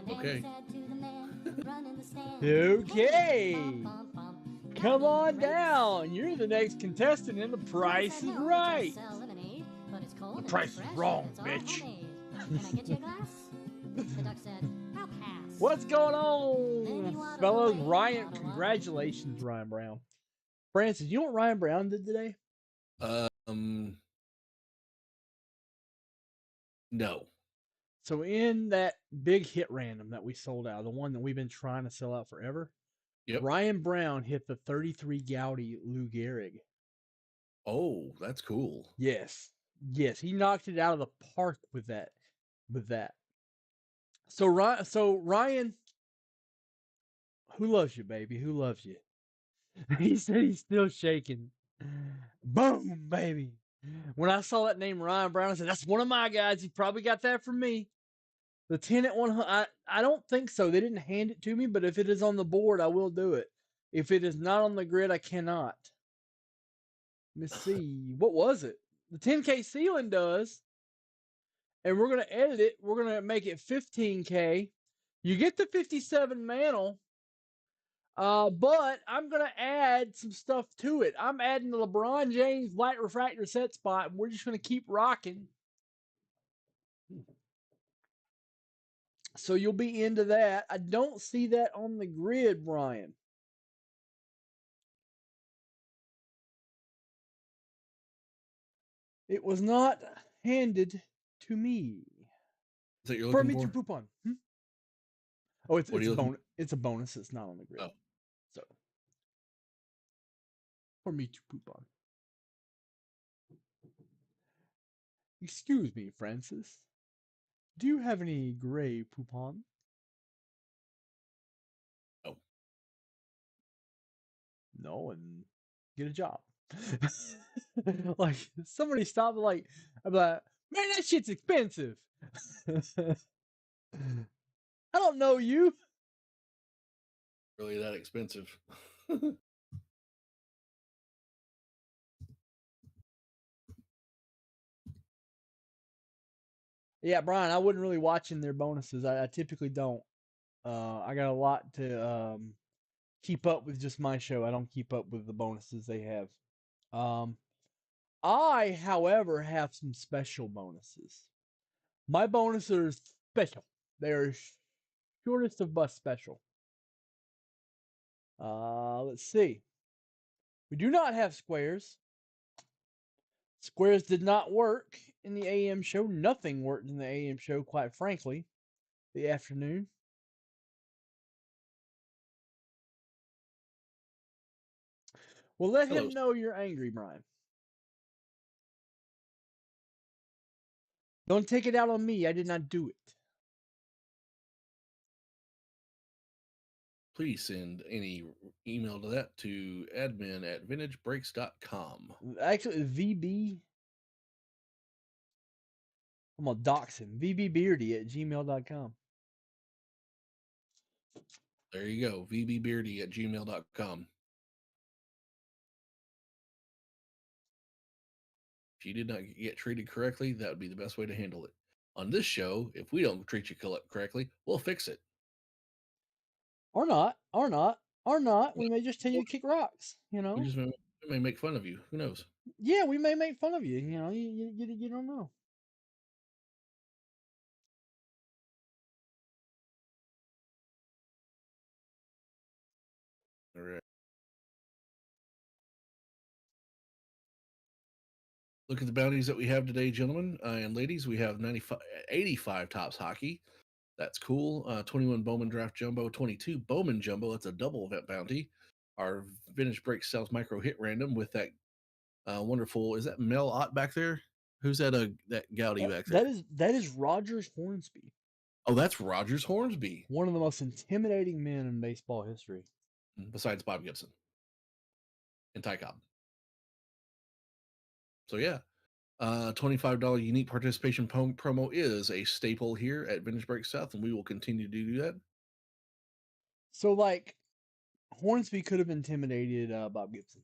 Okay. Okay. Come on down. You're the next contestant in The Price is Right. The price is wrong, bitch. What's going on, fellas? Ryan, congratulations, Ryan Brown. Francis, you know what Ryan Brown did today? No. So in that big hit random that we sold out, the one that we've been trying to sell out forever, Yep. Ryan Brown hit the 33 Gaudy Lou Gehrig. Oh, that's cool. Yes. Yes, he knocked it out of the park with that. So Ryan, who loves you, baby? Who loves you? He said he's still shaking. Boom, baby. When I saw that name Ryan Brown, I said, that's one of my guys. He probably got that from me. The 10 at 100, I don't think so. They didn't hand it to me, but if it is on the board, I will do it. If it is not on the grid, I cannot. Let me see. What was it? The 10K ceiling does. And we're going to edit it. We're going to make it 15K. You get the 57 mantle. But I'm going to add some stuff to it. I'm adding the LeBron James light refractor set spot. And we're just going to keep rocking. So you'll be into that. I don't see that on the grid, Brian. It was not handed to me. Is that you're For looking me for? to poop on. Oh, it's What are it's you a looking- bonus. It's a bonus. It's not on the grid. Oh. So for me to poop on. Excuse me, Francis. Do you have any gray poupon? Oh. No, and get a job. Like somebody stopped. Like I'm like, man, that shit's expensive. I don't know you. Really that expensive? Yeah, Brian, I wouldn't really watch in their bonuses. I typically don't. I got a lot to keep up with just my show. I don't keep up with the bonuses they have. I, however, have some special bonuses. My bonuses are special. They are shortest of bus special. Let's see. We do not have squares. Squares did not work in the AM show. Nothing worked in the AM show, quite frankly. The afternoon. Well, let him know you're angry, Brian. Don't take it out on me. I did not do it. Please send any email to that to admin@vintagebreaks.com. Actually, VB. I'm going to dox him. vbbeardy@gmail.com. There you go. vbbeardy@gmail.com. If you did not get treated correctly, that would be the best way to handle it. On this show, if we don't treat you correctly, we'll fix it. Or not. We may just tell you to kick rocks, you know? We just may make fun of you. Who knows? Yeah, we may make fun of you, you know? You don't know. All right. Look at the bounties that we have today, gentlemen and ladies. We have 85 Tops Hockey. That's cool. 21 Bowman Draft Jumbo, 22 Bowman Jumbo. That's a double event bounty. Our Vintage Break South Micro Hit Random with that wonderful. Is that Mel Ott back there? Who's that? That Gaudy back there? That is Rogers Hornsby. Oh, that's Rogers Hornsby. One of the most intimidating men in baseball history. Besides Bob Gibson and Ty Cobb. So yeah, $25 unique participation promo is a staple here at Vintage Break South, and we will continue to do that. So, like, Hornsby could have intimidated Bob Gibson.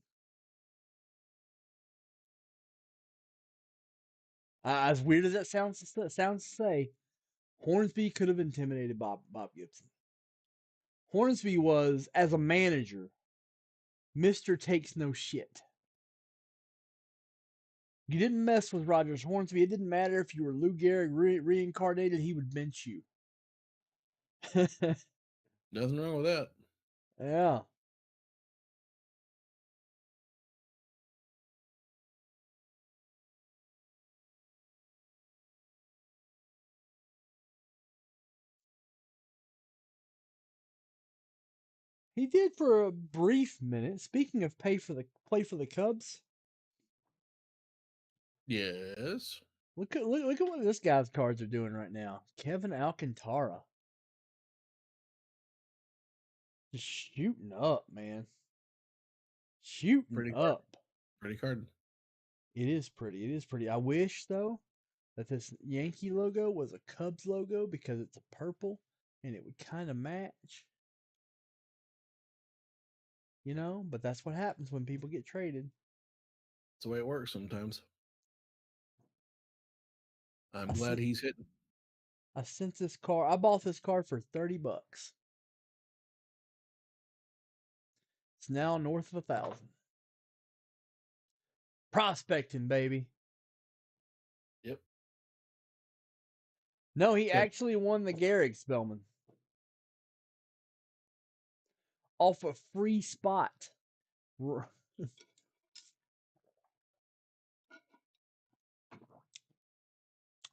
As weird as that sounds to say, Hornsby could have intimidated Bob Gibson. Hornsby was, as a manager, Mr. Takes No Shit. You didn't mess with Rogers Hornsby. It didn't matter if you were Lou Gehrig reincarnated, he would bench you. Nothing wrong with that. Yeah. He did for a brief minute. Speaking of play for the Cubs, Yes. look at what this guy's cards are doing right now. Kevin Alcantara. Just shooting up, man. Shooting Pretty card. up. Pretty card. It is pretty. It is pretty. I wish though that this Yankee logo was a Cubs logo because it's a purple and it would kind of match. You know, but that's what happens when people get traded. That's the way it works sometimes. I'm I glad sent he's hitting. I sent this card. I bought this card for $30. It's now north of 1,000. Prospecting, baby. Yep. No, he Kevin. actually won the Gehrig Spellman off a free spot.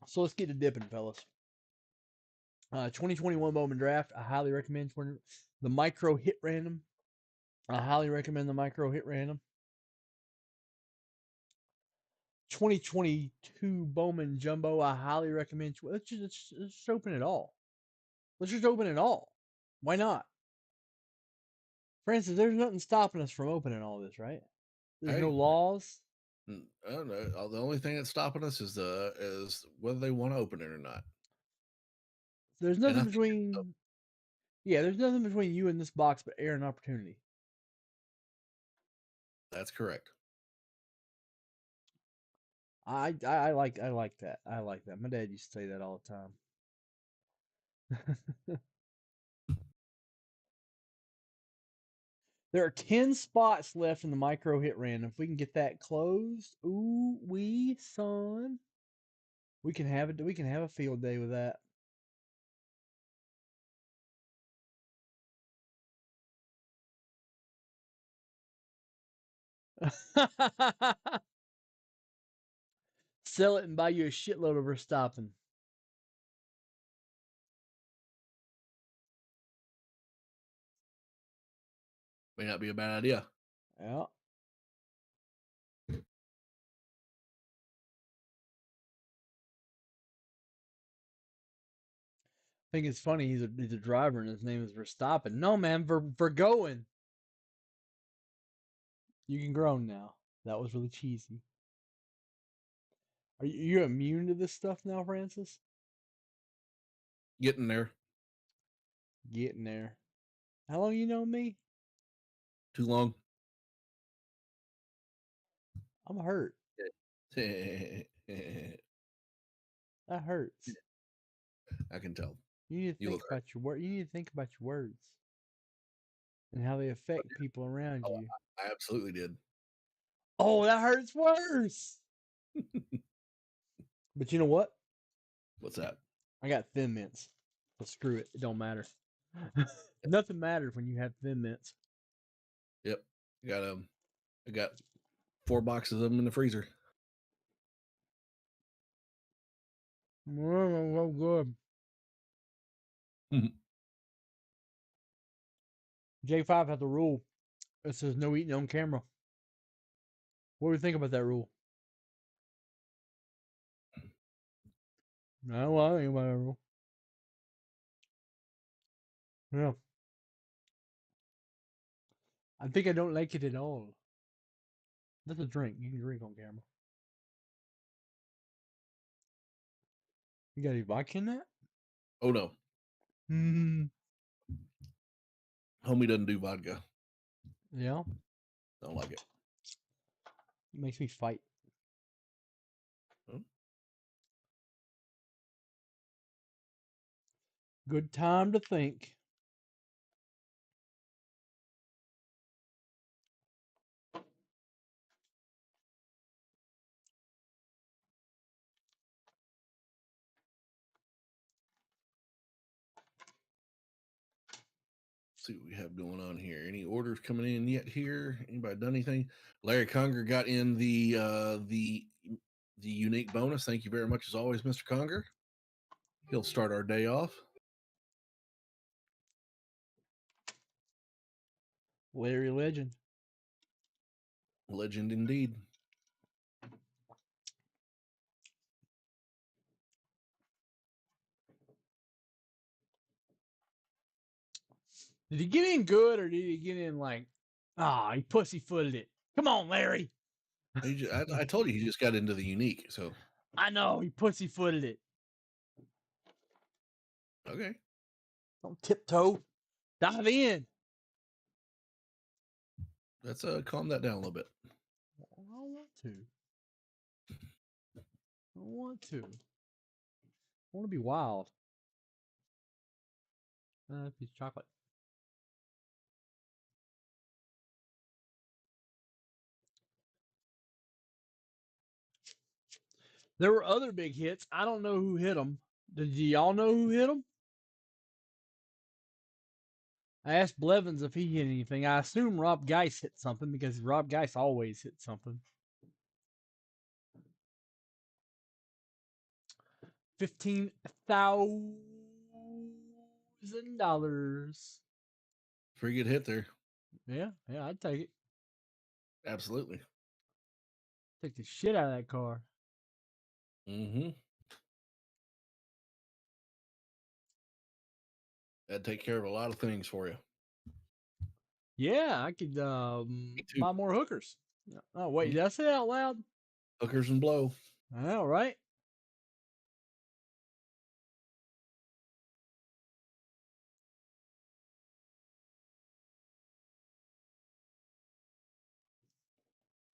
So let's get to dipping, fellas. 2021 Bowman Draft. I highly recommend the micro hit random. I highly recommend the micro hit random. 2022 Bowman Jumbo. I highly recommend. Let's just open it all. Let's just open it all. Why not? Francis, there's nothing stopping us from opening all this, right? There's no Hey, laws. I don't know. The only thing that's stopping us is whether they want to open it or not. There's And I nothing think between. Yeah, there's nothing between you and this box but air and opportunity. that's correct. I like that. I like that. My dad used to say that all the time. There are 10 spots left in the micro hit random. If we can get that closed, ooh wee son. We can have it. We can have a field day with that. Sell it and buy you a shitload over stopping. May not be a bad idea. Yeah. I think it's funny. He's a driver and his name is Verstappen. No, man, for going. You can groan now. That was really cheesy. Are you immune to this stuff now, Francis? Getting there. Getting there. How long you know me? Too long. I'm hurt. I That hurts. can tell. You need to You think look hurt. about your word. You need to think about your words and how they affect people around Oh, you. I absolutely did. Oh, that hurts worse. But you know what? What's that? I got Thin Mints. So screw it. It don't matter. Nothing matters when you have Thin Mints. Yep. I got 4 boxes of them in the freezer. Oh, good. J5 had the rule. It says no eating on camera. What do you think about that rule? No, well, I think about that rule. Yeah. I think I don't like it at all. That's a drink. You can drink on camera. You got any vodka in that? Oh no. Mm, Homie doesn't do vodka. yeah. Don't like it. It makes me fight. Oh. Good time to think. See what we have going on here. Any orders coming in yet here? Anybody done anything? Larry Conger got in the unique bonus. Thank you very much as always, Mr. Conger. He'll start our day off. Larry Legend. Legend indeed. Did he get in good or did he get in like, he pussyfooted it? Come on, Larry. I told you he just got into the unique. So I know he pussyfooted it. okay, Don't tiptoe. Dive in. let's calm that down a little bit. I don't want to. I don't want to. I want to be wild. Piece of chocolate. There were other big hits. I don't know who hit them. Did y'all know who hit them? I asked Blevins if he hit anything. I assume Rob Geis hit something because Rob Geis always hit something. $15,000. Pretty good hit there. Yeah, I'd take it. Absolutely. Take the shit out of that car. Mm-hmm. That'd take care of a lot of things for you. Yeah, I could buy more hookers. Oh, wait, did I say that out loud? Hookers and blow. All right.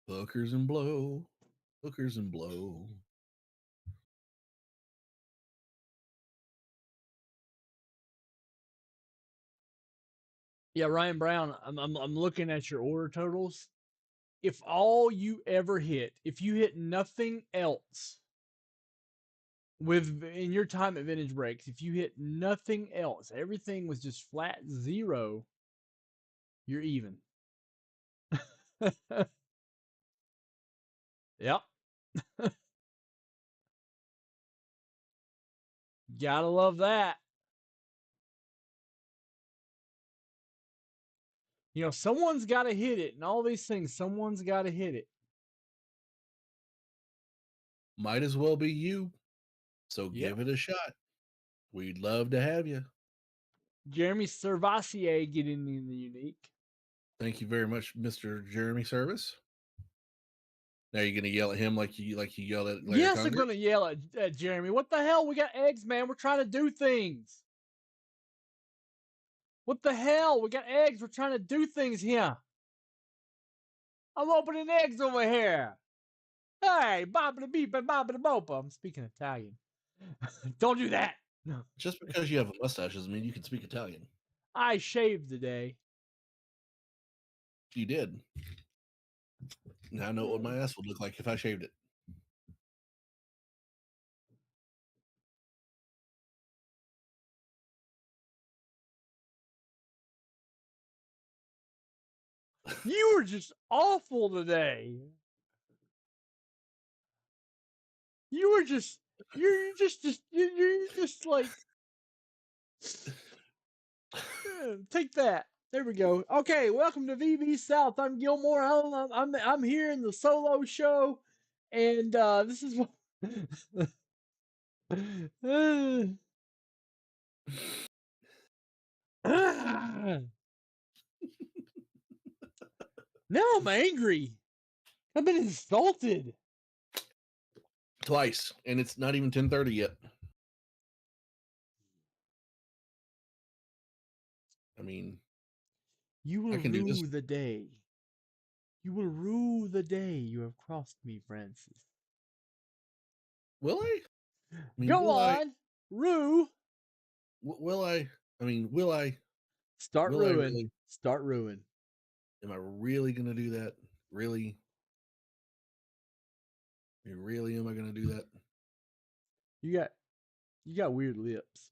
Hookers and blow. Hookers and blow. Yeah, Ryan Brown, I'm looking at your order totals. If all you ever hit, if you hit nothing else with in your time at Vintage Breaks, if you hit nothing else, everything was just flat zero, you're even. Yep. Gotta love that. You know, someone's got to hit it, and all these things, someone's got to hit it. Might as well be you. So Yep. give it a shot. We'd love to have you. Jeremy Servassier getting in the unique. Thank you very much, Mr. Jeremy Service. Now you're gonna yell at him like you yelled at Larry Yes, Conger? I'm gonna yell at Jeremy. What the hell? We got eggs, man. We're trying to do things. What the hell? We got eggs. We're trying to do things here. I'm opening eggs over here. Hey, bobbity beep and bobbity bopa. I'm speaking Italian. Don't do that. No. Just because you have a mustache doesn't mean you can speak Italian. I shaved today. You did. Now I know what my ass would look like if I shaved it. You were just awful today. You were just you're just like take that. There we go. Okay, welcome to VV South. I'm Gilmore. I'm here in the solo show, and this is what. Now I'm angry. I've been insulted. Twice, and it's not even 10:30 yet. I mean, You will I can do this. rue the day. You will rue the day you have crossed me, Francis. Will I? I mean, Go will I? on, rue. Will I? I mean, will I? Start Will I really? ruin. Start ruin. Am I really gonna do that? Really? Really? Am I gonna do that? You got you got weird lips.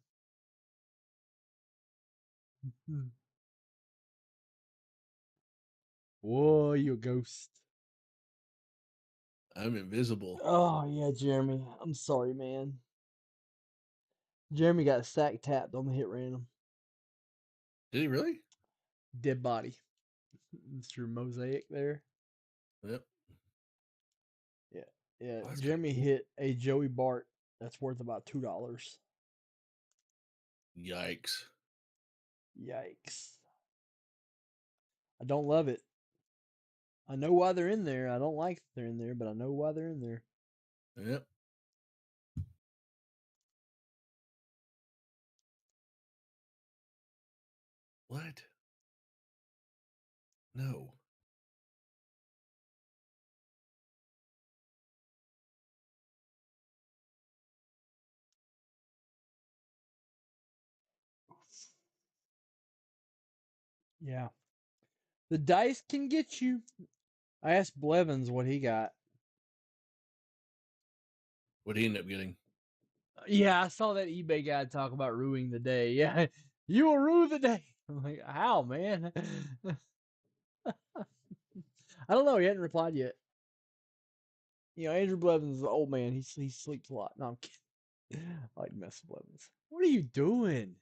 Hmm. Whoa, you a ghost. I'm invisible. Oh yeah, Jeremy. I'm sorry, man. Jeremy got sack tapped on the hit random. Did he really? Dead body. Mr. Mosaic there. Yep. Yeah. Yeah. Oh, that's kind of Jeremy cool. hit a Joey Bart that's worth about $2. Yikes. Yikes. I don't love it. I know why they're in there. I don't like that they're in there, but I know why they're in there. Yep. What? No. Yeah. The dice can get you. I asked Blevins what he got. What did he end up getting? Yeah, I saw that eBay guy talk about ruining the day. Yeah, you will rue the day. I'm like, how, man? I don't know. He hadn't replied yet. Andrew Blevins is an old man. He sleeps a lot. No, I'm kidding. I like to mess with Blevins. What are you doing?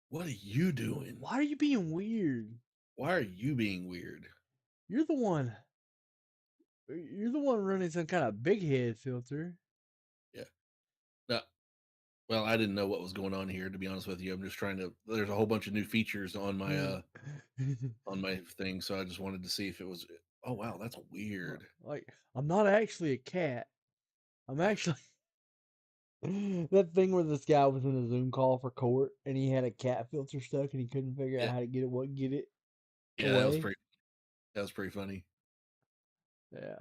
What are you doing? Why are you being weird? Why are you being weird? You're the one. You're the one running some kind of big head filter. Yeah. No. Well, I didn't know what was going on here, to be honest with you. I'm just trying to. There's a whole bunch of new features on my thing, so I just wanted to see if it was. Oh wow, that's weird. Like, I'm not actually a cat. I'm actually that thing where this guy was in a Zoom call for court and he had a cat filter stuck and he couldn't figure out Yeah, how to get it yeah, that was away. pretty. That was pretty funny. Yeah.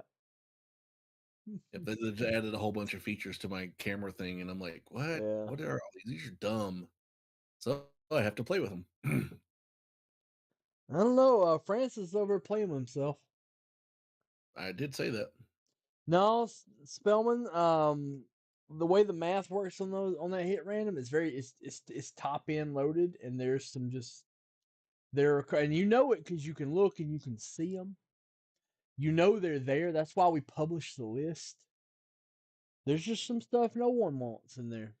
Yep, they just added a whole bunch of features to my camera thing, and I'm like, what? Yeah. What are all these? These are dumb. So I have to play with them. I don't know. Francis is over playing with himself. I did say that. No, Spellman. The way the math works on those on that hit random is it's top end loaded, and there's some just there and you know it because you can look and you can see them. You know they're there. That's why we publish the list. There's just some stuff no one wants in there.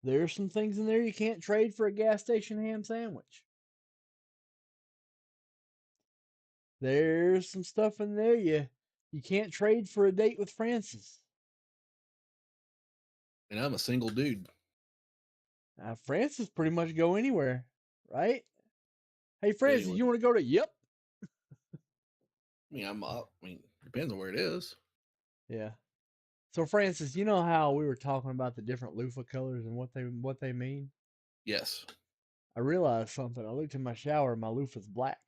There's some things in there you can't trade for a gas station ham sandwich. There's some stuff in there you can't trade for a date with Francis. And I'm a single dude. Francis pretty much go anywhere, right? Hey Francis, Anyway, you want to go to? Yep. I mean, I mean, depends on where it is. Yeah. So Francis, you know how we were talking about the different loofah colors and what they mean? Yes. I realized something. I looked in my shower, my loofah's black.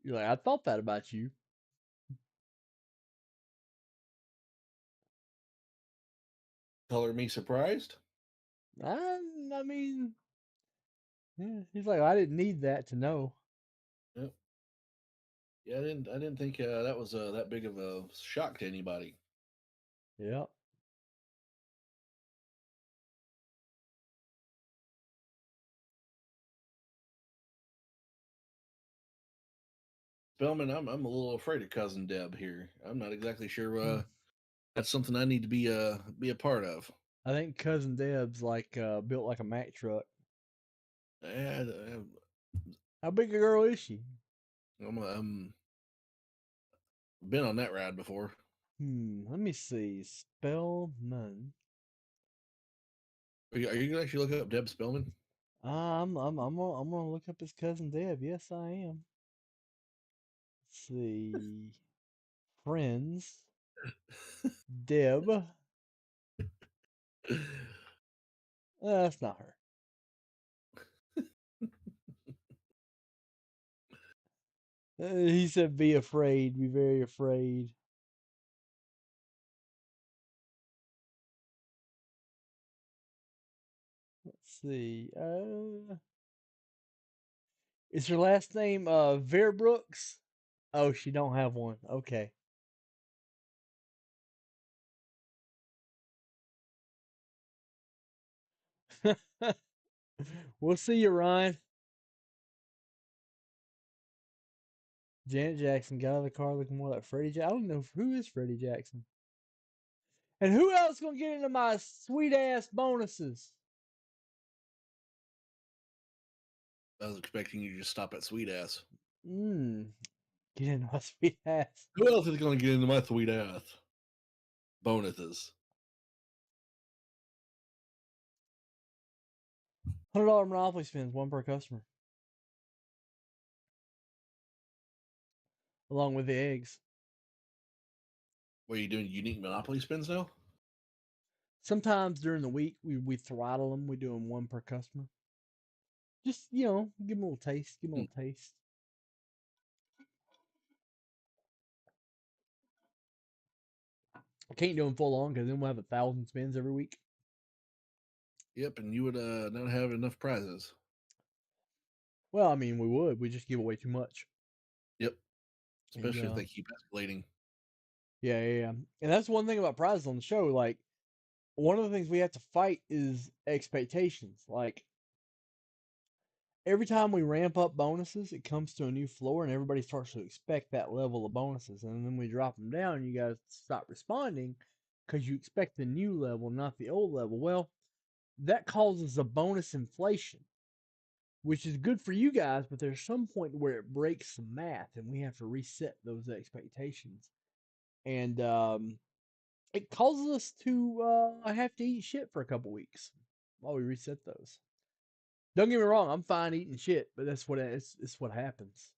You're like, I thought that about you. Color me surprised. I, I mean, yeah. He's like, I didn't need that to know. Yep. Yeah, I didn't think that was that big of a shock to anybody. Yep. Spellman, I'm a little afraid of cousin Deb here. I'm not exactly sure Hmm. that's something I need to be a part of. I think cousin Deb's like built like a Mack truck. I, How big a girl is she? I'm been on that ride before. Let me see. Spellman. Are you gonna actually look up Deb Spellman? I'm gonna look up his cousin Deb. Yes, I am. Let's see. Friends. Deb. That's not her. He said, "Be afraid. Be very afraid." see. Is her last name Verbrooks? Oh, she don't have one. Okay. We'll see you, Ryan. Janet Jackson got out of the car looking more like Freddie Jackson. I don't know who is Freddie Jackson. And who else gonna get into my sweet ass bonuses? I was expecting you to just stop at sweet ass. Get into my sweet ass. Who else is going to get into my sweet ass? Bonuses. $100 Monopoly spins, one per customer, along with the eggs. What are you doing? Unique Monopoly spins now? Sometimes during the week we throttle them. We do them one per customer. Just give them a little taste. Give them a little taste. I can't do them full on because then we'll have 1,000 spins every week. Yep, and you would not have enough prizes. Well, I mean, we would. We just give away too much. Yep, especially And, if they keep escalating. yeah. And that's one thing about prizes on the show. Like, one of the things we have to fight is expectations. Like, every time we ramp up bonuses, it comes to a new floor, and everybody starts to expect that level of bonuses. And then we drop them down, and you guys stop responding because you expect the new level, not the old level. Well, that causes a bonus inflation, which is good for you guys, but there's some point where it breaks some math, and we have to reset those expectations. And it causes us to have to eat shit for a couple weeks while we reset those. Don't get me wrong, I'm fine eating shit, but that's what it's what happens.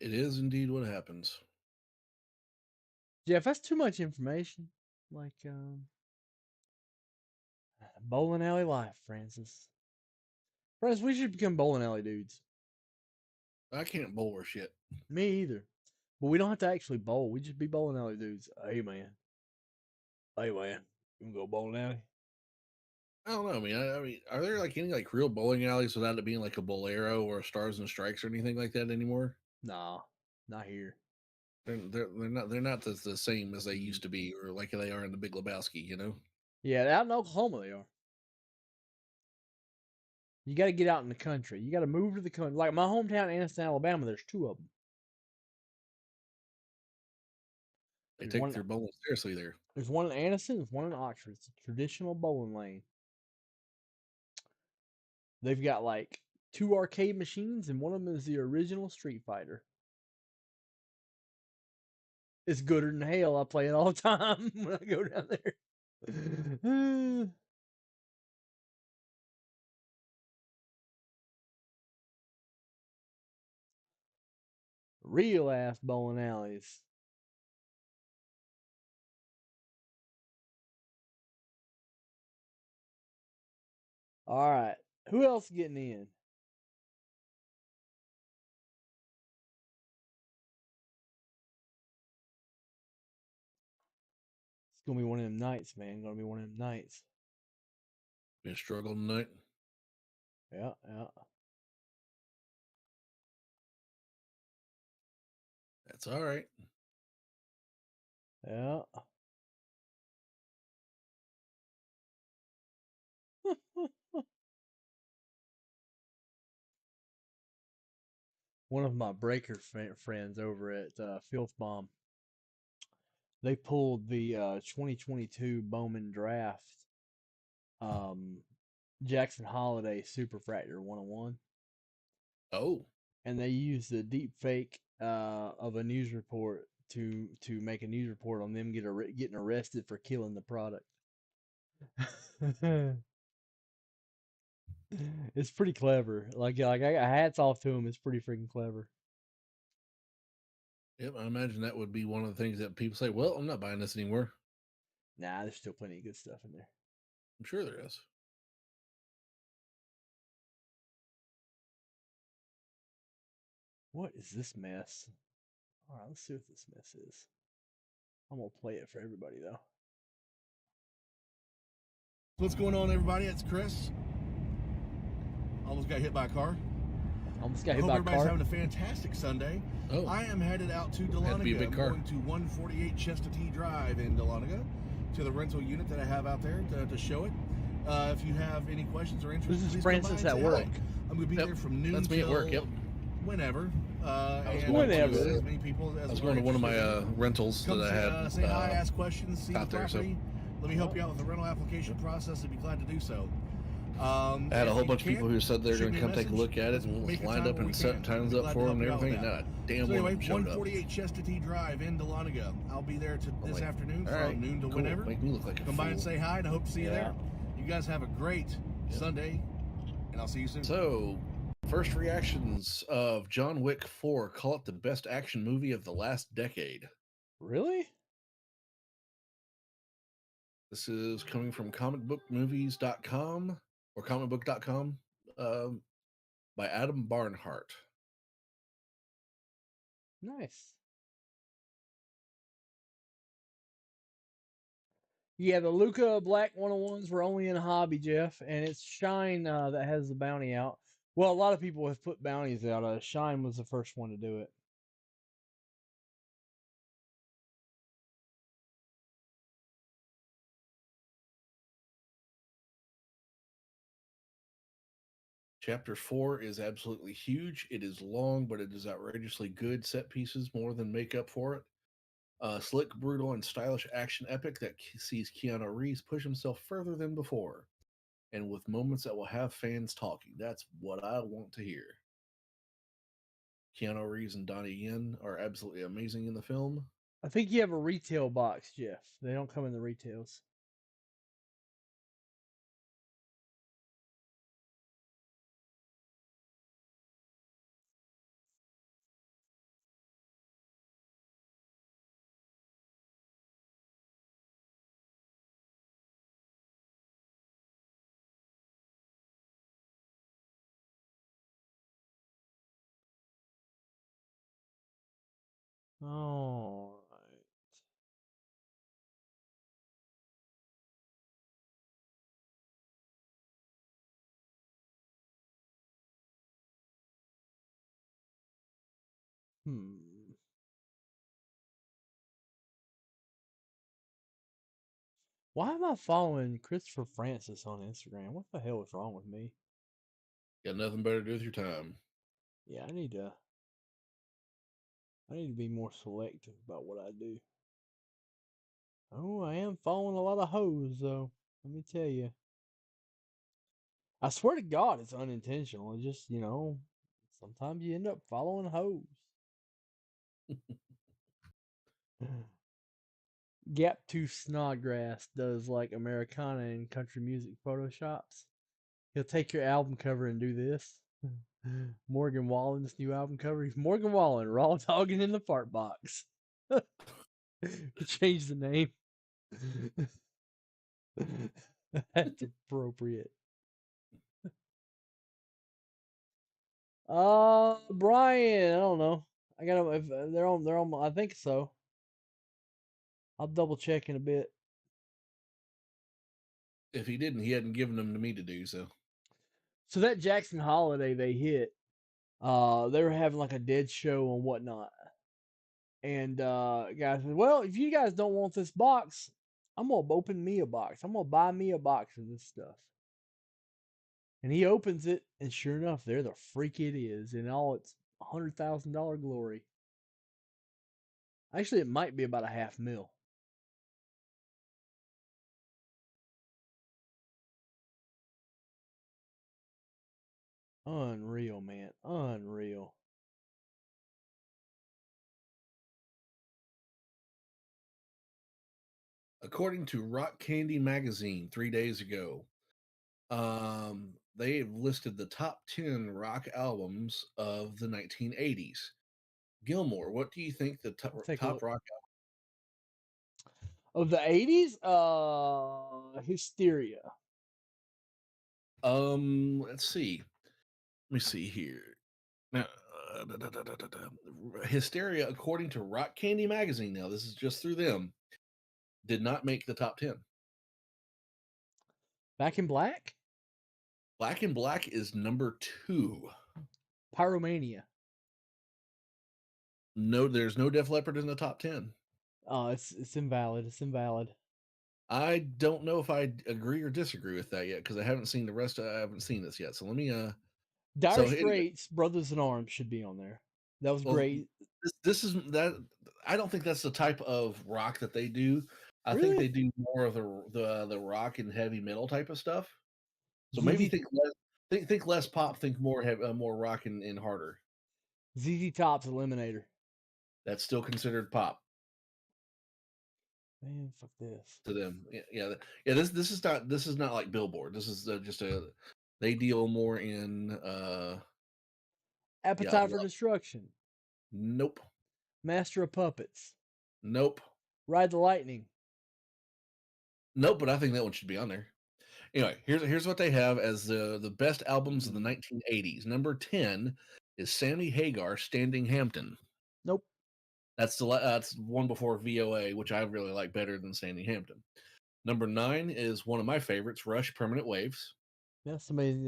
It is indeed what happens. Jeff, that's too much information. Like bowling alley life, Francis. Francis, we should become bowling alley dudes. I can't bowl or shit. Me either. But we don't have to actually bowl. We just be bowling alley dudes. Hey man. Hey man. You can go bowling alley? I don't know. I mean, are there like any like real bowling alleys without it being like a Bolero or a Stars and Strikes or anything like that anymore? Nah, not here. They're not the same as they Mm. used to be, or like they are in the Big Lebowski. You know. Yeah, out in Oklahoma they are. You got to get out in the country. You got to move to the country. Like my hometown, Anniston, Alabama. There's two of them. They There's take one. their bowling seriously there. There's one in Anniston. There's one in Oxford. It's a traditional bowling lane. They've got like two arcade machines, and one of them is the original Street Fighter. It's gooder than hell. I play it all the time when I go down there. Real ass bowling alleys. All right. Who else getting in? It's gonna be one of them nights, man. Gonna be one of them nights. Been a struggle tonight. Yeah. That's all right. Yeah. One of my breaker friends over at Filth Bomb, they pulled the 2022 Bowman Draft um, Jackson Holiday Superfractor 101, Oh, and they used the deep fake of a news report to make a news report on them getting arrested for killing the product. It's pretty clever. Like I got hats off to him. It's pretty freaking clever. yep. I imagine that would be one of the things that people say. Well, I'm not buying this anymore. Nah, there's still plenty of good stuff in there. I'm sure there is. What is this mess? All right, let's see what this mess is. I'm gonna play it for everybody though. What's going on, everybody? It's Chris. Almost got hit by a car. Almost got I hit hope by a everybody's car. having a fantastic Sunday. Oh. I am headed out to Dahlonega. Had to be a big car. I'm going to 148 Chestatee Drive in Dahlonega to the rental unit that I have out there to show it. If you have any questions or interest, This is please Francis come by and at say work. hi. I'm going to be Yep, there from noon that's me at till work, yep. whenever. I was and going Whenever. as many people as I was are going to one of interested my in it. rentals Come that I had. say hi, ask questions, see the out there, so- property. Let me help you out with the rental application process. I'd be glad to do so. I had a whole bunch of people who said they're shoot going me to a come take a message. look at it, Let's and make was a lined time up when we and set can. times I'd be up glad for to them and help you out everything. with And that. not a damn So one anyway, of them showed up. 148 Chestatee Drive in Dahlonega. I'll be there this like, afternoon all from right, noon to cool. whenever. Make me look like a Come by and fool. say hi, and I hope to see you Yeah. there. You guys have a great Sunday, and I'll see you soon. So, first reactions of John Wick 4. Call it the best action movie of the last decade. Really? This is coming from comicbookmovies.com or comicbook.com by Adam Barnhart. Nice. Yeah, the Luca Black 101s were only in hobby, Jeff, and it's Shine that has the bounty out. Well, a lot of people have put bounties out. Shine was the first one to do it. Chapter 4 is absolutely huge. It is long, but it is outrageously good set pieces more than make up for it. Slick, brutal, and stylish action epic that sees Keanu Reeves push himself further than before, and with moments that will have fans talking. That's what I want to hear. Keanu Reeves and Donnie Yen are absolutely amazing in the film. I think you have a retail box, Jeff. They don't come in the retails. All right. Why am I following Christopher Francis on Instagram? What the hell is wrong with me? Got nothing better to do with your time. Yeah, I need to be more selective about what I do. Oh, I am following a lot of hoes though. Let me tell you. I swear to God, it's unintentional. It's just, sometimes you end up following hoes. Gap Tooth Snodgrass does like Americana and country music photoshops. He'll take your album cover and do this. Morgan Wallen's new album cover. He's Morgan Wallen, raw dogging in the fart box. He changed the name. That's appropriate. Brian, I don't know. I got them. If they're on, I think so. I'll double check in a bit. If he didn't, he hadn't given them to me to do so. So that Jackson Holiday they hit, they were having like a dead show and whatnot. And guys said, well, if you guys don't want this box, I'm gonna open me a box. I'm gonna buy me a box of this stuff. And he opens it, and sure enough, there the freak it is in all its $100,000 glory. Actually, it might be about a $500,000. Unreal, man. Unreal. According to Rock Candy Magazine 3 days ago, they've listed the top 10 rock albums of the 1980s. Gilmore, what do you think the Take a top look. rock Of the 80s, Hysteria. Let's see. Let me see here. Now, Hysteria, according to Rock Candy Magazine, now this is just through them, did not make the top 10. Back in Black? Black in Black is number 2. Pyromania. No, there's no Def Leppard in the top 10. Oh, it's invalid. It's invalid. I don't know if I agree or disagree with that yet because I haven't seen the rest. I haven't seen this yet. So let me. Dire So anyway, Straits, Brothers in Arms should be on there. That was well, great. this is that. I don't think that's the type of rock that they do. I think Really? they do more of the rock and heavy metal type of stuff. So maybe ZZ, think less pop, think more more rock and harder. ZZ Top's Eliminator. That's still considered pop Man, fuck this. to them. Yeah. This is not like Billboard. This is just they deal more in Appetite for Destruction. Nope. Master of Puppets. Nope. Ride the Lightning. Nope, but I think that one should be on there. Anyway, here's what they have as the best albums of the 1980s. Number 10 is Sammy Hagar, Standing Hampton. Nope. That's one before VOA, which I really like better than Standing Hampton. Number 9 is one of my favorites, Rush, Permanent Waves. Yeah,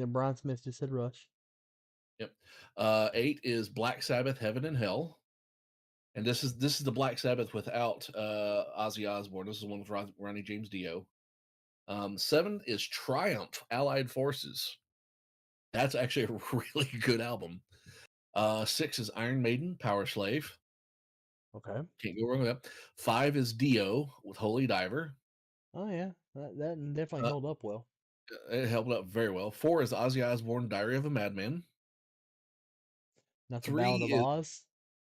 Brian Smith just said Rush. Yep. 8 is Black Sabbath, Heaven and Hell. And this is the Black Sabbath without Ozzy Osbourne. This is one with Ronnie James Dio. 7 is Triumph, Allied Forces. That's actually a really good album. 6 is Iron Maiden, Power Slave. Okay. Can't go wrong with that. 5 is Dio with Holy Diver. Oh yeah, that definitely held up well. It held up very well. 4 is Ozzy Osbourne, Diary of a Madman. Not the 3 Ballad of is Oz.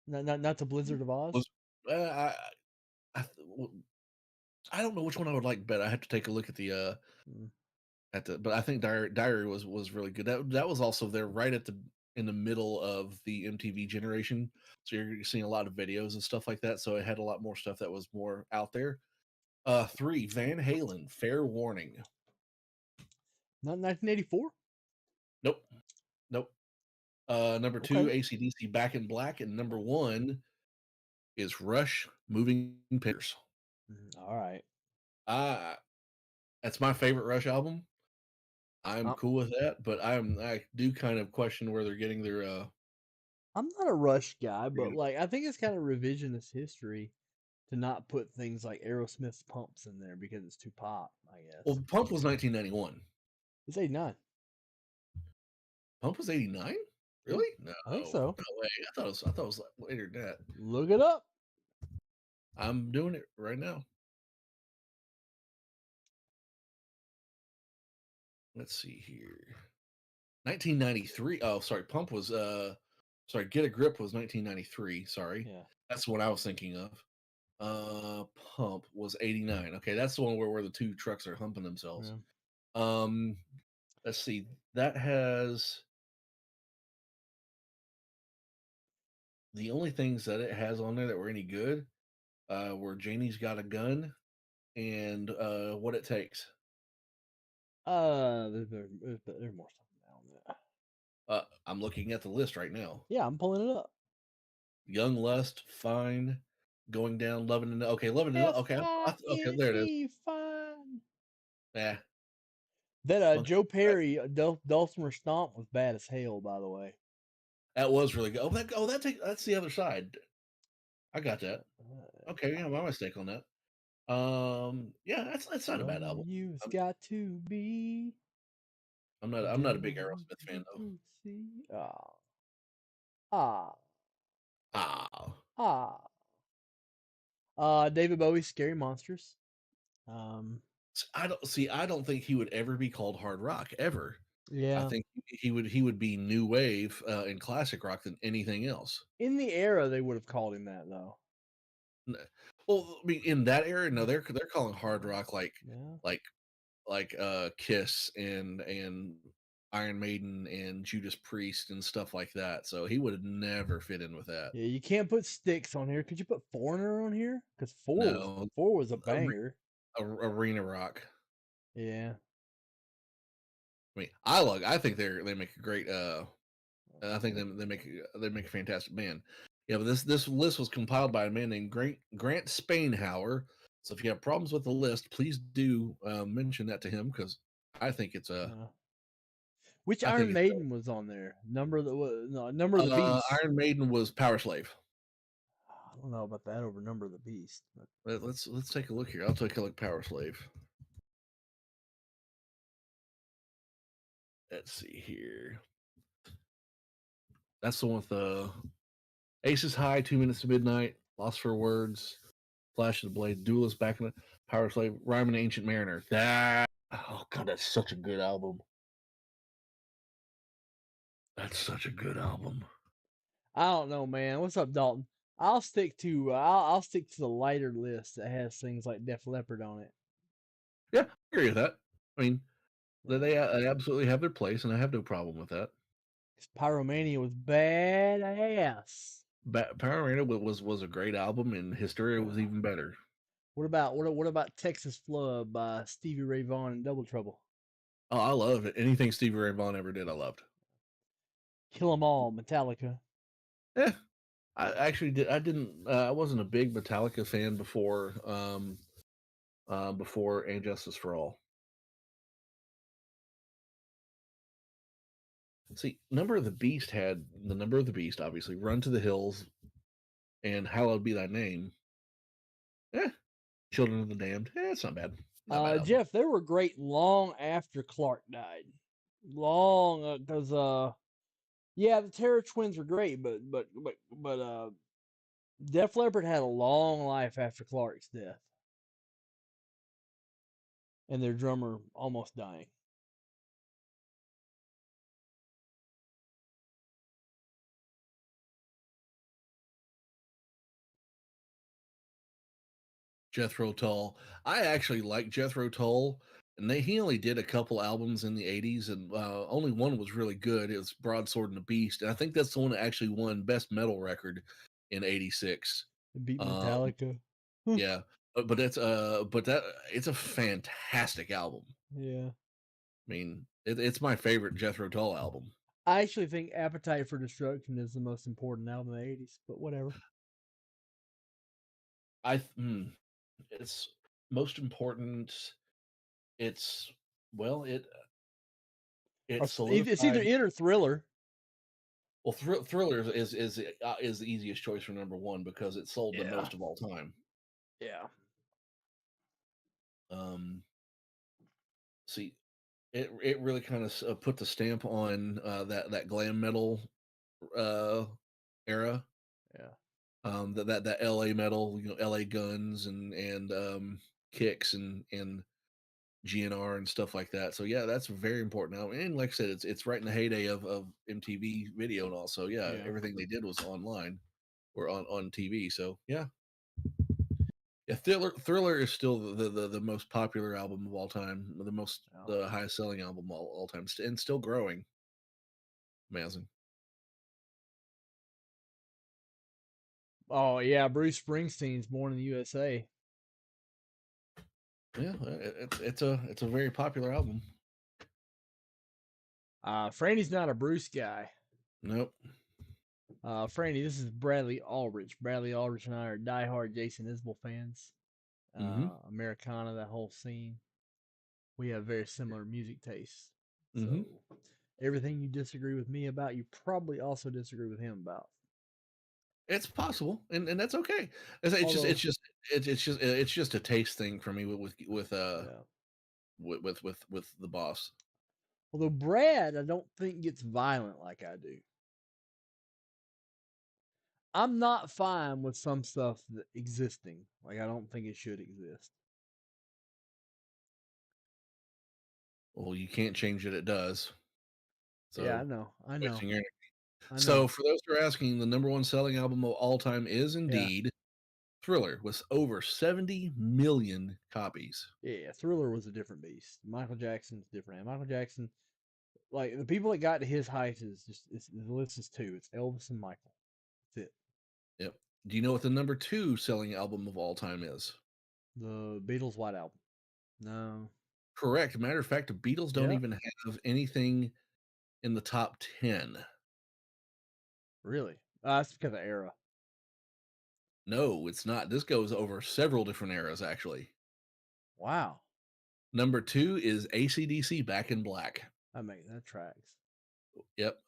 Not the Blizzard of Oz. I, I don't know which one I would like better. I have to take a look at the but I think Diary was really good. That was also there right in the middle of the MTV generation. So you're seeing a lot of videos and stuff like that. So it had a lot more stuff that was more out there. 3, Van Halen, Fair Warning. Not 1984. Nope. Number 2, Okay. AC/DC, Back in Black, and number 1 is Rush, Moving Pictures. All right. That's my favorite Rush album. I'm cool with that, but I do kind of question where they're getting their I'm not a Rush guy, but like I think it's kind of revisionist history to not put things like Aerosmith's Pumps in there because it's too pop, I guess. Well, Pump was 1991. It's 89. Pump was 89? Really? No. I think so. No way. I thought it was later than that. Look it up. I'm doing it right now. Let's see here. 1993. Oh, sorry. Pump was Get a Grip was 1993. Sorry. Yeah. That's what I was thinking of. Pump was 89. Okay, that's the one where the two trucks are humping themselves. Yeah. Let's see. That has the only things that it has on there that were any good were Janie's Got a Gun and What It Takes. There's more stuff down there. I'm looking at the list right now. Yeah, I'm pulling it up. Young Lust, Fine, Going Down, Loving and okay, Loving and okay, okay, there it is. Fine. Yeah. That Joe Perry Dulcimer Stomp was bad as hell, by the way. That was really good. That's the other side. I got that. Okay, yeah, my mistake on that. Yeah, that's not a bad album. You've got to be. I'm not a big Aerosmith fan though. David Bowie's Scary Monsters. I don't think he would ever be called hard rock ever. Yeah. I think he would be new wave and classic rock than anything else. In the era, they would have called him that though. Well, I mean, in that era, no, they're calling hard rock like Kiss and Iron Maiden and Judas Priest and stuff like that. So he would never fit in with that. Yeah, you can't put Styx on here. Could you put Foreigner on here? Because four was a banger. Arena rock. Yeah. I mean, I think they make a great. I think they make a fantastic band. Yeah, but this list was compiled by a man named Grant Spainhauer. So if you have problems with the list, please do mention that to him because I think it's a. Which I think Iron it's Maiden was on there? Number of the Beast. Iron Maiden was Power Slave. I don't know about that over Number of the Beast. But... Let's take a look here. I'll take a look. Power Slave. Let's see here. That's the one with the Aces High, 2 Minutes to Midnight, Lost for Words, Flash of the Blade, Duelist back in the Power Slave, Rhyme and Ancient Mariner. Oh god, that's such a good album. That's such a good album. I don't know, man. What's up, Dalton? I'll stick to I'll stick to the lighter list that has things like Def Leppard on it. Yeah, I agree with that. I mean, they absolutely have their place, and I have no problem with that. Pyromania was badass. Power Ranger was a great album, and Hysteria was even better. What about Texas Flood by Stevie Ray Vaughan and Double Trouble? Oh, I love it. Anything Stevie Ray Vaughan ever did, I loved. Kill 'Em All, Metallica. Yeah, I actually did. I didn't. I wasn't a big Metallica fan before. Before And Justice for All. See, Number of the Beast had the Number of the Beast, obviously, Run to the Hills, and Hallowed Be Thy Name. Children of the Damned. It's not bad. Not bad Jeff, they were great long after Clark died. Long, because yeah, the Terror Twins were great, but Def Leppard had a long life after Clark's death, and their drummer almost dying. Jethro Tull. I actually like Jethro Tull, and he only did a couple albums in the '80s, and only one was really good. It was Broadsword and the Beast, and I think that's the one that actually won Best Metal Record in '86. It beat Metallica. Yeah, but it's a fantastic album. Yeah. I mean, it's my favorite Jethro Tull album. I actually think Appetite for Destruction is the most important album of the '80s, but whatever. It's most important. It's it's either it or Thriller. Well, Thriller is the easiest choice for number one because it sold the most of all time. Yeah. See, it really kind of put the stamp on that glam metal era. Yeah. That LA metal, LA Guns and Kicks and GNR and stuff like that. So yeah, that's very important now. And like I said, it's right in the heyday of MTV video and all. So yeah, everything they did was online or on TV. So yeah. Yeah, Thriller is still the most popular album of all time, the highest selling album of all time, and still growing. Amazing. Oh yeah, Bruce Springsteen's Born in the USA. Yeah, it's a very popular album. Franny's not a Bruce guy. Nope. Franny, this is Bradley Aldrich. Bradley Aldrich and I are diehard Jason Isbell fans. Americana, that whole scene. We have very similar music tastes. So everything you disagree with me about, you probably also disagree with him about. It's possible, and that's okay. It's just a taste thing for me with the boss. Although Brad, I don't think gets violent like I do. I'm not fine with some stuff existing. Like I don't think it should exist. Well, you can't change it; it does. So, yeah, I know. So, for those who are asking, the number one selling album of all time is indeed Thriller, with over 70 million copies. Yeah, Thriller was a different beast. Michael Jackson's different. Michael Jackson, like the people that got to his height is just the list is two. It's Elvis and Michael. That's it. Yep. Do you know what the number two selling album of all time is? The Beatles' White Album. No. Correct. Matter of fact, the Beatles don't even have anything in the top 10. Really? That's because of era. No, it's not. This goes over several different eras, actually. Wow. Number 2 is AC/DC Back in Black. That tracks. Yep.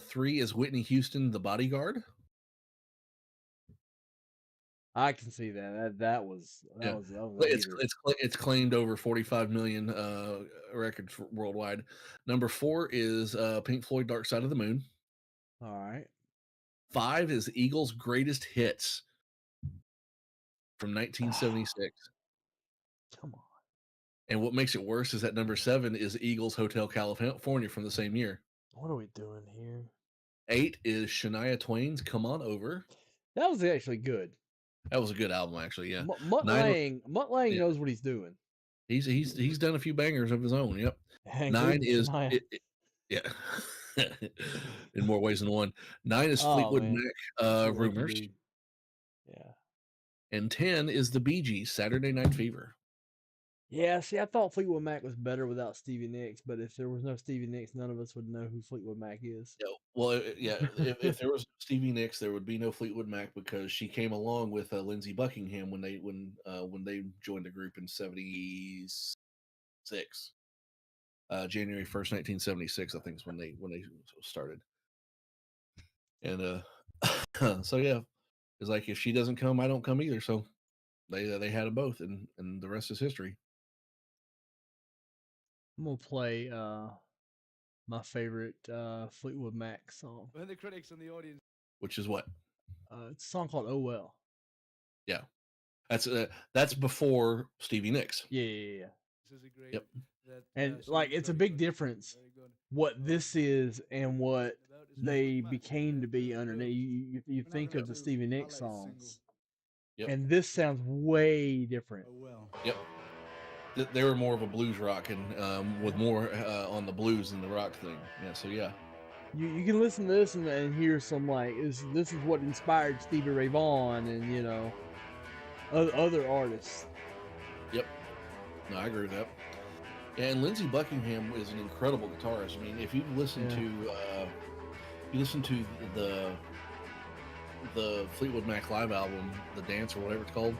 3 is Whitney Houston, The Bodyguard. I can see that. That was Yeah. a It's heater. it's claimed over 45 million records worldwide. Number 4 is Pink Floyd Dark Side of the Moon. All right. 5 is Eagles Greatest Hits from 1976. Come on. And what makes it worse is that number 7 is Eagles Hotel California from the same year. What are we doing here? 8 is Shania Twain's Come On Over. That was actually good. That was a good album, actually. Yeah. Mutt 9 Lang yeah. knows what he's doing. He's done a few bangers of his own. Yep. 9 Including is Shania. yeah. In more ways than one. 9 is Oh, Fleetwood man. Mac Lucky Rumors. dude. Yeah. And 10 is the Bee Gees Saturday Night Fever. Yeah, see, I thought Fleetwood Mac was better without Stevie Nicks, but if there was no Stevie Nicks, none of us would know who Fleetwood Mac is. Yeah, well, yeah. If there was Stevie Nicks, there would be no Fleetwood Mac because she came along with Lindsey Buckingham when they joined the group in '76. January 1st, 1976, I think is when they started. And so yeah, it's like if she doesn't come, I don't come either. So they had them both, and the rest is history. I'm gonna play my favorite Fleetwood Mac song. When the critics and the audience. Which is what? It's a song called "Oh Well." Yeah, that's before Stevie Nicks. Yeah. This is a great. Yep. And like, it's a big difference what this is and what they became to be underneath. You think of the Stevie Nicks songs, Yep. and this sounds way different. Oh well. Yep. They were more of a blues rock and with more on the blues than the rock thing. Yeah. So yeah. You can listen to this and hear some like this is what inspired Stevie Ray Vaughan and other artists. Yep. No, I agree with that. Yeah, and Lindsey Buckingham is an incredible guitarist. I mean, if you listen to the Fleetwood Mac live album, The Dance or whatever it's called,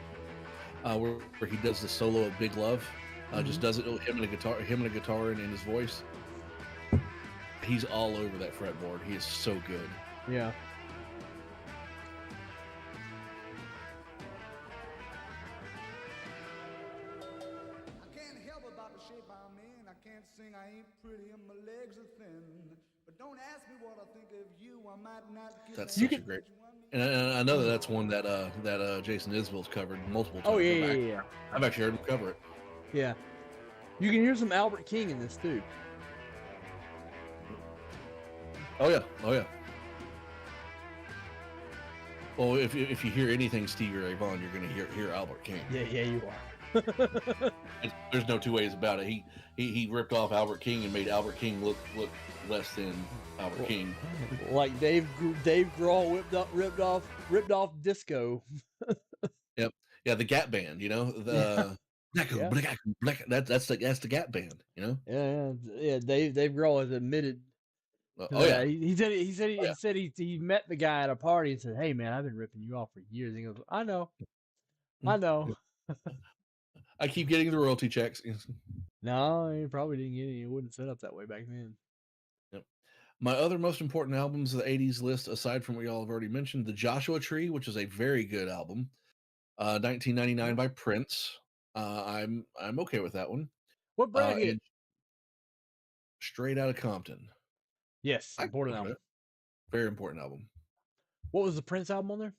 where he does the solo of Big Love, just does it with him and a guitar and his voice. He's all over that fretboard. He is so good. Yeah. Sing, I ain't pretty and my legs are thin. But don't ask me what I think of you. I might not give That's such a great. And I know that's one that Jason Isbell's covered multiple times. Oh yeah. I've actually heard him cover it. Yeah. You can hear some Albert King in this too. Oh yeah. Well, if you hear anything Stevie Ray Vaughan, you're going to hear Albert King. Yeah, you are. There's no two ways about it. He ripped off Albert King and made Albert King look less than Albert King. Like Dave Grohl ripped off disco. Yep. Yeah, the Gap Band. The that's the Gap Band. Yeah. Dave Grohl has admitted. Yeah. He said he met the guy at a party and said, "Hey man, I've been ripping you off for years." And he goes, "I know." I keep getting the royalty checks. No, he probably didn't get any. It wasn't set up that way back then. Yep. My other most important albums of the 80s list, aside from what y'all have already mentioned, The Joshua Tree, which is a very good album. 1999 by Prince. I'm okay with that one. What brand hit? Straight Outta Compton. Yes, important album. Very important album. What was the Prince album on there?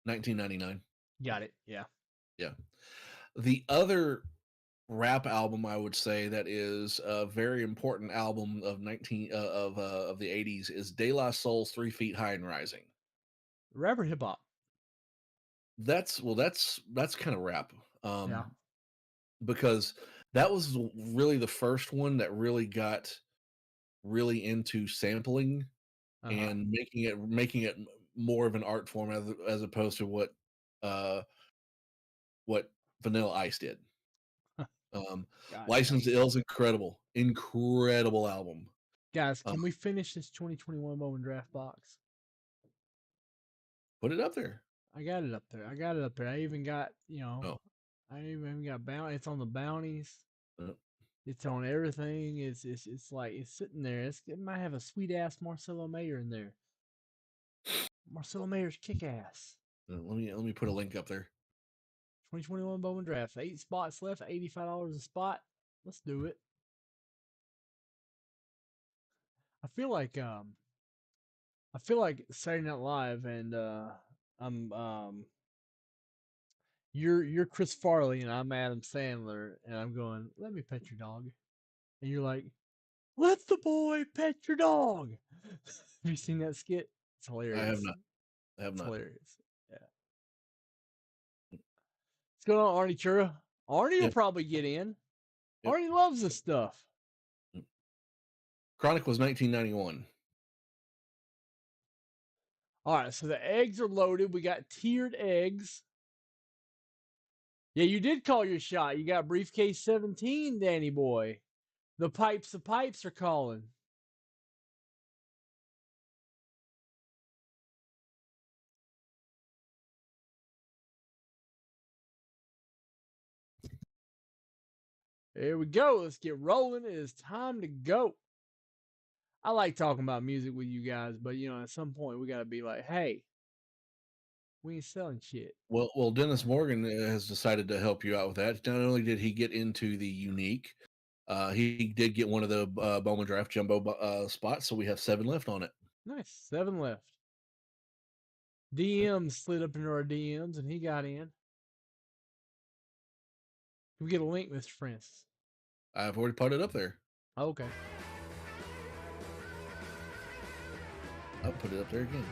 1999. Got it. Yeah. The other rap album I would say that is a very important album of the 80s is De La Soul's 3 Feet High and Rising. Rap or hip hop? That's kind of rap. Yeah. Because that was really the first one that really got really into sampling and making it more of an art form as opposed to what Vanilla Ice did. License to Ill's incredible album. Guys, can we finish this 2021 Bowman Draft box? Put it up there. I got it up there. I even got, I even got bounty. It's on the bounties. It's on everything. It's like it's sitting there. It might have a sweet ass Marcelo Mayer in there. Marcelo Mayer's kick ass. Let me put a link up there. 2021 Bowman Draft. 8 spots left. $85 a spot. Let's do it. I feel like Saturday Night Live, and I'm you're Chris Farley and I'm Adam Sandler, and I'm going, let me pet your dog, and you're like, let the boy pet your dog. Have you seen that skit? It's hilarious. I have not. It's hilarious. Yeah. What's going on, Arnie Chura? Arnie will probably get in. Yep. Arnie loves this stuff. Chronic was 1991. All right, so the eggs are loaded. We got tiered eggs. Yeah, you did call your shot. You got briefcase 17, Danny boy. The pipes are calling. There we go. Let's get rolling. It is time to go. I like talking about music with you guys, but at some point we gotta be like, hey, we ain't selling shit. Well, Dennis Morgan has decided to help you out with that. Not only did he get into the unique, he did get one of the Bowman Draft Jumbo spots, so we have 7 left on it. Nice. 7 left. DM slid up into our DMs and he got in. Can we get a link, Mr. Francis? I've already put it up there. Okay. I'll put it up there again.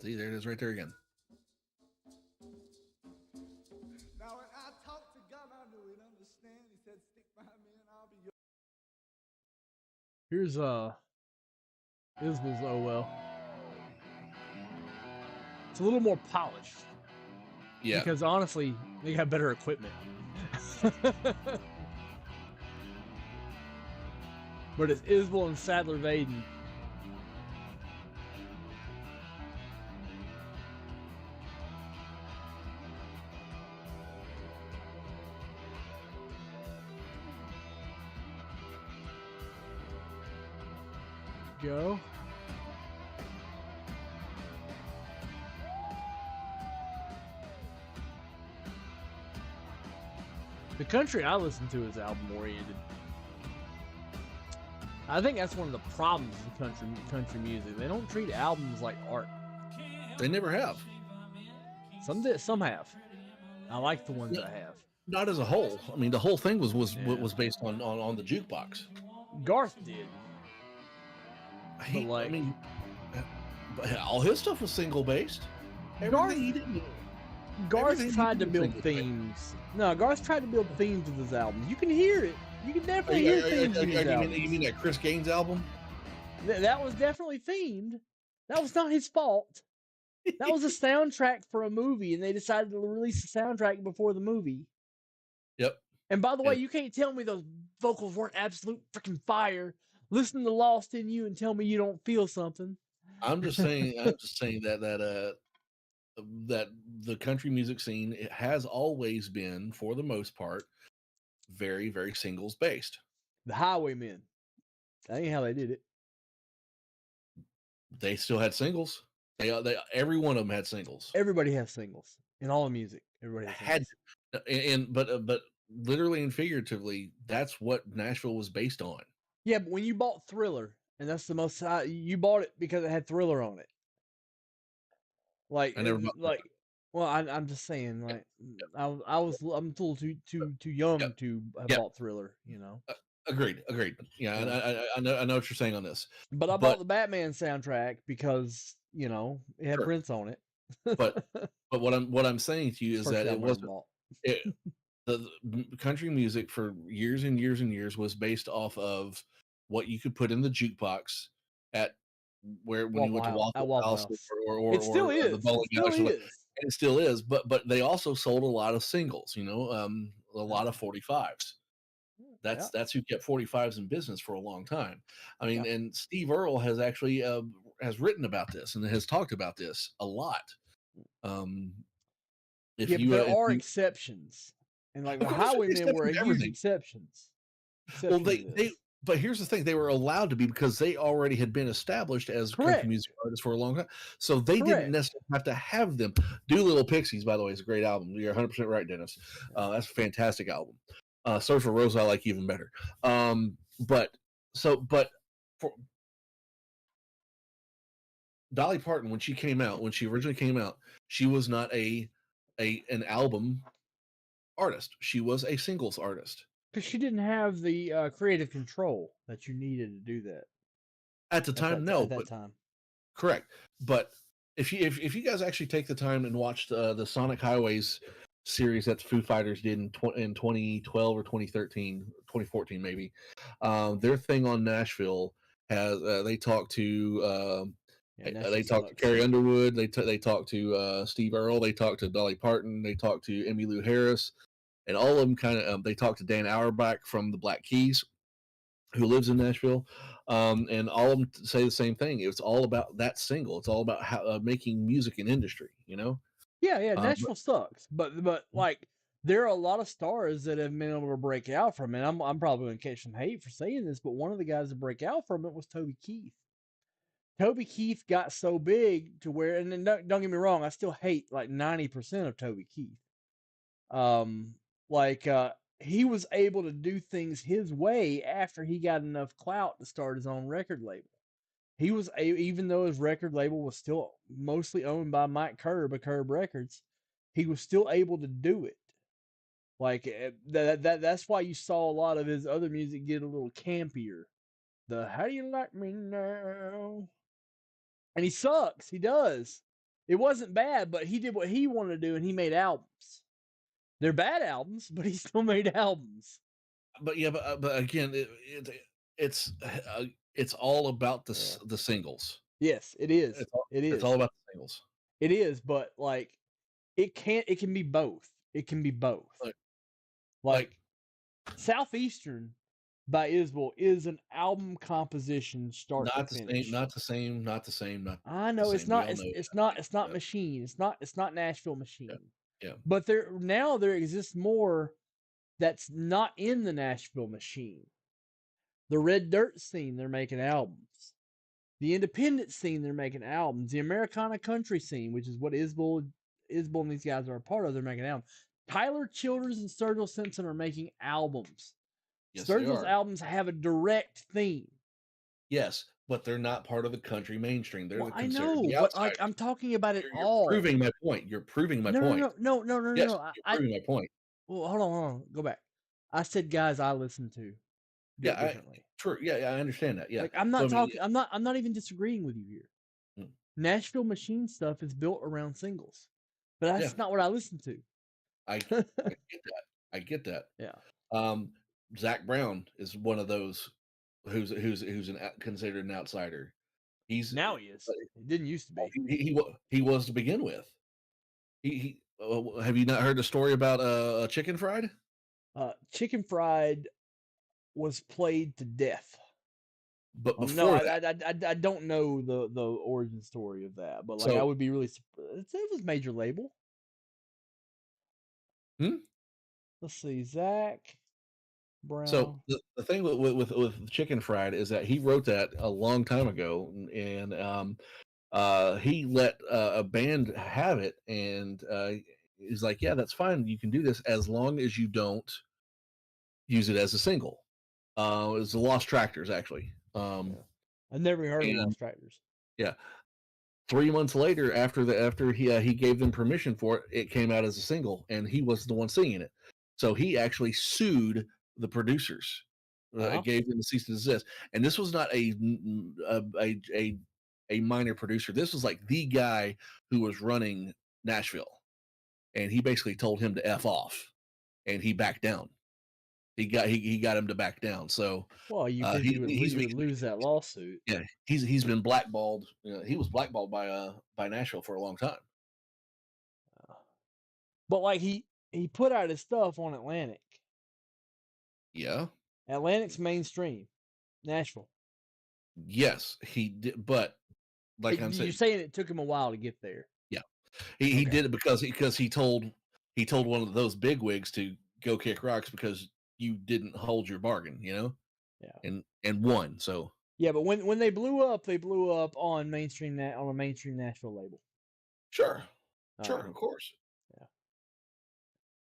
See, there it is right there again. Now, when I talked to God, I knew he'd understand. He said, stick by me and I'll be yours. Here's Isbell's Oh Well. It's a little more polished. Yeah. Because honestly, they got better equipment. But it's Isbell and Sadler Vaden. Go. The country I listen to is album oriented. I think that's one of the problems with country music. They don't treat albums like art. They never have. Some have. I like the ones that have. Not as a whole. I mean, the whole thing was based on the jukebox. Garth did. I mean, but all his stuff was single based. Garth tried to build themes. No, Garth tried to build themes with his albums. You can hear it. You can definitely hear themes in his albums. You mean that Chris Gaines album? That was definitely themed. That was not his fault. That was a soundtrack for a movie, and they decided to release the soundtrack before the movie. Yep. And by the way, you can't tell me those vocals weren't absolute freaking fire. Listen to Lost in You and tell me you don't feel something. I'm just saying that the country music scene, it has always been, for the most part, very, very singles based. The Highwaymen. That ain't how they did it. They still had singles. They every one of them had singles. Everybody has singles in all the music. Everybody has singles. But literally and figuratively, that's what Nashville was based on. Yeah, but when you bought Thriller, and that's the most you bought it because it had Thriller on it. Like, I never bought well, I'm just saying, like, I'm a little too young to have bought Thriller, Agreed. Yeah, I know what you're saying on this. But I bought the Batman soundtrack because it had Prince on it. but what I'm saying to you is that it wasn't. The country music for years and years and years was based off of what you could put in the jukebox at when you went to Waffle House or it still is. The bowling alley. It still is, but they also sold a lot of singles, a lot of 45s. That's who kept 45s in business for a long time. I mean, and Steve Earle has actually has written about this and has talked about this a lot. If Yeah, but you there if are you, exceptions, and like the of course, there's Highwaymen were exceptions a to huge everything. exception Well, to this. but here's the thing: they were allowed to be because they already had been established as country Correct. music artists for a long time, so they didn't Correct. necessarily have to have them. Doolittle Pixies, by the way, is a great album. You're 100% right, Dennis. That's a fantastic album. Surfer Rose I like even better. But for Dolly Parton, when she originally came out, she was not an album artist. She was a singles artist. Because she didn't have the creative control that you needed to do that At the time, no, at that but time. correct. But if you guys actually take the time and watch the Sonic Highways series that Foo Fighters did in 2012 or 2013, 2014 maybe, their thing on Nashville has they talk to they talk to Carrie Underwood, they talk to Steve Earle, they talk to Dolly Parton, they talk to Emmylou Harris, and all of them kind of they talk to Dan Auerbach from the Black Keys, who lives in Nashville, and all of them say the same thing. It's all about that single. It's all about how making music an industry. You know. Yeah, Nashville sucks, but like there are a lot of stars that have been able to break out from it. I'm probably going to catch some hate for saying this, but one of the guys to break out from it was Toby Keith. Toby Keith got so big to where, and then don't get me wrong, I still hate like 90% of Toby Keith. Like he was able to do things his way after he got enough clout to start his own record label. He was even though his record label was still mostly owned by Mike Curb of Curb Records, he was still able to do it. Like that's why you saw a lot of his other music get a little campier. The "How do you like me now?" And he sucks. He does. It wasn't bad, but he did what he wanted to do, and he made albums. They're bad albums, but he still made albums. But yeah, but again, it's all about the singles. Yes, it is. It's all about the singles. It is, but like it can be both. It can be both. Like Southeastern by Isbell is an album composition start to finish. Not the same. I know it's not. It's not Machine. It's not Nashville Machine. Yeah. But there exists more that's not in the Nashville Machine. The Red Dirt scene, they're making albums. The independent scene, they're making albums. The Americana country scene, which is what Isbell and these guys are a part of, they're making albums. Tyler Childers and Sturgill Simpson are making albums. Yes, Sturgill's albums have a direct theme. Yes, but they're not part of the country mainstream. They're I know, but like I'm talking about it all. You're proving my point. You're proving my point. No. Yes, you're proving my point. Well, hold on. Go back. I said guys I listen to. Differently. True. Yeah, I understand that. Yeah. Like I'm not talking. I'm not even disagreeing with you here. Nashville Machine stuff is built around singles, but that's not what I listen to. I get that. I get that. Yeah. Zach Brown is one of those who's considered an outsider. Now he is. He didn't used to be. He was to begin with. He have you not heard the story about Chicken Fried? Chicken Fried was played to death. But before I don't know the origin story of that, but like I would be really surprised. It was major label. Let's see, Zach Brown. So the thing with Chicken Fried is that he wrote that a long time ago, and he let a band have it, and he's like, yeah, that's fine, you can do this as long as you don't use it as a single. It was the Lost Tractors, actually. I've never heard of Lost Tractors. Yeah. 3 months later, after he gave them permission for it, it came out as a single, and he was the one singing it. So he actually sued the producers, gave them a cease and desist. And this was not a minor producer. This was like the guy who was running Nashville, and he basically told him to F off, and he backed down. He got him to back down. So well, you think he would lose that lawsuit? Yeah, he's been blackballed. He was blackballed by Nashville for a long time. But like he put out his stuff on Atlantic. Yeah, Atlantic's mainstream. Nashville. Yes, he did, but like I'm You're saying, saying it took him a while to get there. yeah, he Okay. did it because he told one of those big wigs to go kick rocks because you didn't hold your bargain, you know, Yeah. and won. So Yeah, but when they blew up on on a mainstream Nashville label. sure, All sure, right. of course.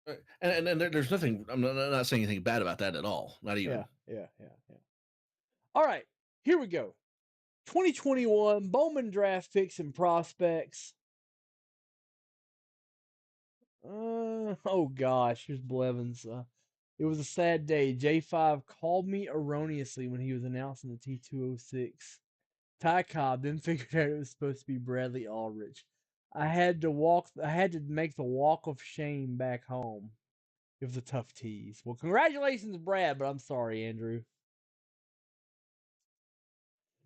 Yeah. And there's nothing. I'm not saying anything bad about that at all. Not even. Yeah. All right, here we go. 2021 Bowman draft picks and prospects. Oh gosh, here's Blevins. It was a sad day. J5 called me erroneously when he was announcing the T206. Ty Cobb then figured out it was supposed to be Bradley Aldrich. I had to make the walk of shame back home. It was a tough tease. Well, congratulations, Brad, but I'm sorry, Andrew.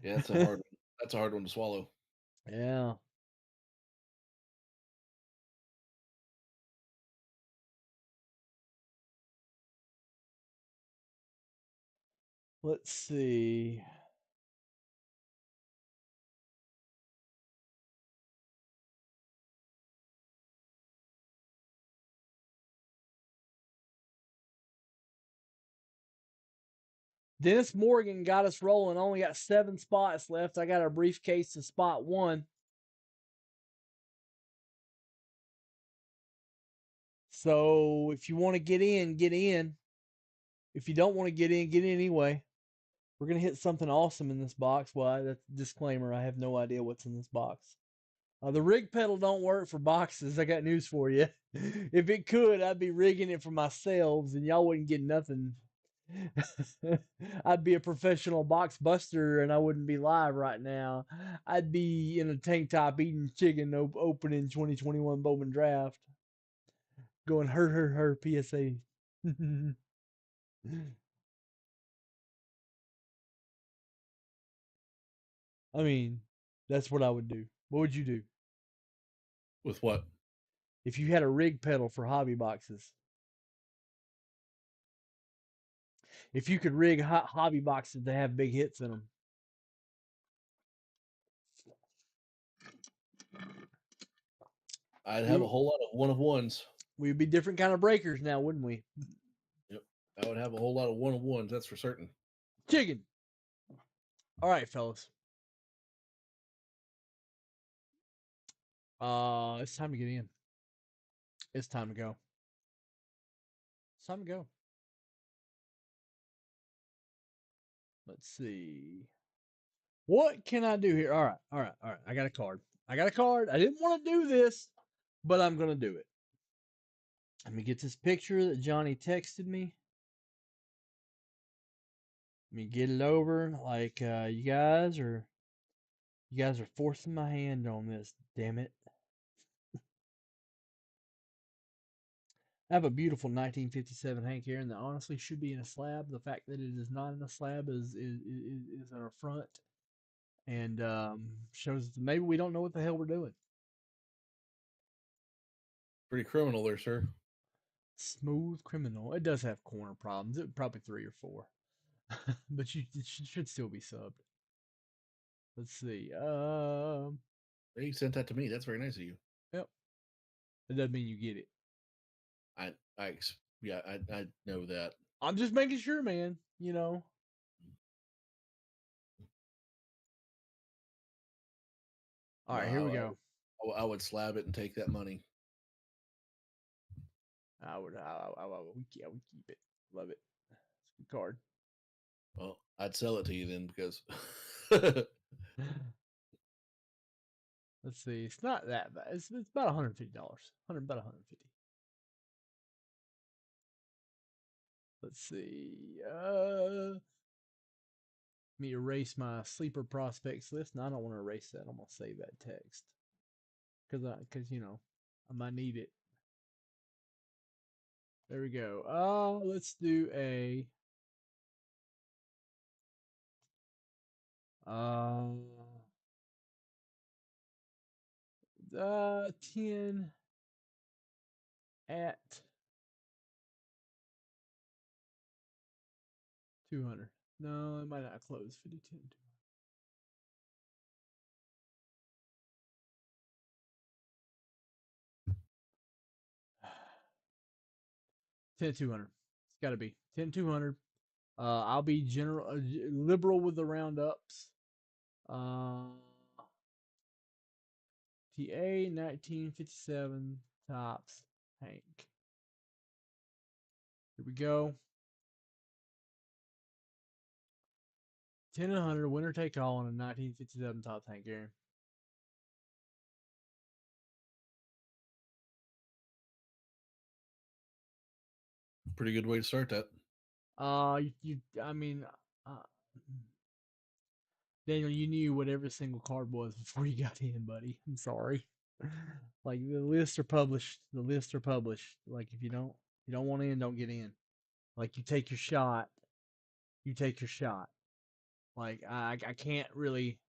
Yeah, that's a hard. That's a hard one to swallow. Yeah. Let's see. Dennis Morgan got us rolling. Only got 7 spots left. I got a briefcase to spot 1. So if you want to get in, get in. If you don't want to get in anyway. We're going to hit something awesome in this box. Well, that's a disclaimer. I have no idea what's in this box. The rig pedal don't work for boxes. I got news for you. If it could, I'd be rigging it for myself and y'all wouldn't get nothing. I'd be a professional box buster and I wouldn't be live right now. I'd be in a tank top eating chicken opening 2021 Bowman draft. Going her PSA. I mean, that's what I would do. What would you do? With what? If you had a rig pedal for hobby boxes. If you could rig hobby boxes to have big hits in them. I'd have a whole lot of one of ones. We'd be different kind of breakers now, wouldn't we? Yep, I would have a whole lot of one of ones. That's for certain. Chicken. All right, fellas. It's time to get in. It's time to go. It's time to go. Let's see. What can I do here? All right. I got a card. I didn't want to do this, but I'm going to do it. Let me get this picture that Johnny texted me. Let me get it over. Like you guys are forcing my hand on this. Damn it. I have a beautiful 1957 Hank Aaron that honestly should be in a slab. The fact that it is not in a slab is an affront and shows that maybe we don't know what the hell we're doing. Pretty criminal there, sir. Smooth criminal. It does have corner problems. It probably 3 or 4, but it should still be subbed. Let's see. You sent that to me. That's very nice of you. Yep. It doesn't mean you get it. I know that. I'm just making sure, man. You know. All right, here we go. I would slab it and take that money. I would keep it. Love it. It's a good card. Well, I'd sell it to you then because Let's see. It's not that bad. It's about $150. About 150. Let's see. Let me erase my sleeper prospects list. No, I don't want to erase that. I'm gonna save that text because I might need it. There we go. Let's do a 10 at 200. No, it might not close. 50, 10, 10-200. It's got to be 10-200. I'll be liberal with the roundups. TA 1957 tops Hank. Here we go. 10 and 100, winner take all on a 1957 top Hank Aaron. Pretty good way to start that. I mean, uh, Daniel, you knew what every single card was before you got in, buddy. I'm sorry. Like the lists are published. The lists are published. Like if you don't want in, don't get in. Like you take your shot. You take your shot. Like I can't really.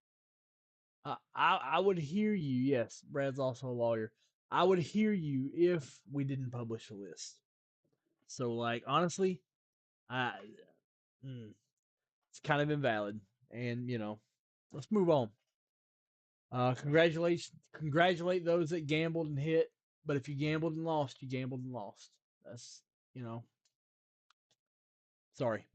I would hear you. Yes, Brad's also a lawyer. I would hear you if we didn't publish a list. So like honestly, I it's kind of invalid. And let's move on. Congratulate those that gambled and hit. But if you gambled and lost, you gambled and lost. That's sorry.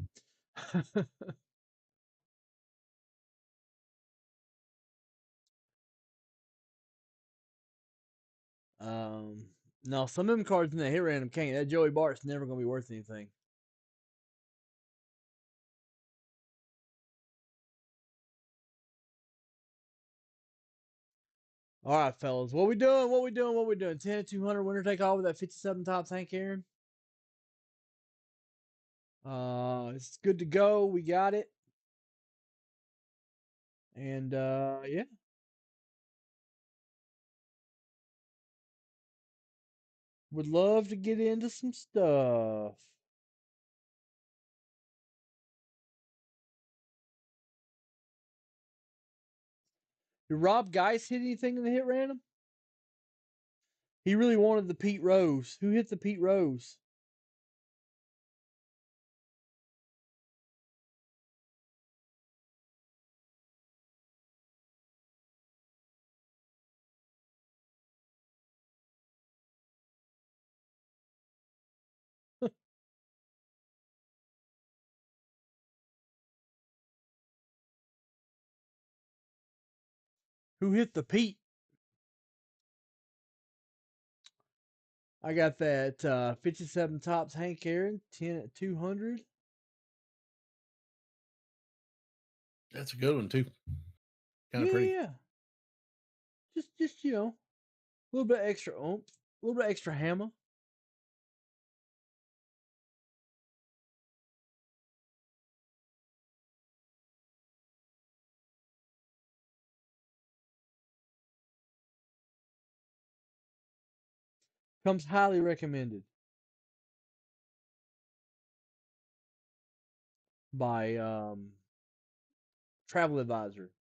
um, no, some of them cards in that hit random can't. That Joey Bart's never gonna be worth anything. All right, fellas, what we doing? 10-200 winner take all with that 57 top Hank Aaron. It's good to go. We got it. And yeah. Would love to get into some stuff. Did Rob Geis hit anything in the hit random? He really wanted the Pete Rose. Who hit the Pete Rose? Who hit the Pete? I got that 57 tops Hank Aaron, 10 at 200. That's a good one too. Kind of Yeah, pretty. yeah. Just a little bit extra oomph, a little bit extra hammer. Comes highly recommended by Travel Advisor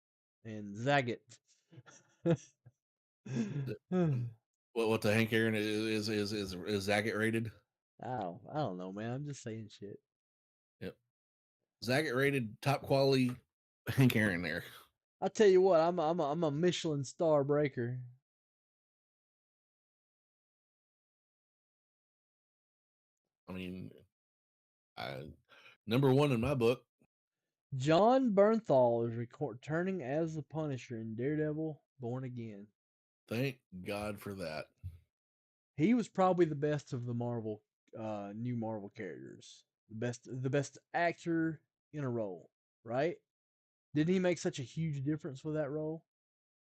and Zagat. What the Hank Aaron is Zagat rated? I don't know, man. I'm just saying shit. Yep. Zagat rated top quality Hank Aaron there. I'll tell you what, I'm a Michelin star breaker. I mean, number one in my book. John Bernthal is returning as the Punisher in Daredevil Born Again. Thank God for that. He was probably the best of the new Marvel characters. The best actor in a role, right? Didn't he make such a huge difference with that role,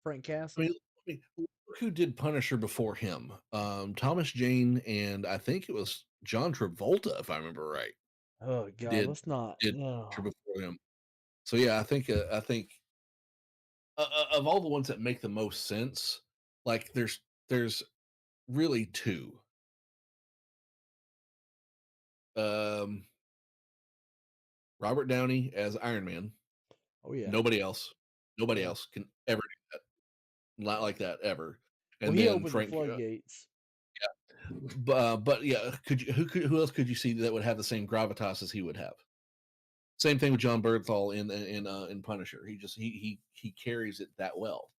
Frank Castle? I mean, look who did Punisher before him? Thomas Jane, and I think it was John Travolta, if I remember right. Oh God, Did let's not. Punisher before him? So yeah, I think of all the ones that make the most sense, like there's really two. Robert Downey as Iron Man. Oh yeah. Nobody else can ever do that. Not like that ever. And Well, he then opened Frank, the floodgates. but yeah, who else could you see that would have the same gravitas as he would have? Same thing with John Bernthal in Punisher. He carries it that well.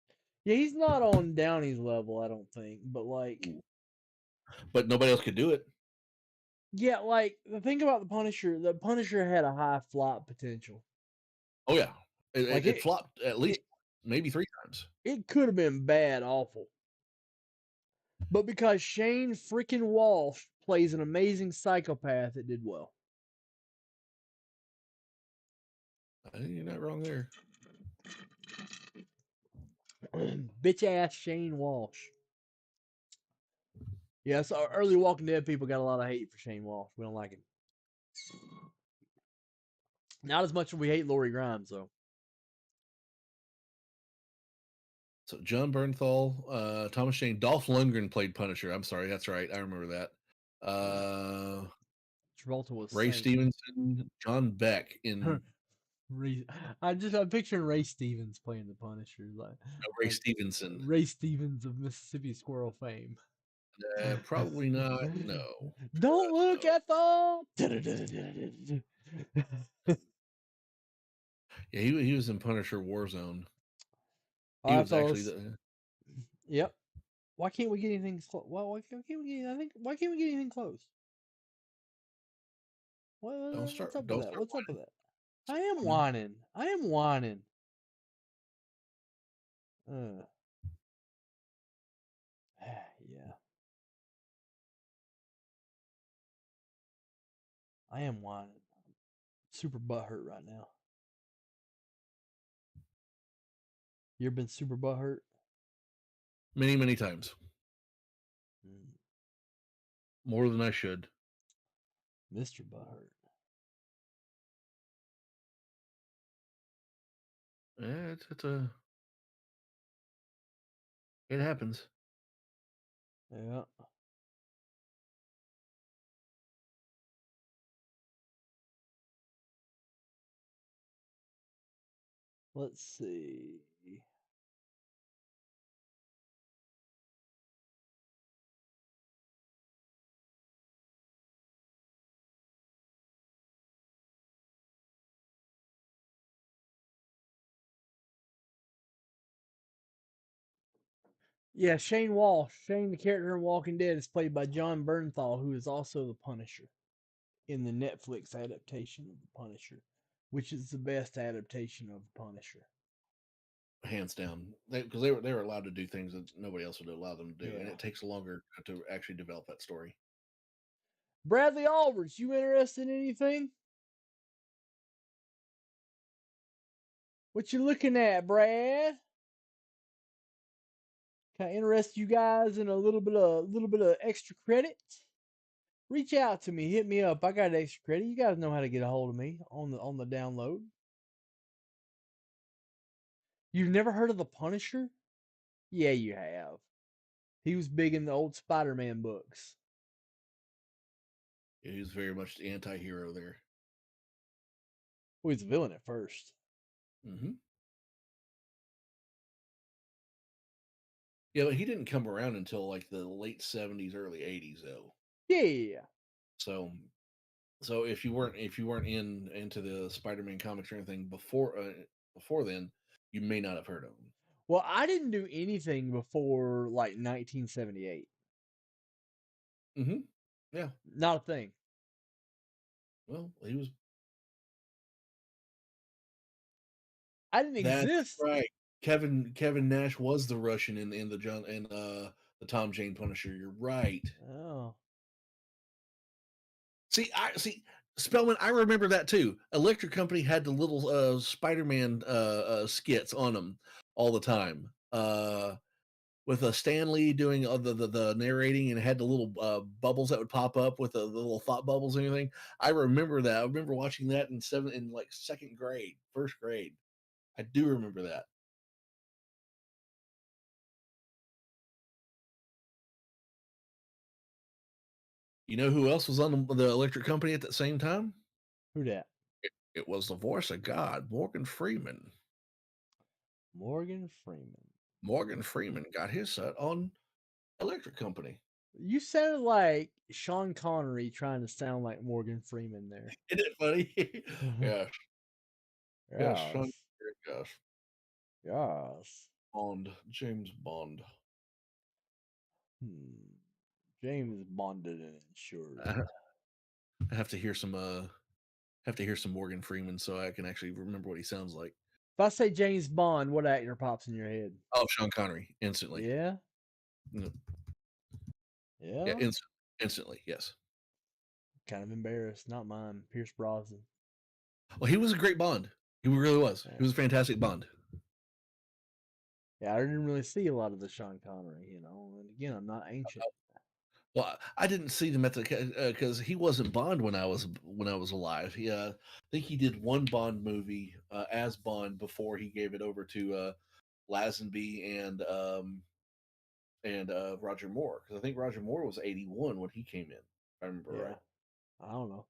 Yeah, he's not on Downey's level, I don't think, but like, But nobody else could do it. Yeah, like the thing about the Punisher had a high flop potential. Oh yeah, Like it flopped at least it, maybe 3 times. it could have been bad, awful. But because Shane freaking Walsh plays an amazing psychopath, it did well. You're not wrong there. Bitch ass Shane Walsh. Yeah, so early Walking Dead people got a lot of hate for Shane Walsh. We don't like him. Not as much as we hate Lori Grimes, though. So John Bernthal, Thomas Jane, Dolph Lundgren played Punisher. I'm sorry, that's right. I remember that. Travolta was Ray Saint. Stevenson, John Beck in I'm picturing Ray Stevens playing the Punisher, Ray like Stevenson. Ray Stevens of Mississippi Squirrel fame. Probably not. No. Don't look no. at the. Yeah, he was in Punisher Warzone. All He right, was actually fellas. the. Yep. Why can't we get anything? Well, why can't we get? Why can't we get anything close? What's up with that? What's up with that? I am whining. I am whining. Yeah. I am whining. I'm super butthurt right now. You ever been super butthurt? Many, many times. Mm. More than I should. Mr. Butthurt. Yeah, it happens. Yeah. Let's see. Yeah, Shane Walsh. Shane, the character in Walking Dead, is played by John Bernthal, who is also the Punisher in the Netflix adaptation of the Punisher, which is the best adaptation of the Punisher. Hands down, because they were allowed to do things that nobody else would allow them to do, Yeah. and it takes longer to actually develop that story. Bradley Aldrich, you interested in anything? What you looking at, Brad? Can I interest you guys in a little bit of extra credit? Reach out to me, hit me up. I got extra credit. You guys know how to get a hold of me on the download. You've never heard of the Punisher? Yeah, you have. He was big in the old Spider-Man books. Yeah, he was very much the anti-hero there. Well, he's a villain at first. Mm-hmm. Yeah, but he didn't come around until like the late 70s, early 80s, though. Yeah. So if you weren't into the Spider-Man comics or anything before then, you may not have heard of him. Well, I didn't do anything before like 1978. Mm-hmm. Yeah. Not a thing. Well, he was. I didn't That's exist. right. Kevin Nash was the Russian in the Tom Jane Punisher. You're right. Oh. See, Spellman, I remember that too. Electric Company had the little Spider-Man skits on them all the time. With a Stan Lee doing the narrating, and it had the little bubbles that would pop up with the little thought bubbles and everything. I remember that. I remember watching that in second grade, first grade. I do remember that. You know who else was on the Electric Company at that same time? Who dat? It was the voice of God, Morgan Freeman. Morgan Freeman. Morgan Freeman got his set on Electric Company. You sounded like Sean Connery trying to sound like Morgan Freeman there. Isn't it funny? Yes. Yes, Sean. Yes. Yes. Yes. Bond. James Bond. James Bonded and insured. I have to hear some Morgan Freeman so I can actually remember what he sounds like. If I say James Bond, what actor pops in your head? Oh, Sean Connery, instantly. Yeah. Mm. Yeah. Yeah, instantly, yes. Kind of embarrassed. Not mine. Pierce Brosnan. Well, he was a great Bond. He really was. Yeah. He was a fantastic Bond. Yeah, I didn't really see a lot of the Sean Connery, you know. And again, I'm not ancient. Well, I didn't see them at the because he wasn't Bond when I was alive. I think he did one Bond movie as Bond before he gave it over to Lazenby and Roger Moore, because I think Roger Moore was 81 when he came in. If I remember Yeah. right. I don't know.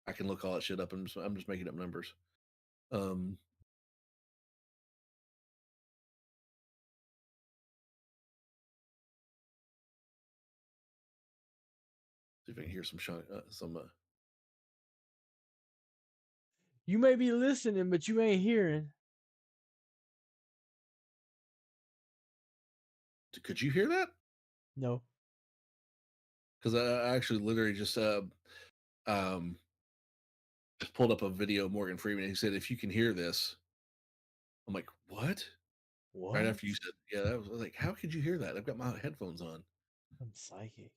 I can look all that shit up. I'm just making up numbers. See if I can hear some. You may be listening, but you ain't hearing. Could you hear that? No. Because I actually literally just pulled up a video of Morgan Freeman. He said, "If you can hear this," I'm like, "What?" What? Right after you said, "Yeah," that was like, "How could you hear that?" I've got my headphones on. I'm psychic.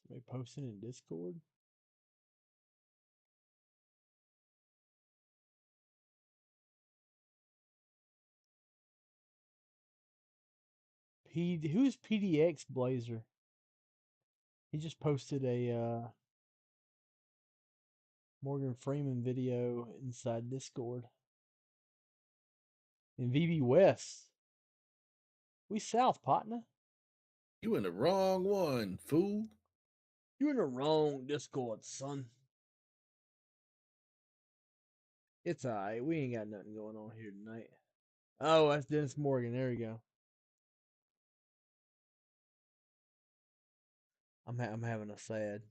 Somebody posting in Discord? Who's PDX Blazer? He just posted a Morgan Freeman video inside Discord. In VB West. We South, partner. You in the wrong one, fool. You in the wrong Discord, son. It's alright. We ain't got nothing going on here tonight. Oh, that's Dennis Morgan. There you go. I'm having a sad.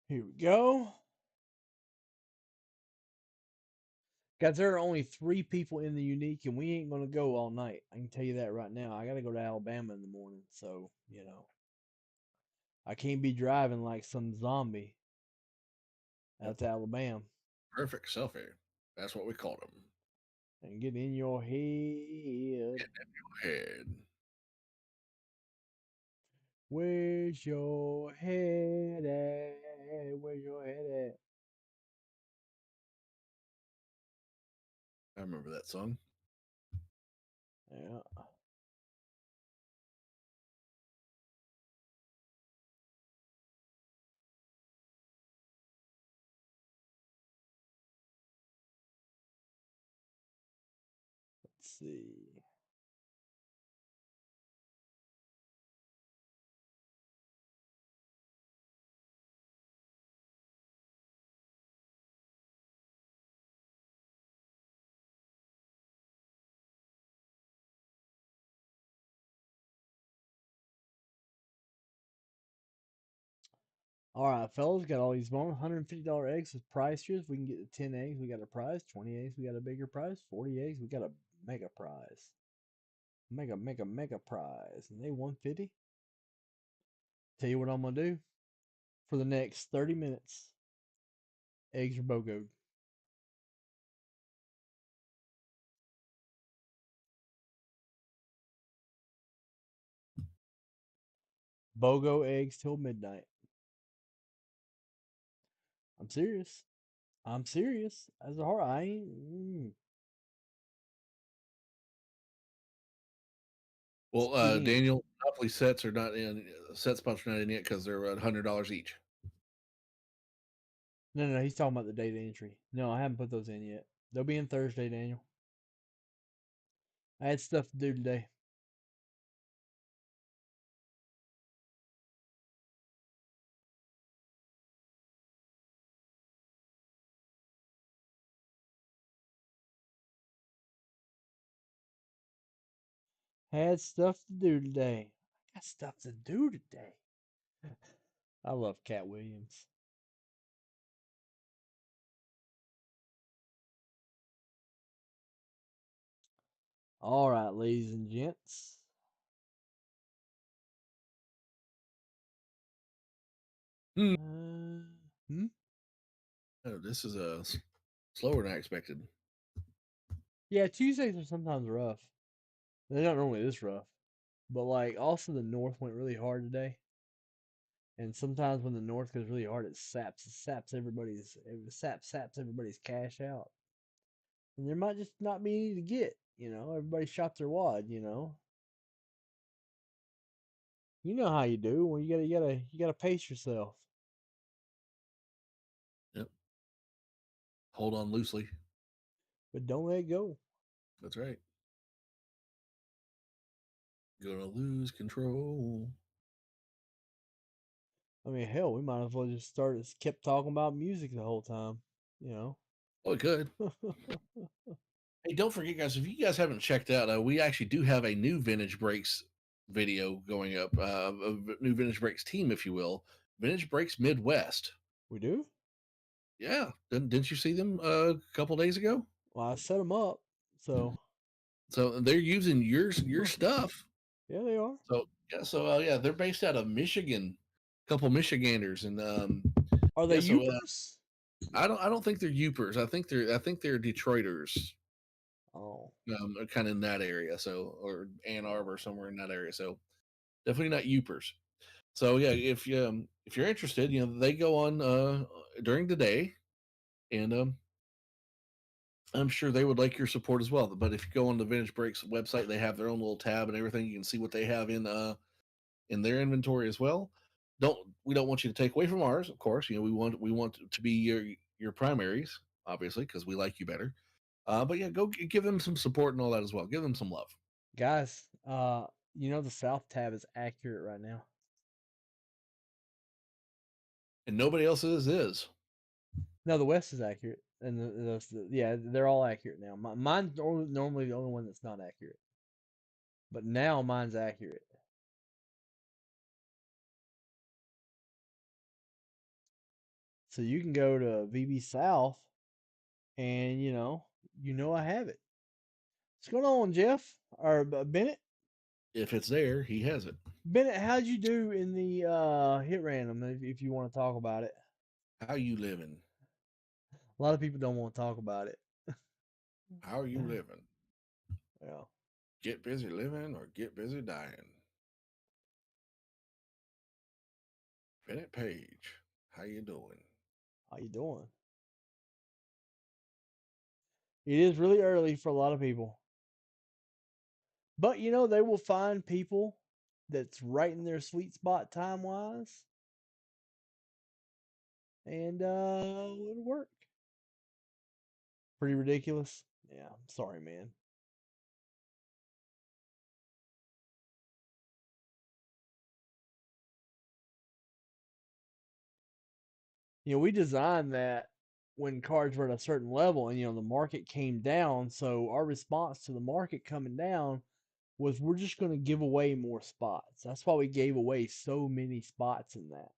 Here we go. Guys, there are only 3 people in the unique, and we ain't gonna go all night. I can tell you that right now. I gotta go to Alabama in the morning, so you know. I can't be driving like some zombie out to Alabama. Perfect selfie. That's what we called him. And get in your head. Head. Where's your head at? Where's your head at? I remember that song. Yeah. Let's see. All right, fellas, got all these bones. $150 eggs with prize tiers. We can get the 10 eggs. We got a prize. 20 eggs. We got a bigger prize. 40 eggs. We got a mega prize. Mega prize. And they 150. Tell you what I'm gonna do for the next 30 minutes. Eggs are BOGO'd. BOGO eggs till midnight. I'm serious. I'm serious. As a heart, I ain't. Well, Speaking of, Daniel, Monopoly sets are not in. Set spots are not in yet because they're at $100 each. no, he's talking about the data entry. No, I haven't put those in yet. They'll be in Thursday, Daniel. I had stuff to do today. Had stuff to do today. I got stuff to do today. I love Cat Williams. All right, ladies and gents. Hmm. Hmm? Oh, this is slower than I expected. Yeah, Tuesdays are sometimes rough. They're not normally this rough. But like also the North went really hard today. And sometimes when the North goes really hard, it saps everybody's cash out. And there might just not be any to get, you know. Everybody shot their wad, you know. You know how you do when you gotta pace yourself. Yep. Hold on loosely. But don't let go. That's right. Gonna lose control. I mean, hell, we might as well just kept talking about music the whole time, you know. Oh, it could. Hey, don't forget, guys, if you guys haven't checked out, we actually do have a new Vintage Breaks video going up, a new Vintage Breaks team, if you will. Vintage Breaks Midwest. We do? Yeah. Didn't you see them a couple days ago? Well, I set them up, so So they're using your stuff. yeah, they are. So they're based out of Michigan. A couple Michiganders, and Are they so Upers? I don't think they're Upers. I think they're Detroiters. Oh, Kind of in that area. So, or Ann Arbor, somewhere in that area. So, definitely not Upers. So, yeah, if you're interested, they go on during the day, and I'm sure they would like your support as well. But if you go on the Vintage Breaks website, they have their own little tab and everything. You can see what they have in their inventory as well. We don't want you to take away from ours, of course. We want to be your primaries, obviously, because we like you better. But yeah, go give them some support and all that as well. Give them some love. guys, you know the South tab is accurate right now. And nobody else's is. No, the West is accurate, and yeah, they're all accurate now. Mine's normally the only one that's not accurate, but now mine's accurate. So you can go to VB South, and you know I have it. What's going on, Jeff or Bennett? If it's there, he has it. Bennett, how'd you do in the hit random? If you want to talk about it, How you living? a lot of people don't want to talk about it. How are you living? Yeah. Get busy living or get busy dying? Bennett Page, how you doing? How you doing? It is really early for a lot of people. But they will find people that's right in their sweet spot time wise. And it'll work. Pretty ridiculous. Yeah, I'm sorry, man. We designed that when cards were at a certain level and the market came down. So our response to the market coming down was we're just going to give away more spots. That's why we gave away so many spots in that.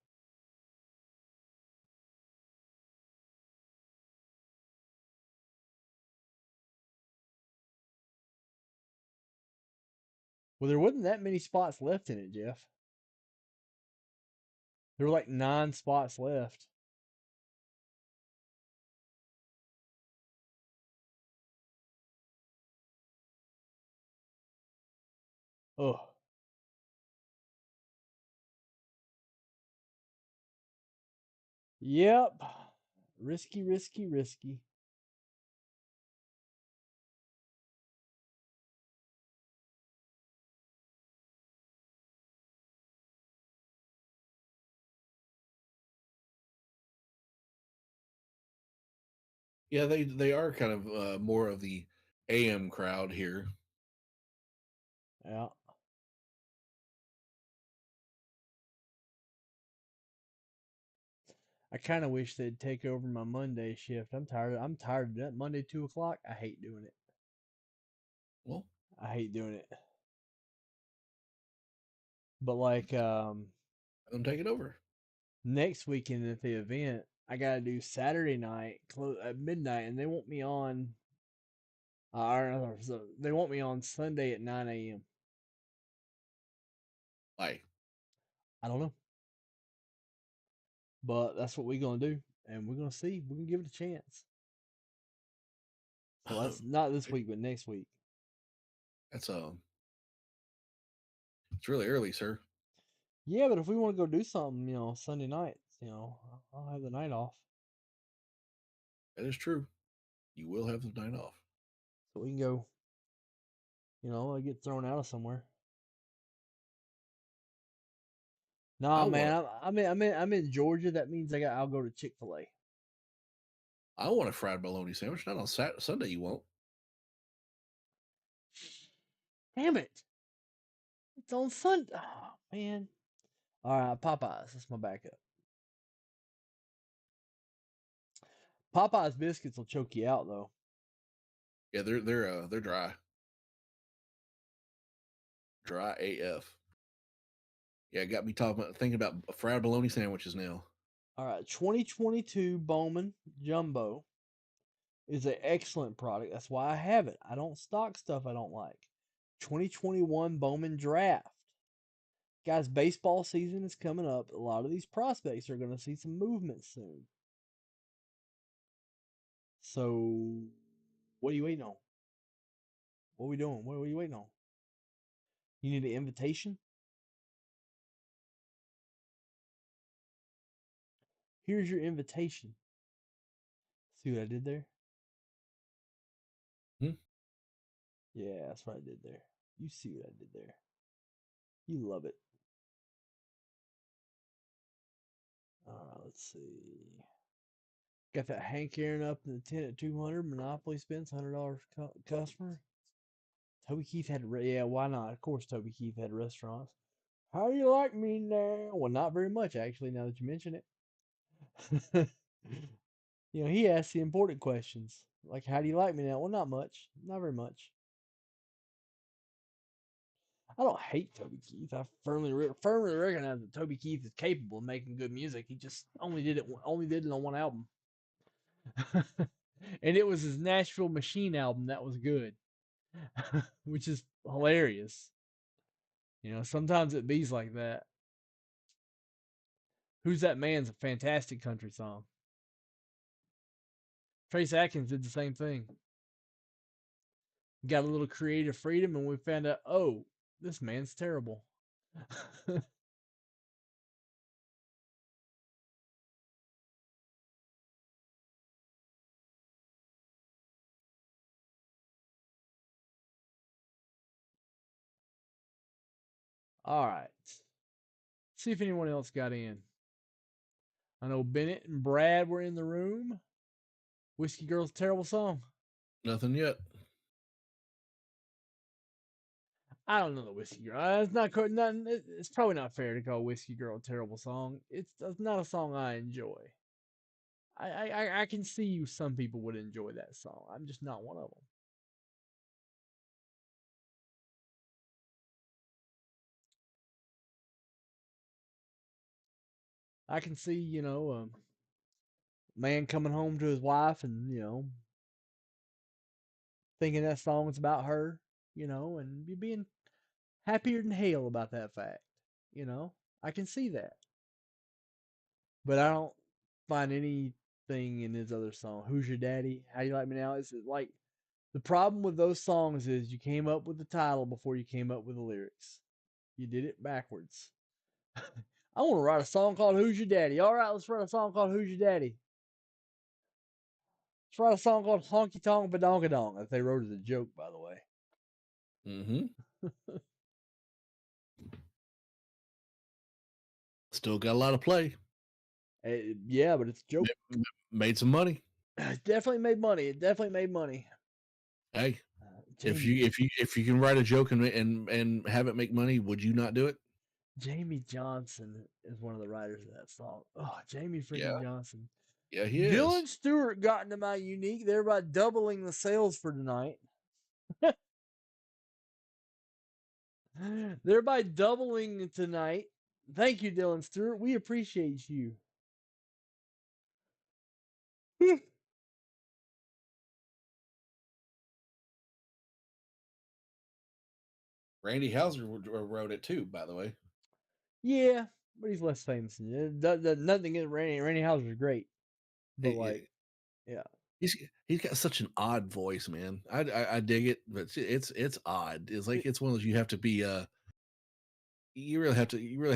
Well, there wasn't that many spots left in it, Jeff. There were like 9 spots left. Oh. Yep. Risky, risky, risky. Yeah, they are kind of more of the AM crowd here. Yeah. I kind of wish they'd take over my Monday shift. I'm tired. I'm tired of that Monday 2 o'clock. I hate doing it. Well, I hate doing it. But like Let them take it over. next weekend at the event, I gotta do Saturday night at midnight, and they want me on. So they want me on Sunday at 9 a.m. Why? I don't know, but that's what we're gonna do, and we're gonna see. We're gonna give it a chance. So that's not this week, but next week. That's it's really early, sir. Yeah, but if we want to go do something, Sunday nights, I'll have the night off, That is true. You will have the night off. so we can go. I get thrown out of somewhere. Nah, I want man, I'm in Georgia. That means I'll go to Chick-fil-A. I want a fried bologna sandwich. Not on Sunday. You won't. Damn it! It's on Sunday. Oh, man. All right, Popeyes. That's my backup. Popeyes biscuits will choke you out, though. Yeah, they're dry. Dry AF. Yeah, got me thinking about fried bologna sandwiches now. All right, 2022 Bowman Jumbo is an excellent product. That's why I have it. I don't stock stuff I don't like. 2021 Bowman Draft. Guys, baseball season is coming up. A lot of these prospects are going to see some movement soon. So, what are you waiting on? What are we doing? What are you waiting on? You need an invitation? Here's your invitation. See what I did there? Yeah, that's what I did there. You see what I did there. You love it. Let's see. Got that Hank Aaron up in the 10 at 200. Monopoly spends $100 customer. Toby Keith had, yeah, why not? Of course, Toby Keith had restaurants. How do you like me now? Well, not very much, actually, now that you mention it. He asks the important questions. Like, how do you like me now? Well, not much. Not very much. I don't hate Toby Keith. I firmly recognize that Toby Keith is capable of making good music. He just only did it on one album, and it was his Nashville Machine album that was good, which is hilarious. Sometimes it bees like that. Who's That Man's a fantastic country song. Trace Atkins did the same thing. Got a little creative freedom, and we found out, oh, this man's terrible. All right. See if anyone else got in. I know Bennett and Brad were in the room. Whiskey Girl's a terrible song. Nothing yet. I don't know the Whiskey Girl. It's not. It's probably not fair to call Whiskey Girl a terrible song. It's not a song I enjoy. I can see some people would enjoy that song. I'm just not one of them. I can see, a man coming home to his wife and, thinking that song's about her, and you being happier than hell about that fact. I can see that. But I don't find anything in his other song. Who's Your Daddy? How You Like Me Now? Is like the problem with those songs is you came up with the title before you came up with the lyrics. You did it backwards. I want to write a song called Who's Your Daddy? All right, let's write a song called Who's Your Daddy? Let's write a song called Honky Tonk Badonkadong. If they wrote it as a joke, by the way. Mm-hmm. Still got a lot of play. Yeah, but it's a joke. Made some money. It definitely made money. It definitely made money. Hey, if you can write a joke and have it make money, would you not do it? Jamie Johnson is one of the writers of that song. Oh, Jamie freaking Johnson. Yeah, he Dylan is. Stewart got into my unique, thereby doubling the sales for tonight. Thereby doubling tonight. Thank you, Dylan Stewart. We appreciate you. Randy Hauser wrote it too, by the way. Yeah, but he's less famous than you. Nothing against Randy. Randy Houser's great, but like, yeah, He's got such an odd voice, man. I dig it, but it's odd. It's like it's one of those you have to be you really have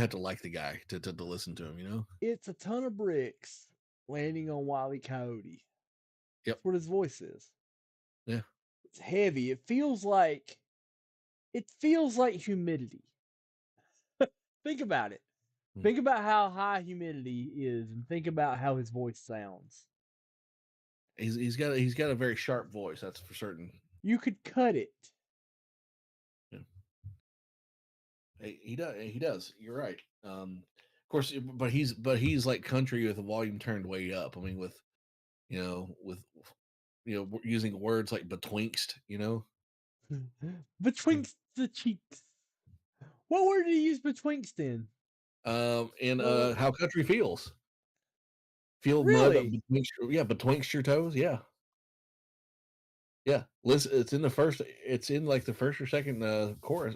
to like the guy to listen to him, you know? it's a ton of bricks landing on Wile E. Coyote. Yep. That's what his voice is. Yeah. It's heavy. It feels like humidity. Think about it. Think about how high humidity is, and think about how his voice sounds. He's got a very sharp voice, that's for certain. You could cut it. Yeah. He does. You're right. Of course, but he's like country with the volume turned way up. I mean, with using words like betwinkst, you know. Betwixt the cheeks. What word did he use betwixt in? And how country feels. Feel Really? mud betwixt your toes. Yeah. Yeah. Listen, it's in like the first or second chorus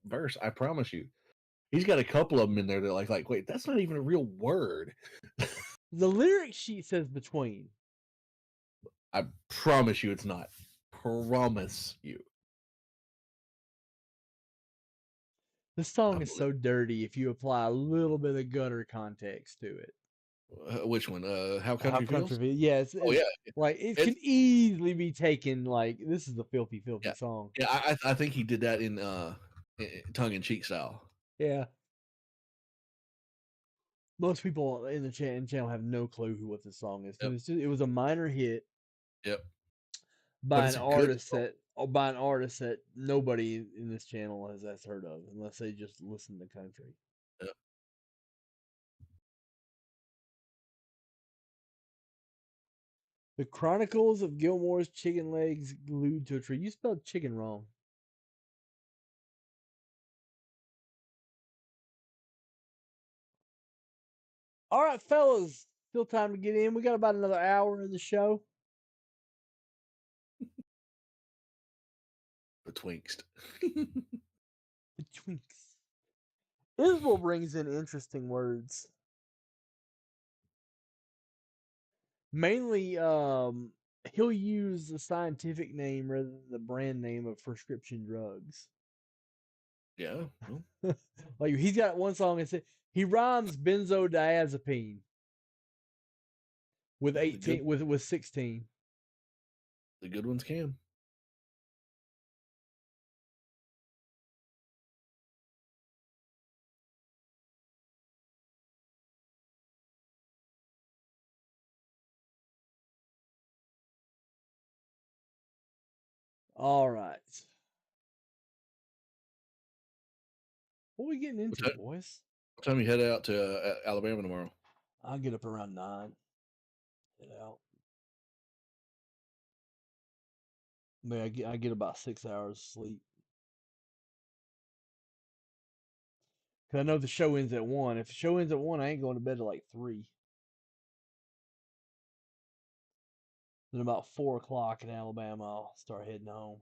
verse, I promise you. He's got a couple of them in there that like wait, that's not even a real word. The lyric sheet says between. I promise you it's not. Promise you. The song is so dirty if you apply a little bit of gutter context to it. Which one? How country feels? Yeah, it's yeah. Like it can easily be taken like this is a filthy song. Yeah, I think he did that in tongue in cheek style. Yeah. Most people in the channel have no clue what this song is. Yep. It was a minor hit. Yep. By an artist that nobody in this channel has heard of unless they just listen to country. Yep. The Chronicles of Gilmore's Chicken Legs Glued to a Tree. You spelled chicken wrong. All right, fellas. Still time to get in. We got about another hour in the show. Betwinkst. Betwinkst. Isbell brings in interesting words. Mainly, he'll use the scientific name rather than the brand name of prescription drugs. Yeah. Like he's got one song and said he rhymes benzodiazepine with 18 with 16. The good ones can. All right. What are we getting into, boys? What time you head out to Alabama tomorrow? I'll get up around 9. Get out. I get about 6 hours of sleep. Cause I know the show ends at 1. If the show ends at 1, I ain't going to bed till like 3. Then about 4 o'clock in Alabama, I'll start heading home.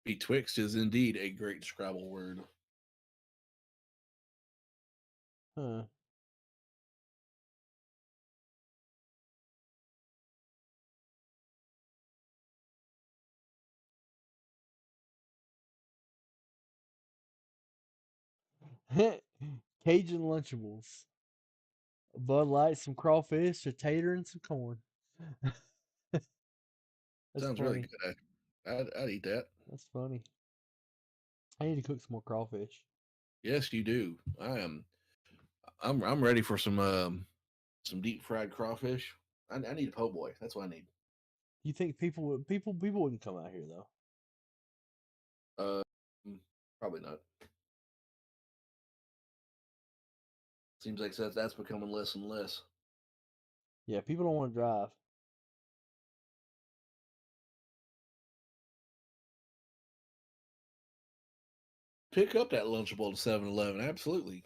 Betwixt is indeed a great Scrabble word. Huh. Cajun Lunchables. Bud Light, some crawfish, a tater, and some corn. Sounds funny. really good. I'd eat that. That's funny. I need to cook some more crawfish. Yes, you do. I'm ready for some deep fried crawfish. I need a po' boy. That's what I need. You think people wouldn't come out here though? Uh, Probably not. Seems like that's becoming less and less. Yeah, people don't want to drive. Pick up that Lunchable to 7-Eleven. Absolutely.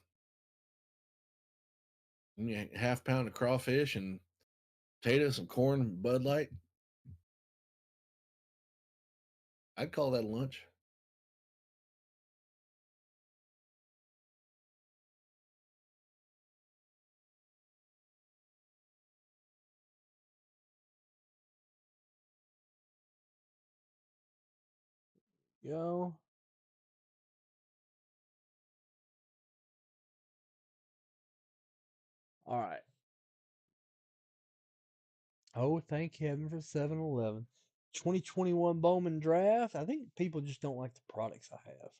Yeah, half pound of crawfish and potatoes, some corn, Bud Light. I'd call that a lunch. Yo. All right. Oh, thank heaven for 7-Eleven. 2021 Bowman Draft. I think people just don't like the products I have.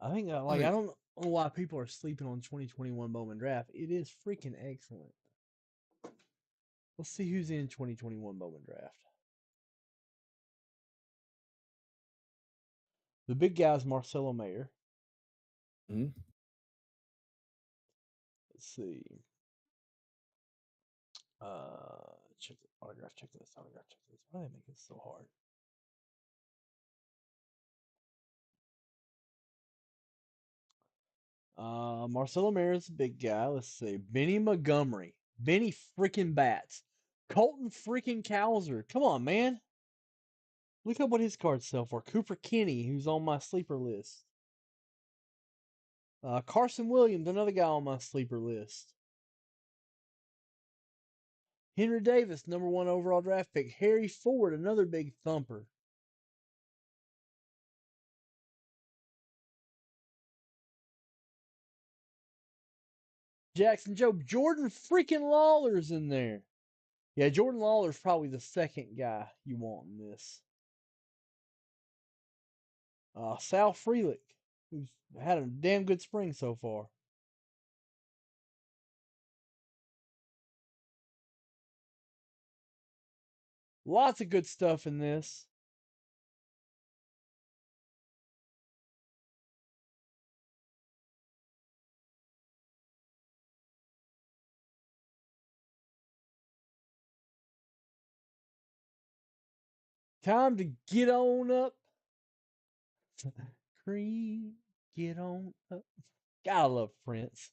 I think I don't know why people are sleeping on 2021 Bowman Draft. It is freaking excellent. Let's see who's in 2021 Bowman Draft. The big guy's Marcelo Mayer. Mm-hmm. Let's see. Check the autograph checklist. Autograph checklist. Why do they make it so hard? Marcelo Mayer is a big guy. Let's see. Benny Montgomery. Benny freaking Bats. Colton freaking Cowser. Come on, man. Look up what his cards sell for. Cooper Kinney, who's on my sleeper list. Carson Williams, another guy on my sleeper list. Henry Davis, number 1 overall draft pick. Harry Ford, another big thumper. Jackson Jobe. Jordan freaking Lawler's in there. Yeah, Jordan Lawler's probably the second guy you want in this. Sal Frelick, who's had a damn good spring so far. Lots of good stuff in this. Time to get on up. Cream, get on up. Gotta love Prince.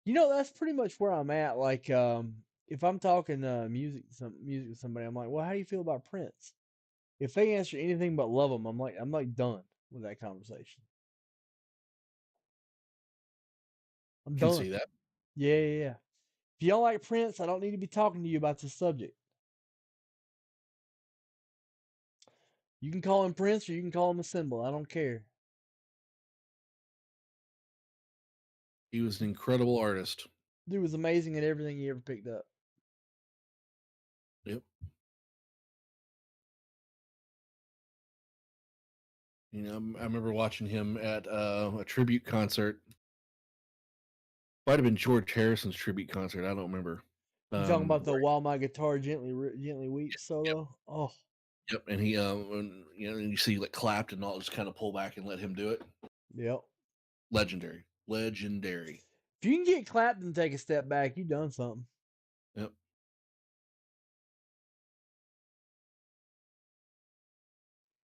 That's pretty much where I'm at. Like, if I'm talking music with somebody, I'm like, well, how do you feel about Prince? If they answer anything but love him, I'm like done with that conversation. I'm Can done. see that. Yeah. If you don't like Prince, I don't need to be talking to you about this subject. You can call him Prince or you can call him a symbol. I don't care. He was an incredible artist. Dude was amazing at everything he ever picked up. Yep. I remember watching him at a tribute concert. Might have been George Harrison's tribute concert. I don't remember. You talking about the "While My Guitar Gently Weeps" solo? Yep. Oh, Yep. And he, and you see like clapped and all, just kind of pull back and let him do it. yep. Legendary. If you can get clapped and take a step back, you done something. Yep.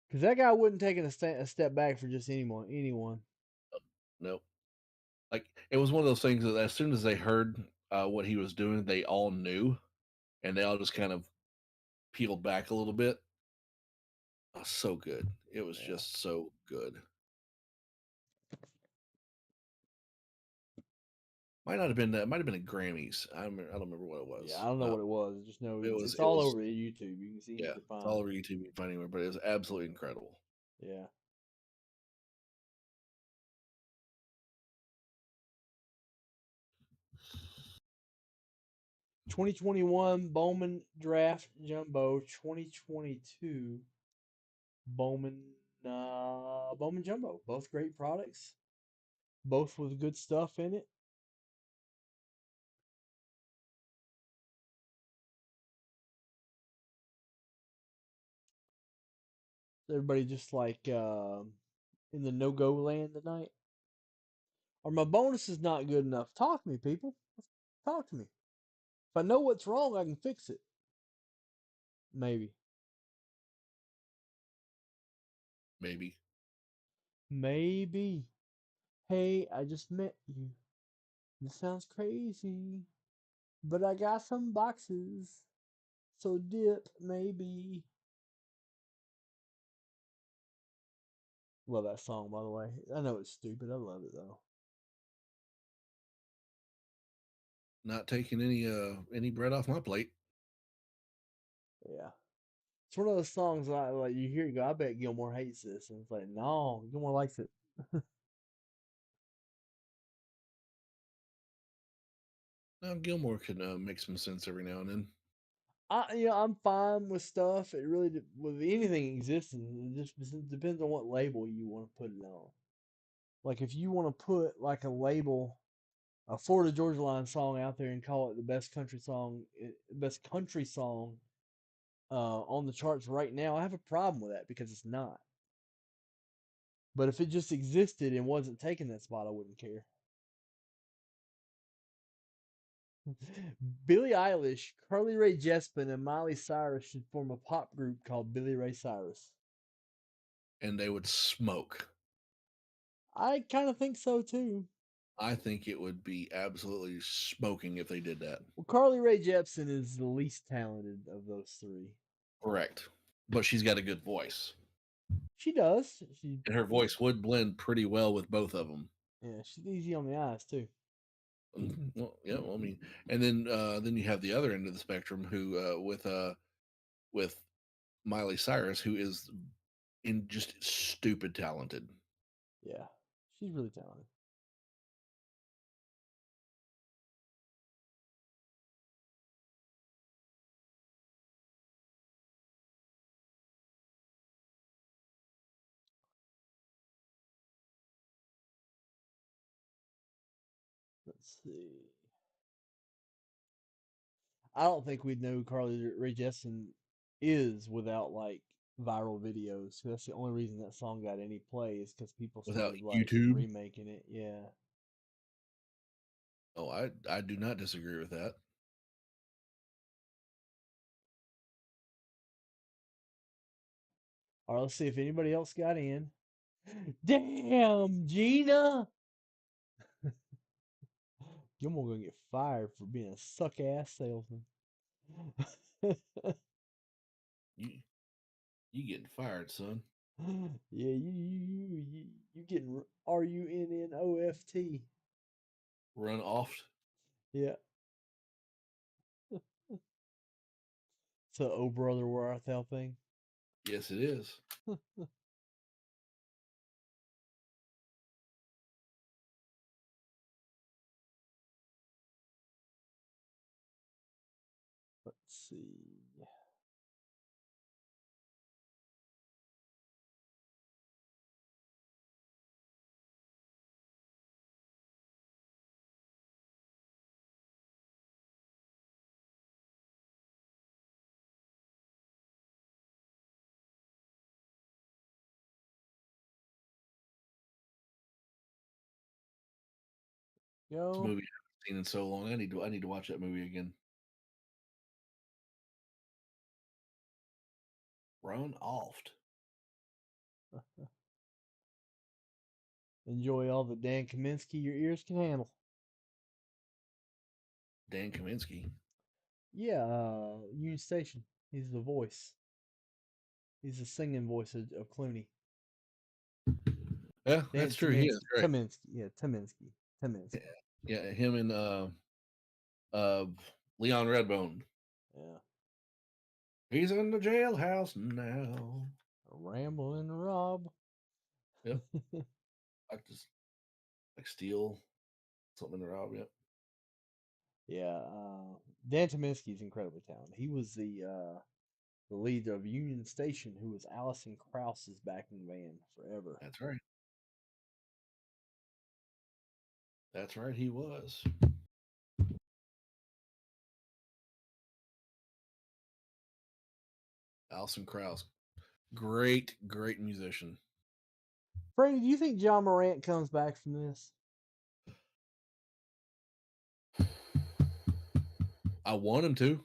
Because that guy wouldn't take a step back for just anyone. Nope. Like it was one of those things that as soon as they heard what he was doing, they all knew, and they all just kind of peeled back a little bit. Oh, so good. It was just so good. Might not have been that. Might have been a Grammys. I don't remember what it was. Yeah, I don't know what it was. I just know it's it all was, over YouTube. You can see yeah, it. it's all over YouTube. You can find anywhere, but it was absolutely incredible. Yeah. "2021 Bowman Draft Jumbo", 2022 Bowman Bowman Jumbo. Both great products. Both with good stuff in it. Everybody just like in the no-go land tonight. Or my bonus is not good enough. Talk to me, people. Talk to me. If I know what's wrong, I can fix it. Maybe. Maybe. Maybe. Hey, I just met you. This sounds crazy. But I got some boxes. So dip, maybe. Love that song, by the way. I know it's stupid. I love it, though. Not taking any bread off my plate. Yeah. It's one of those songs like you hear, you go, I bet Gilmore hates this. And it's like, no, Gilmore likes it. Now Gilmore can make some sense every now and then. I'm fine with stuff. It really with anything existing. It just depends on what label you want to put it on. Like if you want to put like a label, a Florida Georgia Line song out there and call it the best country song on the charts right now, I have a problem with that because it's not. But if it just existed and wasn't taking that spot, I wouldn't care. Billie Eilish, Carly Rae Jepsen, and Miley Cyrus should form a pop group called Billy Ray Cyrus. And they would smoke. I kind of think so too. I think it would be absolutely smoking if they did that. Well, Carly Rae Jepsen is the least talented of those three. Correct. But she's got a good voice. She does. And her voice would blend pretty well with both of them. Yeah, she's easy on the eyes too. Well, yeah. Well, I mean, and then you have the other end of the spectrum who with Miley Cyrus, who is just stupid talented. Yeah, she's really talented. Let's see. I don't think we'd know who Carly Rae Jepsen is without like viral videos. That's the only reason that song got any play is because people Without started like YouTube? remaking it. Yeah. Oh, I do not disagree with that. All right, let's see if anybody else got in. Damn, Gina! Gilmore gonna get fired for being a suck ass salesman. You you getting fired, son. Yeah, you getting RUNNOFT. Run off. Yeah. It's a oh brother where art thou thing. Yes, it is. Let's see. It's a Go. movie I haven't seen in so long. I need to watch that movie again. Run off. Enjoy all the Dan Kaminsky your ears can handle. Dan Kaminsky. Yeah, Union Station. He's the voice. He's the singing voice of Clooney. Yeah, Dan that's true. He is great. Taminsky. Yeah, Taminsky. Taminsky. Yeah, him and Leon Redbone. Yeah. He's in the jailhouse now. Rambling Rob. Yep. like steal something to rob. Yep. Yeah, Dan Taminsky is incredibly talented. He was the the leader of Union Station, who was Allison Krause's backing band forever. That's right. That's right. He was. Alison Krauss, great musician. Frankie, do you think John Morant comes back from this? I want him to.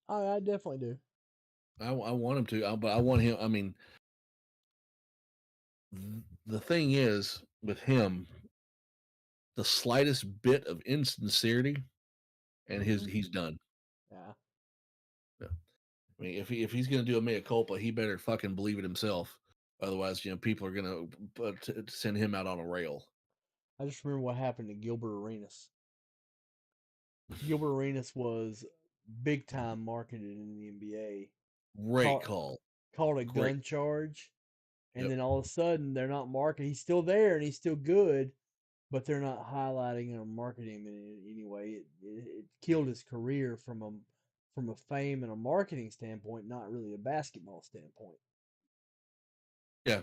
I definitely do. I want him to. But I want him. I mean, the thing is with him, the slightest bit of insincerity, and he's done. Yeah. Yeah. I mean, if he's going to do a mea culpa, he better fucking believe it himself. Otherwise, people are going to send him out on a rail. I just remember what happened to Gilbert Arenas. Gilbert Arenas was big time marketed in the NBA. Great call. Called a gun charge, and then all of a sudden they're not marketing. He's still there and he's still good, but they're not highlighting or marketing him in any way. It killed his career from a fame and a marketing standpoint, not really a basketball standpoint. Yeah,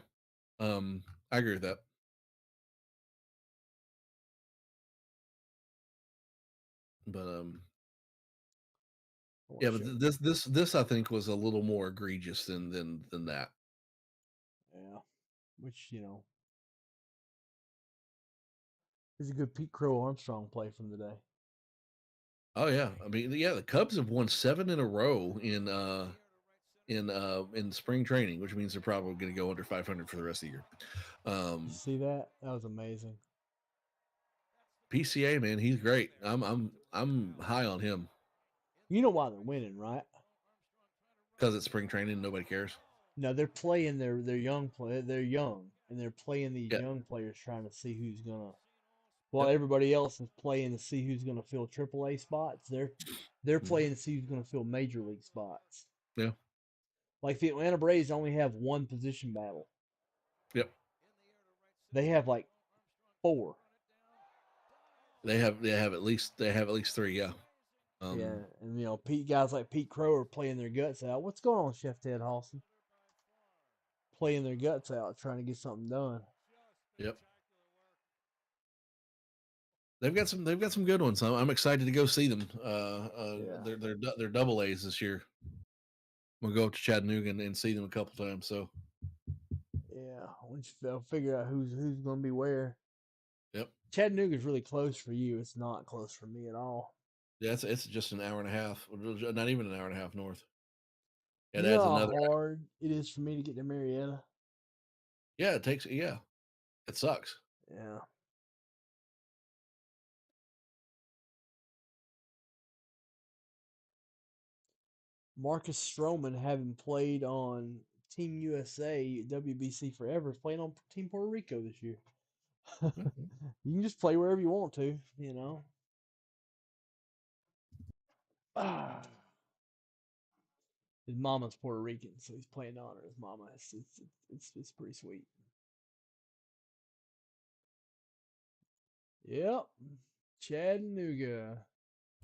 I agree with that. But yeah, but this I think was a little more egregious than that. Yeah, which is a good Pete Crow Armstrong play from the day. Oh yeah, I mean yeah, the Cubs have won 7 in a row in spring training, which means they're probably going to go under 500 for the rest of the year. You see that? That was amazing. PCA, man, he's great. I'm high on him. You know why they're winning, right? Because it's spring training, nobody cares. No, they're playing their young play. They're young, and they're playing these young players, trying to see who's gonna. While everybody else is playing to see who's gonna fill AAA spots, they're playing to see who's gonna fill major league spots. Yeah. Like the Atlanta Braves only have one position battle. Yep. They have like 4. They have at least 3. Yeah. Yeah, and guys like Pete Crow are playing their guts out. What's going on, Chef Ted Halston? Playing their guts out, trying to get something done. Yep. They've got some good ones. I'm excited to go see them. They're double A's this year. We'll go up to Chattanooga and see them a couple times. So yeah, once they'll figure out who's going to be where. Yep. Chattanooga's really close for you. It's not close for me at all. Yeah, it's just an hour and a half, not even an hour and a half north. It adds another hard it is for me to get to Marietta. Yeah, it takes. Yeah, it sucks. Yeah. Marcus Stroman, having played on Team USA, WBC forever, is playing on Team Puerto Rico this year. You can just play wherever you want to, His mama's Puerto Rican, so he's playing to honor his mama. It's pretty sweet. Yep. Chattanooga.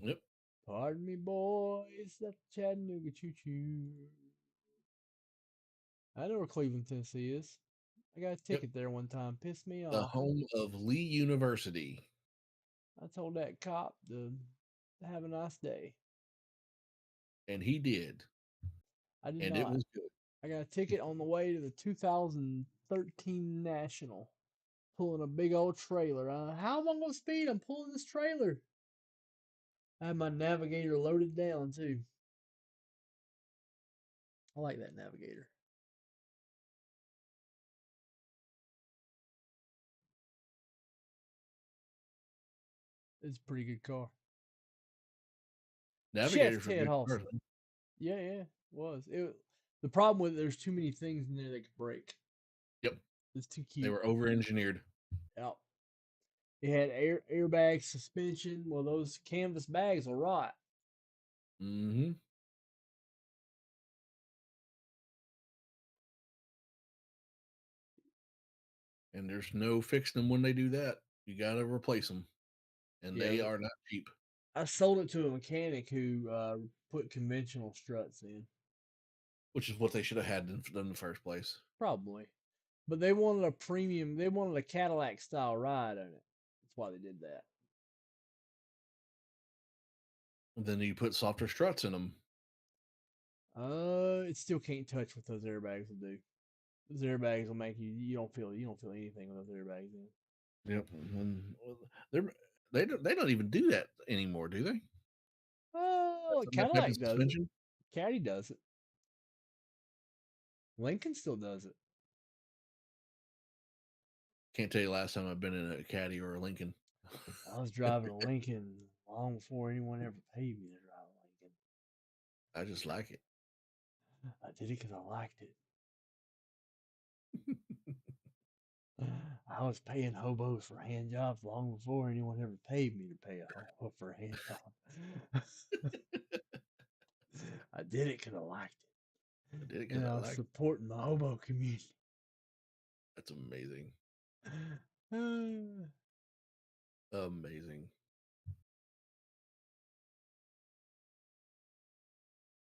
Yep. Pardon me, boys. That's Chattanooga choo-choo. I know where Cleveland, Tennessee is. I got a ticket there one time. Pissed me off. The home of Lee University. I told that cop to have a nice day. And he did. I did and not. It was good. I got a ticket on the way to the 2013 National. Pulling a big old trailer. How am I going to speed? I'm pulling this trailer. I had my navigator loaded down too. I like that navigator. It's a pretty good car. Navigators Chef Ted Halston. Yeah, it was. The problem with there's too many things in there that could break. Yep. It's too cute. They were over-engineered. Yep. It had airbag suspension. Well, those canvas bags will rot. Mm-hmm. And there's no fixing them when they do that. You got to replace them. And they are not cheap. I sold it to a mechanic who put conventional struts in. which is what they should have had done in the first place. Probably. But they wanted a premium, they wanted a Cadillac style ride on it. That's why they did that. And then you put softer struts in them. It still can't touch what those airbags will do. Those airbags will make you don't feel anything with those airbags in. Yep. And they don't even do that anymore, do they? Oh, That type of Cadillac does it. suspension. Caddy does it. Lincoln still does it. Can't tell you last time I've been in a Caddy or a Lincoln. I was driving a Lincoln long before anyone ever paid me to drive a Lincoln. I just like it. I did it because I liked it. I was paying hobos for hand jobs long before anyone ever paid me to pay a hobo for a hand job. I did it because I liked it. I did it because And I I was like it. supporting the hobo community. That's amazing. Amazing.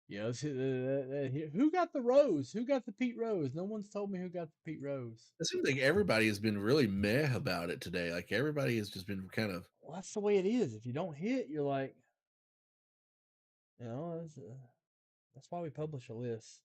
Yeah, who got the rose? Who got the Pete Rose? No one's told me who got the Pete Rose. It seems like everybody has been really meh about it today. Like everybody has just been kind of. Well, that's the way it is. If you don't hit, you're like, that's why we publish a list.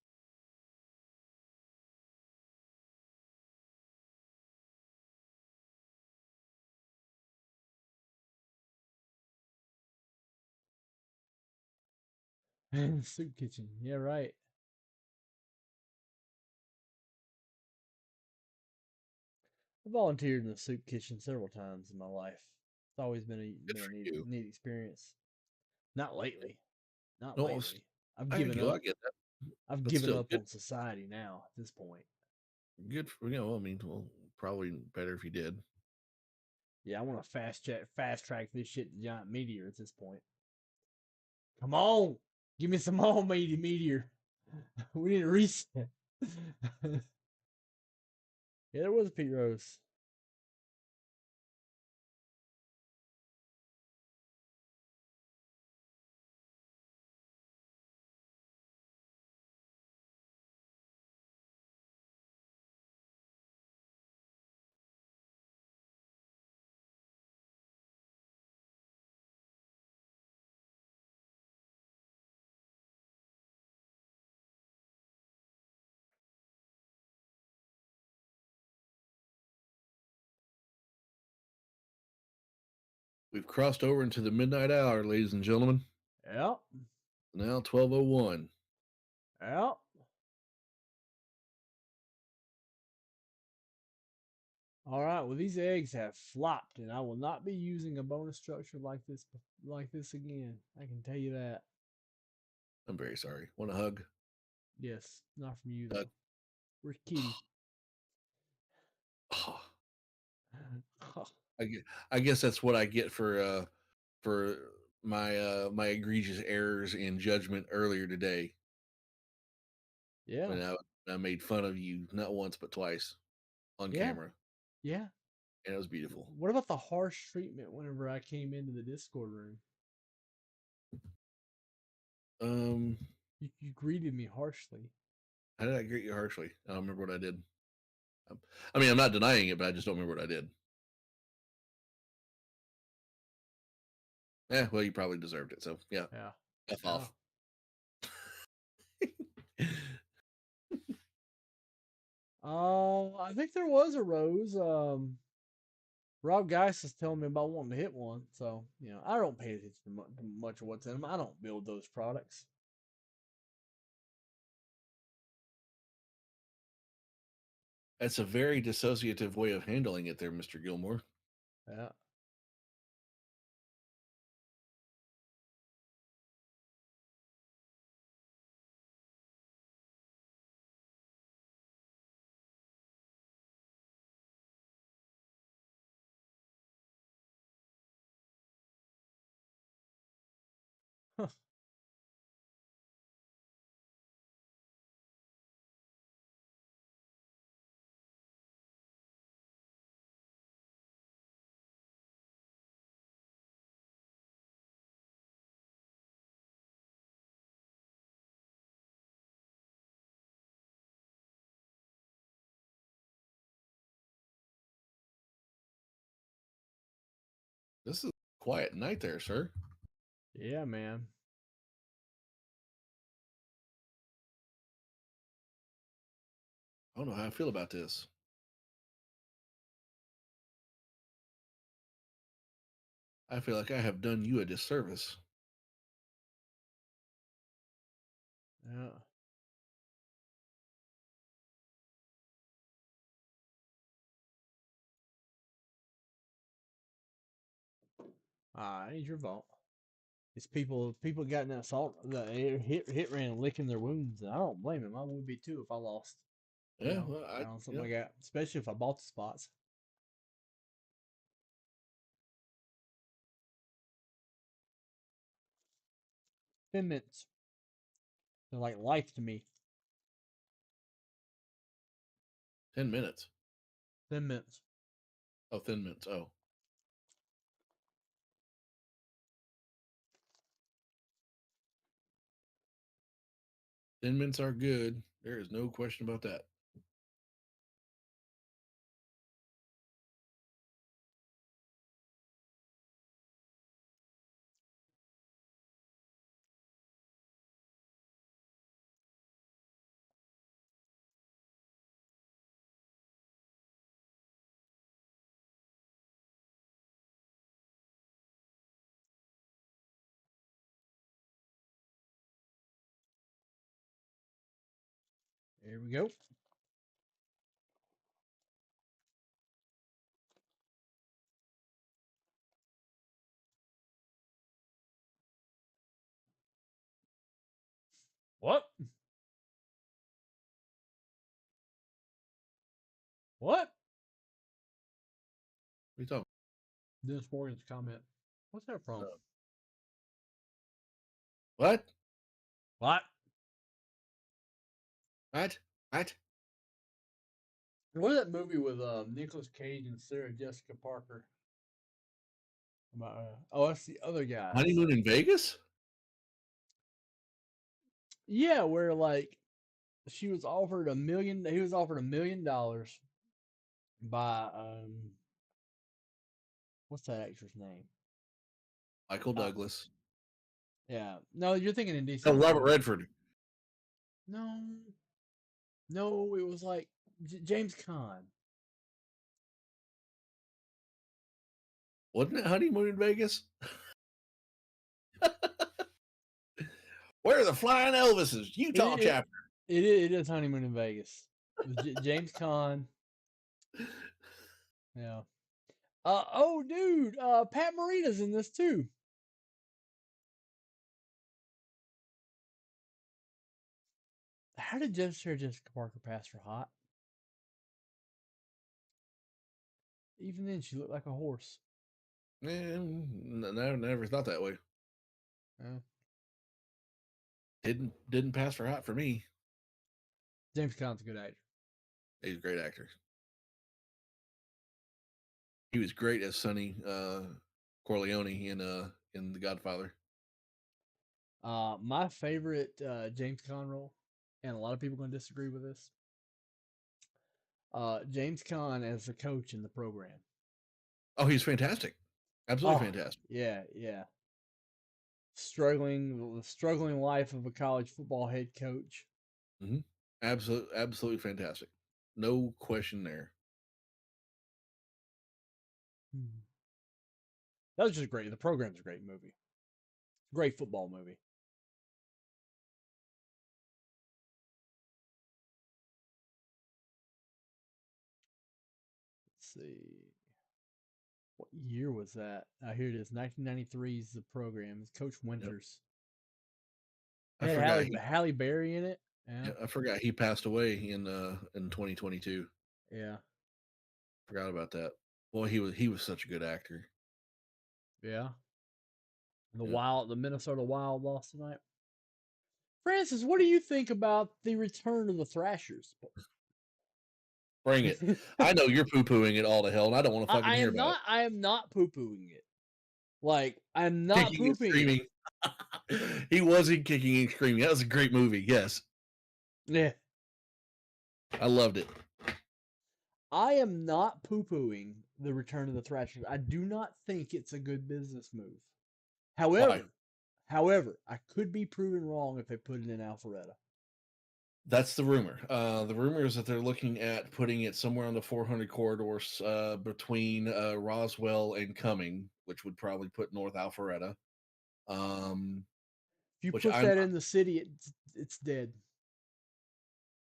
Soup kitchen. Yeah, right. I volunteered in the soup kitchen several times in my life. It's always been Good a for you. neat experience. Not lately. Not No, lately. I've I given get, I up. get that, I've but given still, up on society now at this point. good for I mean, well, probably better if you did. Yeah, I want to fast track this shit to giant meteor at this point. Come on, give me some more meteor. We need a reset. Yeah, there was a Pete Rose. We've crossed over into the midnight hour, ladies and gentlemen. Yep. Now 12:01. Yep. All right. Well, these eggs have flopped, and I will not be using a bonus structure like this again. I can tell you that. I'm very sorry. Want a hug? Yes, not from you Hug. though. Where's Kitty? Oh, I guess that's what I get for my egregious errors in judgment earlier today. Yeah. When I made fun of you not once but twice on Yeah. camera, Yeah. and it was beautiful. What about the harsh treatment whenever I came into the Discord room? You greeted me harshly. How did I greet you harshly? I don't remember what I did. I mean, I'm not denying it, but I just don't remember what I did. Yeah, well, you probably deserved it. So yeah, Yeah. F off. I think there was a rose. Rob Geis is telling me about wanting to hit one, so I don't pay attention to much of what's in them. I don't build those products. That's a very dissociative way of handling it, there, Mr. Gilmore. Yeah. This is a quiet night there, sir. Yeah, man. I don't know how I feel about this. I feel like I have done you a disservice. Yeah. Ain't your fault. It's people got in that salt, the hit ran licking their wounds. And I don't blame him. I would be too if I lost. Yeah, well, Something like that. Especially if I bought the spots. Thin mints. They're like life to me. 10 minutes. Thin mints. Oh, Thin Mints. Oh. Thin Mints are good. There is no question about that. Here we go. What? What? What are you talking Dennis Morgan's comment. What's that from? What? What? What? What? What is that movie with Nicolas Cage and Sarah Jessica Parker? About that's the other guy. Honeymoon in Vegas? Yeah, where like she was offered $1 million. He was offered $1 million by what's that actor's name? Michael Douglas. Yeah. No, you're thinking in DC. Oh, Robert Redford. No. No, it was like James Caan. Wasn't it Honeymoon in Vegas? Where are the Flying Elvises? Utah chapter. It is Honeymoon in Vegas. With James Caan. Yeah. Oh, dude. Pat Morita's in this too. How did Sarah Jessica Parker pass for hot? Even then, she looked like a horse. Never thought that way. Yeah. Didn't pass for hot for me. James Caan's a good actor. He's a great actor. He was great as Sonny Corleone in The Godfather. My favorite James Caan role, and a lot of people are going to disagree with this. James Caan as the coach in the program. Oh, he's fantastic. Absolutely fantastic. Yeah, yeah. The struggling life of a college football head coach. Mm-hmm. Absolutely fantastic. No question there. That was just great. The program's a great movie. Great football movie. Let's see. What year was that? Here it is. 1993 is the program. It's Coach Winters. Yep. It had Halle Berry in it. Yeah. I forgot he passed away in 2022. Yeah. Forgot about that. Boy, he was such a good actor. Yeah. The Minnesota Wild lost tonight. Francis, what do you think about the return of the Thrashers? Bring it. I know you're poo-pooing it all to hell, and I don't want to fucking hear about it. I am not poo-pooing it. Like, I'm not Kicking pooping. and screaming. He wasn't kicking and screaming. That was a great movie. Yes. Yeah. I loved it. I am not poo-pooing the return of the Thrashers. I do not think it's a good business move. Why? However, I could be proven wrong if they put it in Alpharetta. That's the rumor. The rumor is that they're looking at putting it somewhere on the 400 corridors between Roswell and Cumming, which would probably put North Alpharetta. If you Which put that in the city, it's dead.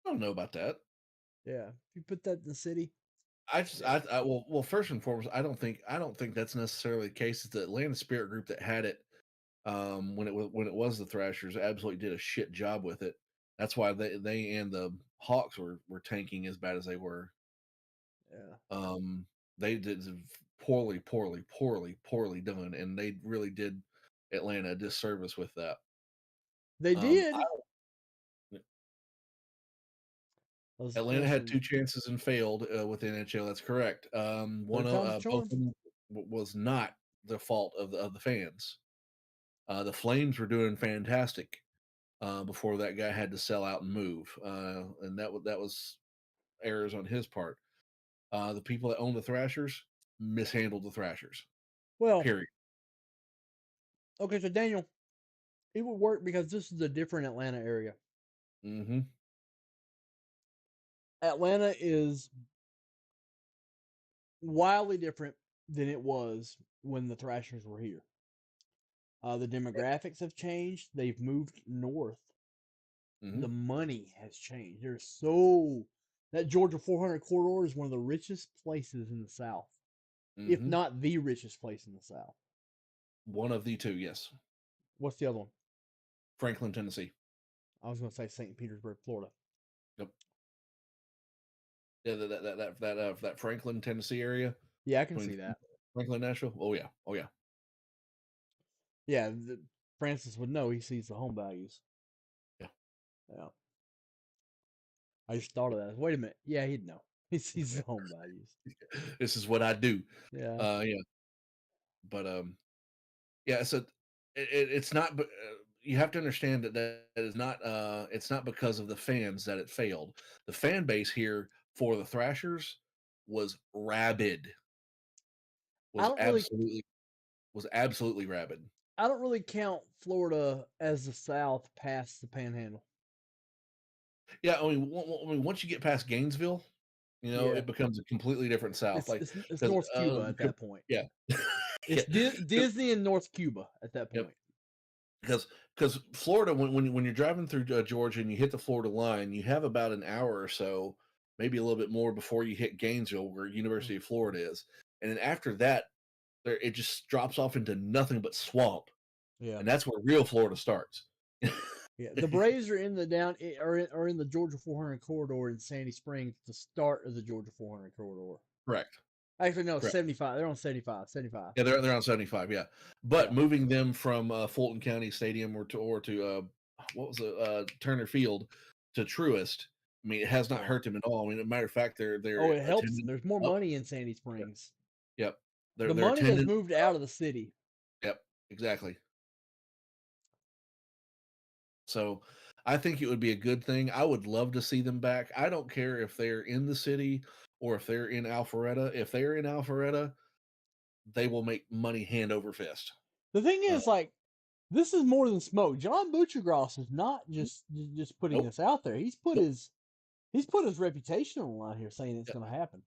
I don't know about that. Yeah, if you put that in the city, Well, first and foremost, I don't think that's necessarily the case. It's the Atlanta Spirit Group that had it when it was the Thrashers absolutely did a shit job with it. That's why they and the Hawks were tanking as bad as they were. yeah. They did poorly done, and they really did Atlanta a disservice with that. They did. Atlanta had 2 chances and failed with the NHL. That's correct. One time's a both charm. of them was not the fault of the fans. The Flames were doing fantastic before that guy had to sell out and move, and that was errors on his part. The people that own the Thrashers mishandled the Thrashers. Well, Period. okay, so Daniel, it would work because this is a different Atlanta area. Mm-hmm. Atlanta is wildly different than it was when the Thrashers were here. The demographics have changed. They've moved north. Mm-hmm. The money has changed. That Georgia 400 corridor is one of the richest places in the South, if Mm-hmm. not the richest place in the South. One of the two, yes. What's the other one? Franklin, Tennessee. I was going to say St. Petersburg, Florida. Yep. Yeah, that Franklin, Tennessee area. Yeah, I can see that. Franklin, Nashville. Oh yeah. Yeah, Francis would know. He sees the home values. Yeah. Yeah. I just thought of that. Wait a minute. Yeah, he'd know. He sees the home values. This is what I do. Yeah. Yeah. But yeah. So it's not. But you have to understand that is not. It's not because of the fans that it failed. The fan base here for the Thrashers was rabid. Was absolutely rabid. I don't really count Florida as the South past the Panhandle. Yeah, I mean, once you get past Gainesville, it becomes a completely different South. It's North Cuba at that point. Yeah, it's Disney and North Cuba at that point. Because Florida, when you're driving through Georgia and you hit the Florida line, you have about an hour or so, maybe a little bit more, before you hit Gainesville, where University of Florida is, and then after that, it just drops off into nothing but swamp. Yeah, and that's where real Florida starts. Yeah, the Braves are in the Georgia 400 corridor in Sandy Springs, the start of the Georgia 400 corridor. Correct. Actually, no, 75. They're on 75. Yeah, they're on 75. Yeah, but moving them from Fulton County Stadium or to what was it, Turner Field to Truist. I mean, it has not hurt them at all. I mean, as a matter of fact, they're it helps them. There's more money in Sandy Springs. Yep. The money has moved out of the city. Yep, exactly. So I think it would be a good thing. I would love to see them back. I don't care if they're in the city or if they're in Alpharetta. If they're in Alpharetta, they will make money hand over fist. The thing is, this is more than smoke. John Butchergross is not just putting this out there. He's put his reputation on the line here, saying it's going to happen.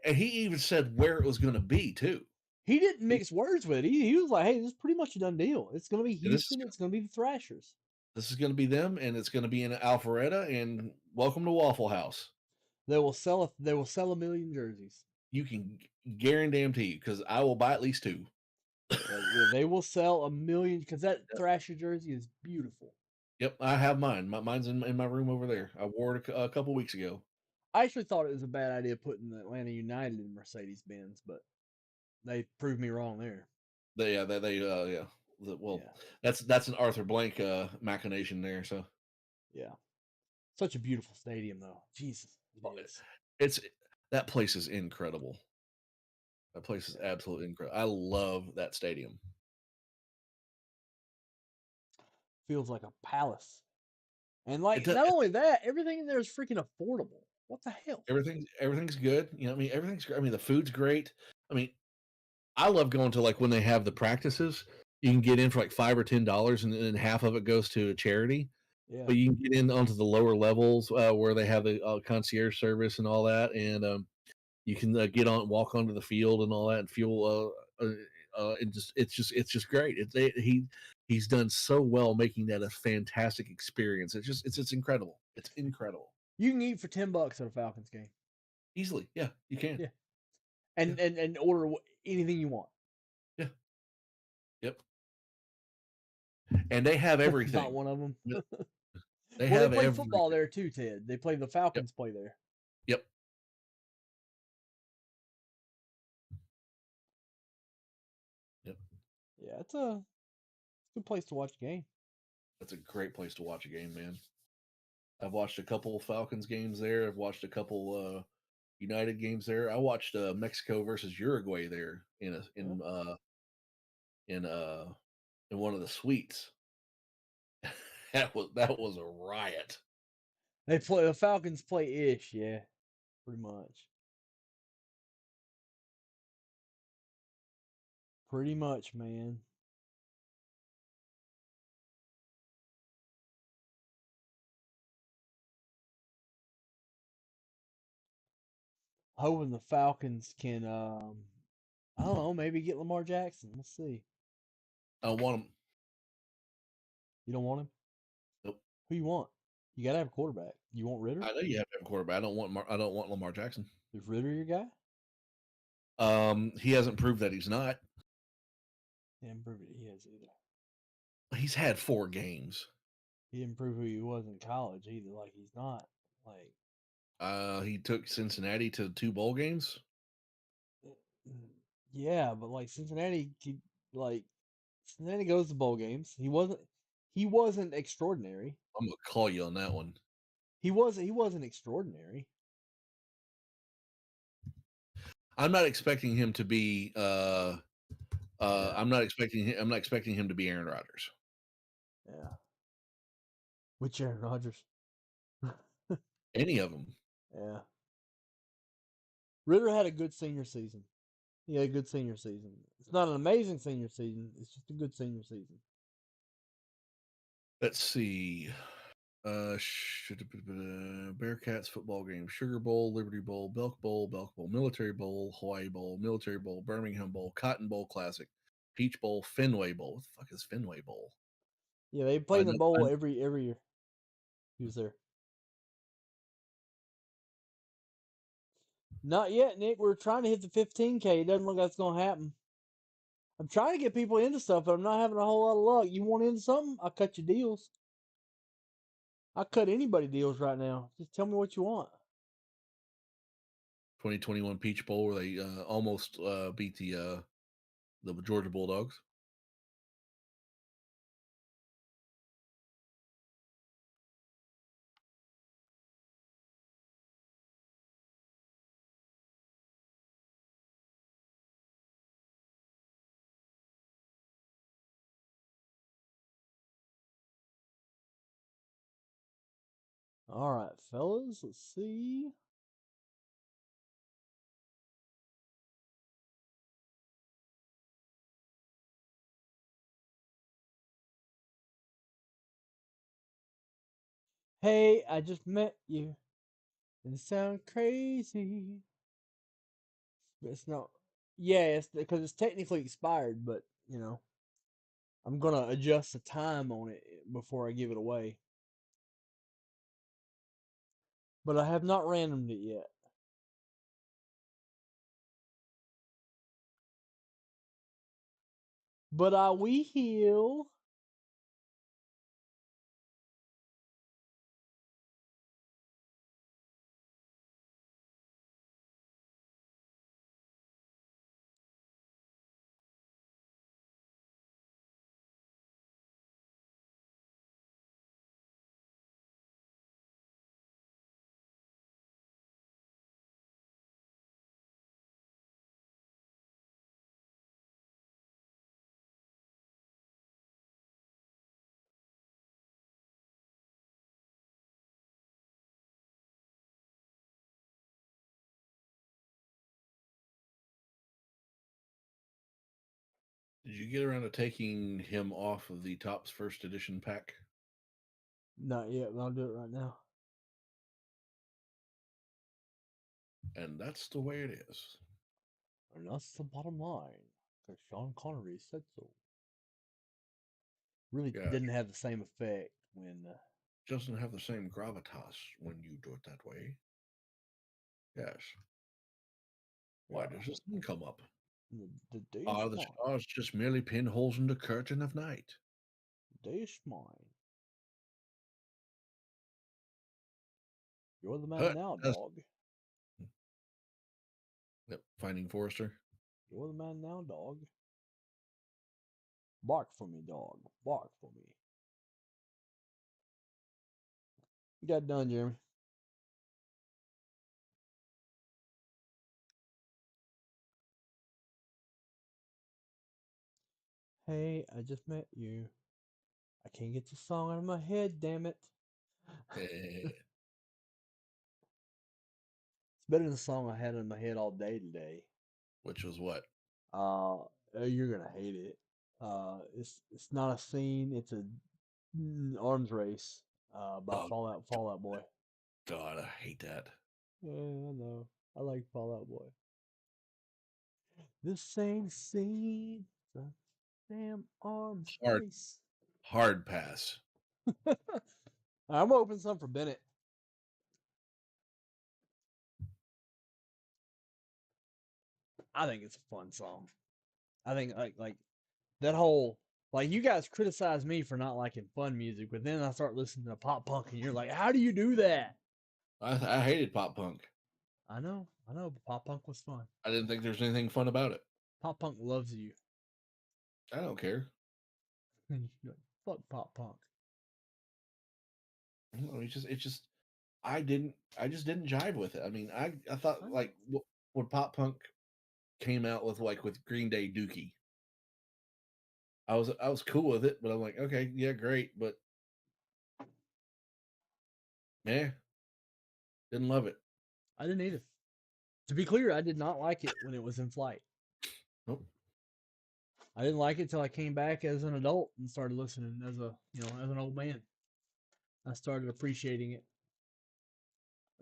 And he even said where it was going to be too. He didn't mix words with it. He was like, "Hey, this is pretty much a done deal. It's going to be Houston. It's going to be the Thrashers. This is going to be them, and it's going to be in Alpharetta. And welcome to Waffle House. They will sell 1 million jerseys. You can guarantee you, because I will buy at least 2. They will sell 1 million, because that Thrasher jersey is beautiful. Yep, I have mine. Mine's in my room over there. I wore it a couple weeks ago. I actually thought it was a bad idea putting the Atlanta United in Mercedes-Benz, but they proved me wrong there. That's an Arthur Blank machination there. So yeah, such a beautiful stadium though. Jesus, that place is incredible. That place is absolutely incredible. I love that stadium. Feels like a palace, and not only that, everything in there is freaking affordable. What the hell? Everything's good. You know, I mean, everything's great. I mean, the food's great. I mean, I love going to like when they have the practices. You can get in for like $5 or $10, and then half of it goes to a charity. Yeah. But you can get in onto the lower levels where they have the concierge service and all that, and you can walk onto the field and all that, and fuel. It's just great. He's done so well making that a fantastic experience. It's incredible. It's incredible. You can eat for $10 at a Falcons game. Easily, yeah, you can. Yeah. And order anything you want. Yeah. Yep. And they have everything. Not one of them. They well, have they play everything. football there too, Ted. They play the Falcons. Play there. Yep. Yep. Yeah, it's a good place to watch a game. That's a great place to watch a game, man. I've watched a couple Falcons games there. I've watched a couple United games there. I watched Mexico versus Uruguay there in one of the suites. that was a riot. The Falcons play ish, yeah, pretty much. Pretty much, man. Hoping the Falcons can, I don't know, maybe get Lamar Jackson. Let's see. I don't want him. You don't want him? Nope. Who you want? You gotta have a quarterback. You want Ritter? I know you have to have a quarterback. I don't want Lamar Jackson. Is Ritter your guy? He hasn't proved that he's not. He didn't prove it. He has either. He's had 4 games. He didn't prove who he was in college either. Like he's not like. He took Cincinnati to 2 bowl games. Yeah, but like Cincinnati goes to bowl games. He wasn't extraordinary. I'm gonna call you on that one. He wasn't extraordinary. I'm not expecting him to be I'm not expecting him to be Aaron Rodgers. Yeah. Which Aaron Rodgers? Any of them. Yeah. Ritter had a good senior season. He had a good senior season. It's not an amazing senior season. It's just a good senior season. Let's see. Bearcats football game: Sugar Bowl, Liberty Bowl, Belk Bowl, Military Bowl, Hawaii Bowl, Military Bowl, Birmingham Bowl, Cotton Bowl Classic, Peach Bowl, Fenway Bowl. What the fuck is Fenway Bowl? Yeah, they play in the bowl every year. He was there. Not yet, Nick. We're trying to hit the 15K. It doesn't look like it's gonna happen. I'm trying to get people into stuff, but I'm not having a whole lot of luck. You want into something? I'll cut you deals. I'll cut anybody deals right now. Just tell me what you want. 2021 Peach Bowl, where they almost beat the Georgia Bulldogs. All right, fellas. Let's see. Hey, I just met you. And it sounds crazy. But it's not. Yeah, it's because it's technically expired, but I'm gonna adjust the time on it before I give it away. But I have not randomed it yet. But I will. Did you get around to taking him off of the Topps first edition pack? Not yet, but I'll do it right now. And that's the way it is. And that's the bottom line, because Sean Connery said so. Really Yeah. didn't have the same effect when. Doesn't have the same gravitas when you do it that way. Yes. Why does the sun come up? The day Are is the mine. stars just merely pinholes in the curtain of night? The day is mine. You're the man Hut now, does- dog. Yep, Finding Forrester. You're the man now, dog. Bark for me, dog. Bark for me. You got done, Jeremy. Hey, I just met you. I can't get the song out of my head, damn it. Eh, It's better than the song I had in my head all day today. which was what? You're gonna hate it. It's not a scene. It's a arms race. By Oh, Fallout Boy. God, I hate that. Yeah, I know. I like Fallout Boy. This ain't a scene. It's a damn arms Hard. race. Hard pass. I'm gonna open some for Bennett. I think it's a fun song. I think like that whole like you guys criticize me for not liking fun music, but then I start listening to pop punk and you're like, how do you do that? I hated pop punk. I know, but pop punk was fun. I didn't think there was anything fun about it. Pop punk loves you. I don't care. And you're like, fuck pop punk. No, it's just I just didn't jive with it. I mean, I thought like when pop punk came out with Green Day Dookie, I was cool with it, but I'm like, okay, yeah, great, but yeah, didn't love it. I didn't either. To be clear, I did not like it when it was in flight. Nope. I didn't like it till I came back as an adult and started listening as as an old man. I started appreciating it.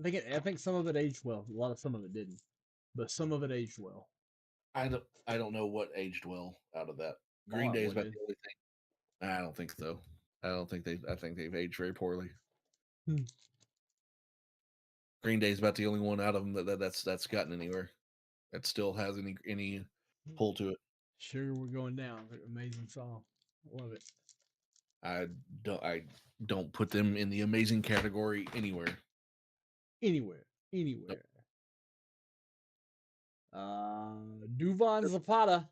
I think some of it aged well. Some of it didn't, but some of it aged well. I don't know what aged well out of that. Fall Green Out Day is Boy about did. the only thing. I don't think so. I think they've aged very poorly. Hmm. Green Day is about the only one out of them that's gotten anywhere. That still has any pull to it. Sugar, we're going down. Amazing song. Love it. I don't put them in the amazing category anywhere. Anywhere. Nope. Duvan Zapata.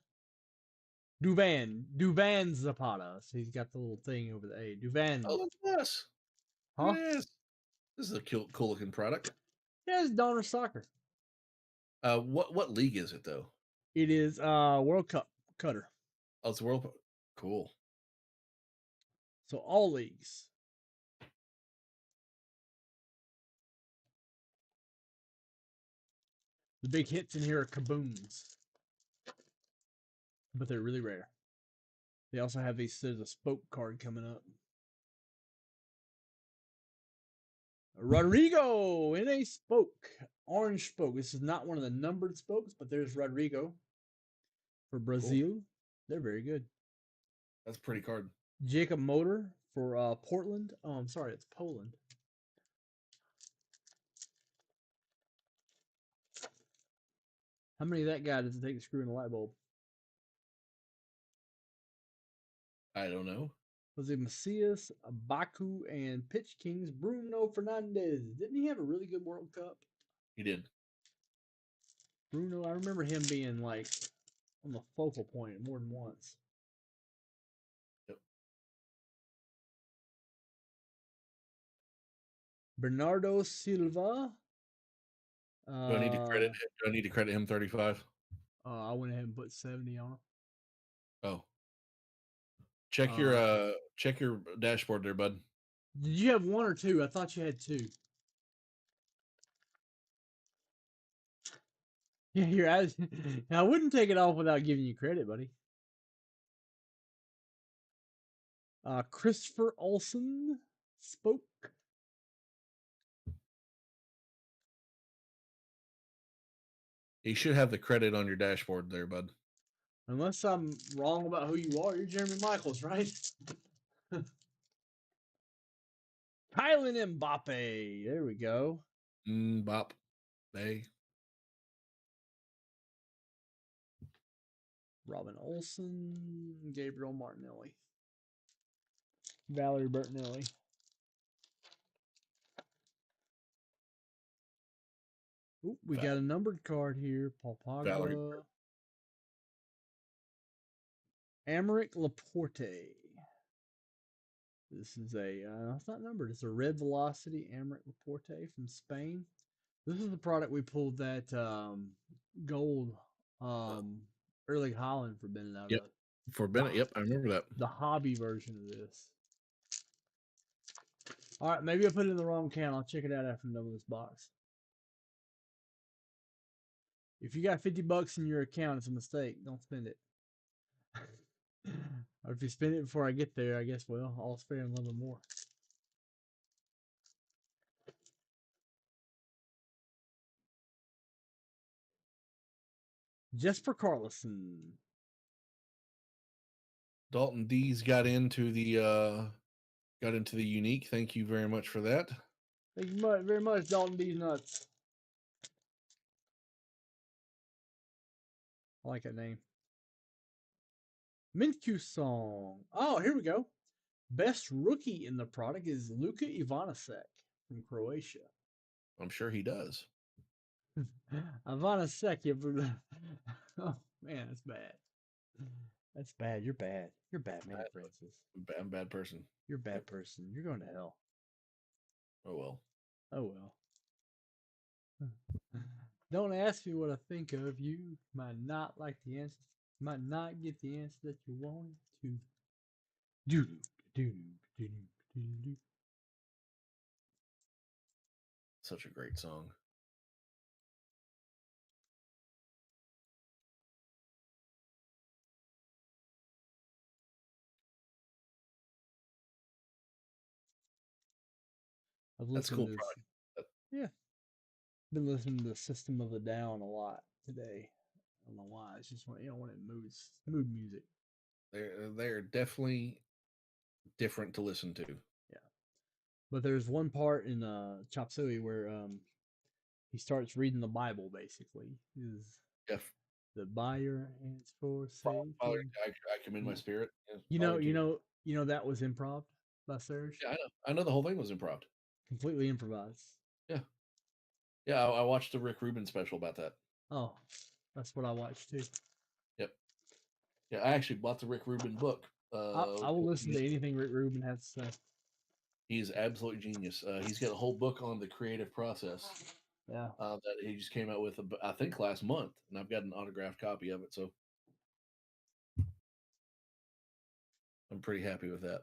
Duvan Zapata. So he's got the little thing over the A. Duvan. Oh, look at this. Huh? Look at this. This is a cool looking product. Yeah, it's Donner Soccer. What league is it though? It is World Cup Cutter. Oh, it's World. Cool. So all leagues. The big hits in here are kabooms. But they're really rare. They also have there's a spoke card coming up. Rodrigo in a spoke. Orange spoke. This is not one of the numbered spokes, but there's Rodrigo for Brazil. Cool. They're very good. That's a pretty card. Jacob Motor for Portland. Oh, I'm sorry, it's Poland. How many of that guy does it take to screw in a light bulb? I don't know. Was it Macias, Baku, and Pitch Kings? Bruno Fernandez. Didn't he have a really good World Cup? He did. Bruno, I remember him being like on the focal point more than once. Yep. Bernardo Silva. Do I need to credit? Do I need to credit him 35? I went ahead and put 70 on him. Oh. Check your dashboard there, bud. Did you have one or two? I thought you had two. Yeah, I wouldn't take it off without giving you credit, buddy. Christopher Olsen spoke. You should have the credit on your dashboard there, bud. Unless I'm wrong about who you are, you're Jeremy Michaels, right? Kylian Mbappe. There we go. Bop. Bay. Robin Olsen. Gabriel Martinelli. Valerie Bertinelli. Ooh, we got a numbered card here. Paul Valerie. Pogba. Aymeric Laporte. This is a, it's not numbered. It's a red velocity Aymeric Laporte from Spain. This is the product we pulled that gold Erling Haaland for Bennett out Yep. of. For Bennett, yep, I remember that. The hobby version of this. All right, maybe I put it in the wrong account. I'll check it out after I'm done with this box. If you got $50 in your account, it's a mistake. Don't spend it. Or if you spend it before I get there, I guess, well, all's fair and love and more. Jesper Carlson. Dalton D's got into the unique. Thank you very much for that. Thank you very much, Dalton D's nuts. I like that name. Minkyu Song. Oh, here we go. Best rookie in the product is Luka Ivanišek from Croatia. I'm sure he does. Ivanišek. Oh, man, that's bad. That's bad. You're bad. You're bad, man, Francis. I'm a bad person. You're a bad person. You're going to hell. Oh, well. Oh, well. Don't ask me what I think of you. Might not like the answer. Might not get the answer that you wanted to. Do. Such a great song. I've That's listened cool. to yeah. Been listening to System of a Down a lot today. I don't know why. It's just when it moves, mood music. They're definitely different to listen to. Yeah, but there's one part in Chop Suey where he starts reading the Bible. Basically, is the buyer hands for sale. Father, I commend my spirit. Yes, You know that was improv by Serge. Yeah, I know the whole thing was improv. Completely improvised. Yeah, I watched the Rick Rubin special about that. Oh, that's what I watched too. Yep. Yeah, I actually bought the Rick Rubin book. I will listen to anything Rick Rubin has to say. He's absolute genius. He's got a whole book on the creative process. Yeah. That he just came out with, I think, last month, and I've got an autographed copy of it, so I'm pretty happy with that.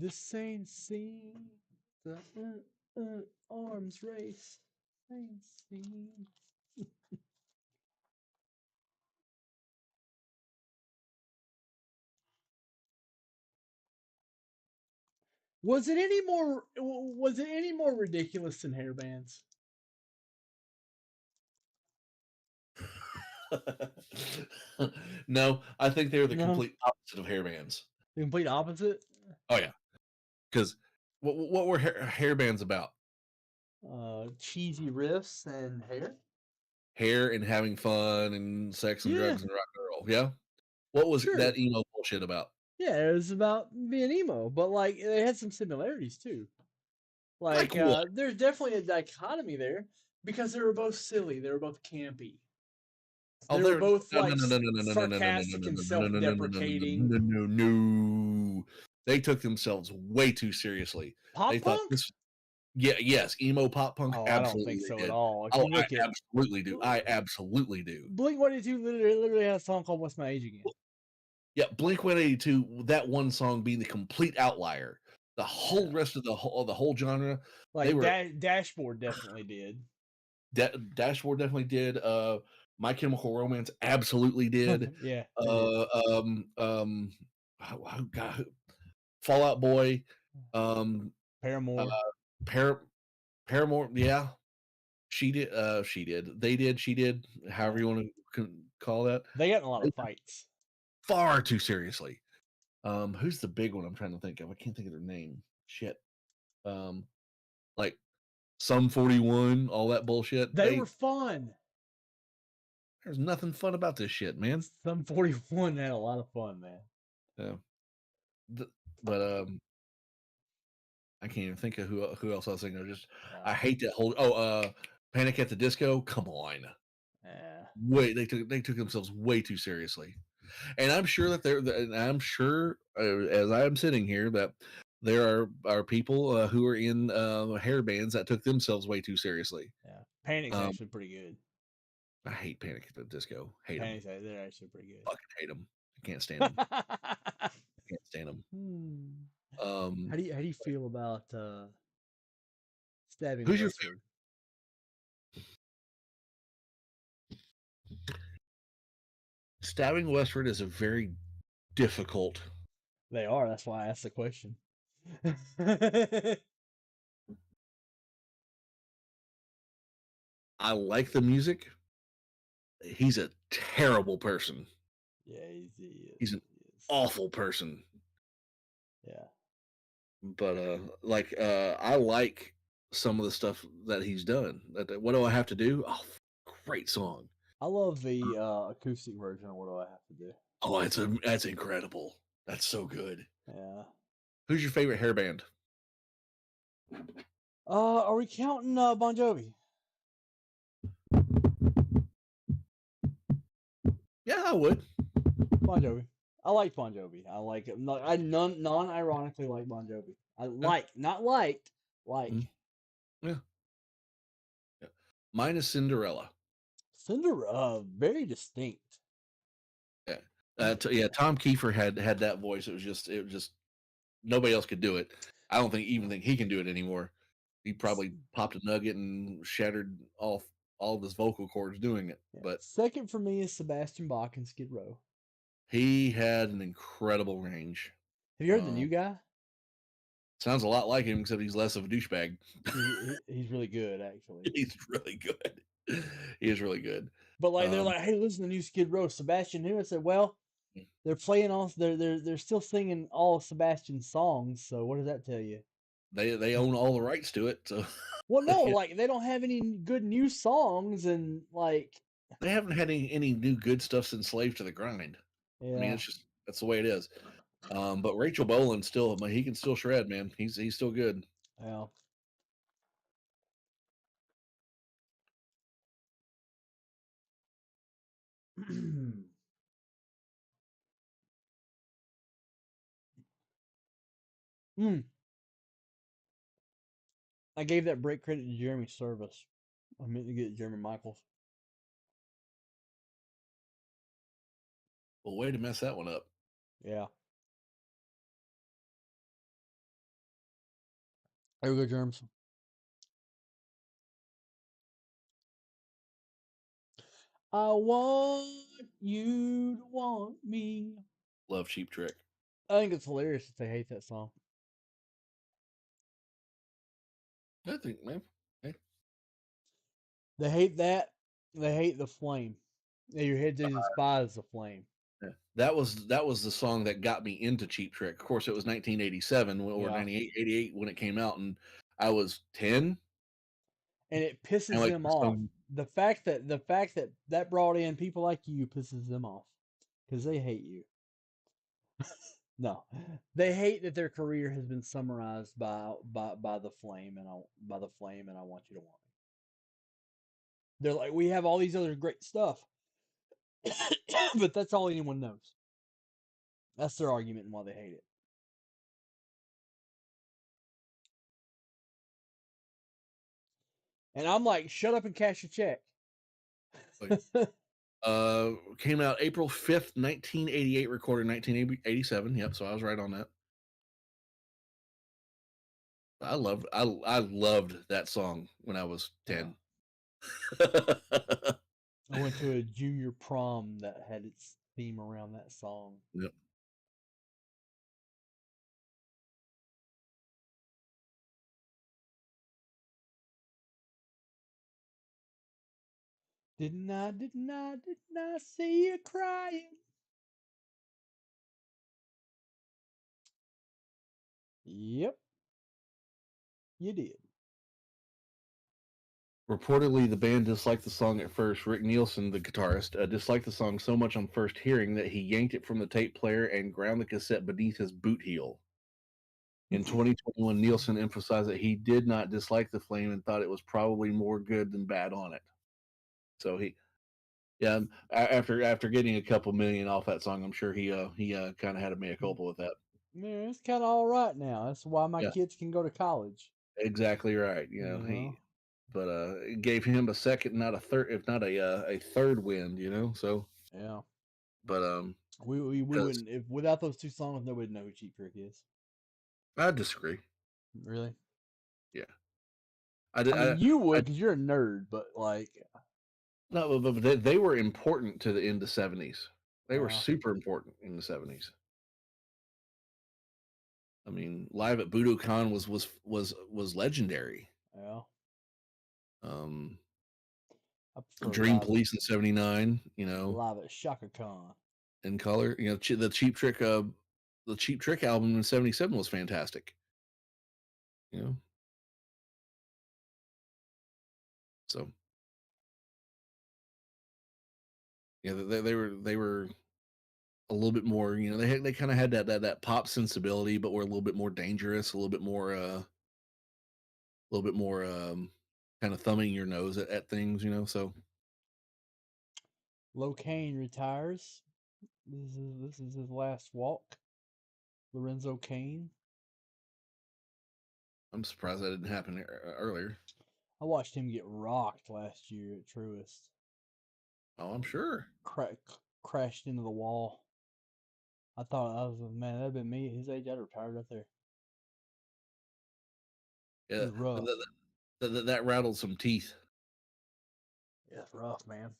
This ain't seen the arms race. Ain't seen. Was it any more ridiculous than hairbands? No, I think they're the complete opposite of hairbands. The complete opposite? Oh yeah, because what were hairbands about? Cheesy riffs and Hair and having fun and sex and drugs and rock and roll. Yeah. What was that emo bullshit about? Yeah, it was about being emo, but like they had some similarities too. Like there's definitely a dichotomy there because they were both silly. They were both campy. They were both like sarcastic and self-deprecating. No. They took themselves way too seriously. Pop punk? Yes, emo pop punk. Oh, absolutely, I don't think so did. at all. Oh, I absolutely do. I absolutely do. Blink-182 literally has a song called "What's My Age Again." Yeah, Blink-182. That one song being the complete outlier. The whole rest of the whole genre, Like they were Dashboard definitely did. Dashboard definitely did. My Chemical Romance absolutely did. Yeah. They did. God, Fallout Boy, Paramore. Paramore, yeah, she did. She did. They did. She did. However you want to call that. They got in a lot of fights. Far too seriously. Who's the big one I'm trying to think of? I can't think of their name. Shit. Like Sum 41, all that bullshit. They were fun. There's nothing fun about this shit, man. Sum 41 had a lot of fun, man. Yeah. But I can't even think of who else I was thinking of. Just I hate that whole Panic at the Disco. Come on. Yeah. Wait, they took themselves way too seriously. And I'm sure that I'm sure as I am sitting here that there are people who are in hair bands that took themselves way too seriously. Yeah. Panic's actually pretty good. I hate Panic at the Disco. Hate Panic's, them. they're actually pretty good. Fucking hate them. I can't stand them. I can't stand them. How do you feel about Stabbing Who's Westward? your favorite? Stabbing Westward is a very difficult. They are. That's why I asked the question. I like the music. He's a terrible person. Yeah, he's an awful person. Yeah. But I like some of the stuff that he's done. What do I have to do? Oh, great song. I love the acoustic version of What Do I Have to Do. Oh, that's incredible. That's so good. Yeah. Who's your favorite hair band? Are we counting Bon Jovi? Yeah, I would. Bon Jovi. I like Bon Jovi. I like it. I non-ironically like Bon Jovi. I like, not liked, like. Yeah. Mine is Cinderella. Cinderella, very distinct. Yeah. Tom Kiefer had that voice. It was just nobody else could do it. I don't even think he can do it anymore. He probably popped a nugget and shattered all of his vocal cords doing it. Yeah. But second for me is Sebastian Bach and Skid Row. He had an incredible range. Have you heard the new guy? Sounds a lot like him, except he's less of a douchebag. He's really good, actually. He's really good. He is really good. But like they're like, hey, listen to the new Skid Row, Sebastian who? I said, well, they're playing all they're still singing all of Sebastian's songs, so what does that tell you? They own all the rights to it, so well no, like they don't have any good new songs, and like they haven't had any new good stuff since Slave to the Grind. Yeah. I mean, that's the way it is. But Rachel Bolan he can still shred, man. He's still good. Yeah. I gave that break credit to Jeremy Service. I meant to get Jeremy Michaels. Well, way to mess that one up. Yeah. There we go, Germs. I want you to want me. Love Cheap Trick. I think it's hilarious that they hate that song. I think, man. Hey. They hate that. They hate the flame. Your head to despise the flame. Yeah. That was the song that got me into Cheap Trick. Of course, it was 1987 or 88 when it came out, and I was 10. And it pisses them off. The fact that brought in people like you pisses them off because they hate you. No, they hate that their career has been summarized by the flame, and I want you to want me. They're like, we have all these other great stuff, but that's all anyone knows. That's their argument and why they hate it. And I'm like, shut up and cash your check. Came out April 5th, 1988, recorded 1987. Yep, so I was right on that. I loved that song when I was 10. I went to a junior prom that had its theme around that song. Yep. Didn't I see you crying? Yep, you did. Reportedly, the band disliked the song at first. Rick Nielsen, the guitarist, disliked the song so much on first hearing that he yanked it from the tape player and ground the cassette beneath his boot heel. In 2021, Nielsen emphasized that he did not dislike the Flame and thought it was probably more good than bad on it. So yeah, after getting a couple million off that song, I'm sure he kind of had a mea culpa with that. Yeah, it's kind of all right now. That's why my Yeah. kids can go to college. Exactly right. But it gave him a second, not a third, if not a third wind. So Yeah, but we 'cause wouldn't if without those two songs, nobody would know who Cheap Trick is. I disagree. Really? Yeah, I mean, you would I because you're a nerd, but like, no, but they were important to the in the 70s. They were yeah, super important in the 70s. I mean, live at Budokan was legendary. yeah. Um, I prefer Dream Police in '79, live at Shaka Khan. in color. The Cheap Trick album in '77 was fantastic. So yeah, they were a little bit more. They kind of had that pop sensibility, but were a little bit more dangerous, a little bit more kind of thumbing your nose at things. So Locaine retires. This is his last walk. Lorenzo Kane. I'm surprised that didn't happen earlier. I watched him get rocked last year at Truist. Oh, I'm sure. Crashed into the wall. I thought I was man, that'd been me at his age. I'd retired right there. It Yeah, was rough. that rattled some teeth. Yeah, it's rough, man.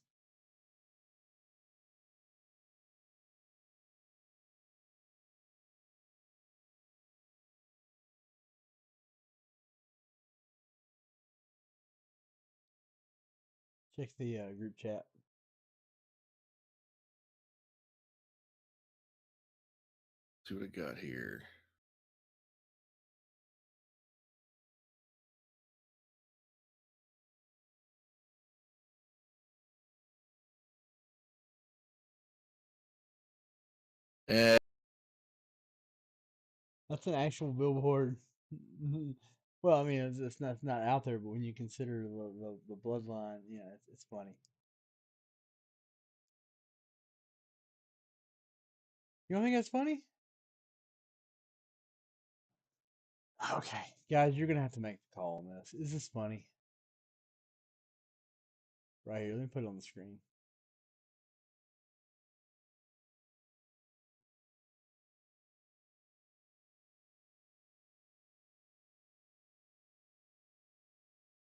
Check the group chat. See what I got here. That's an actual billboard. Well, I mean, it's not out there, but when you consider the bloodline, yeah, it's funny. You don't think that's funny? Okay, guys, you're gonna have to make the call on this. Is this funny? Right here, let me put it on the screen.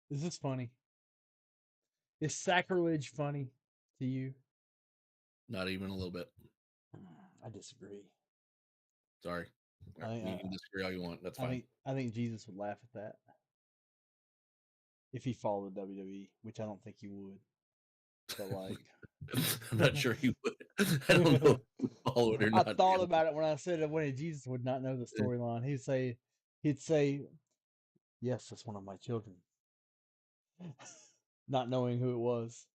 Is this funny? Is sacrilege funny to you? Not even a little bit. I disagree. Sorry. You can disagree all you want. That's fine. I think Jesus would laugh at that if he followed the WWE, which I don't think he would. But like, I'm not sure he would. I don't know if he would follow it or I not. thought about it when I said that when Jesus would not know the storyline. He'd say, yes, that's one of my children, not knowing who it was.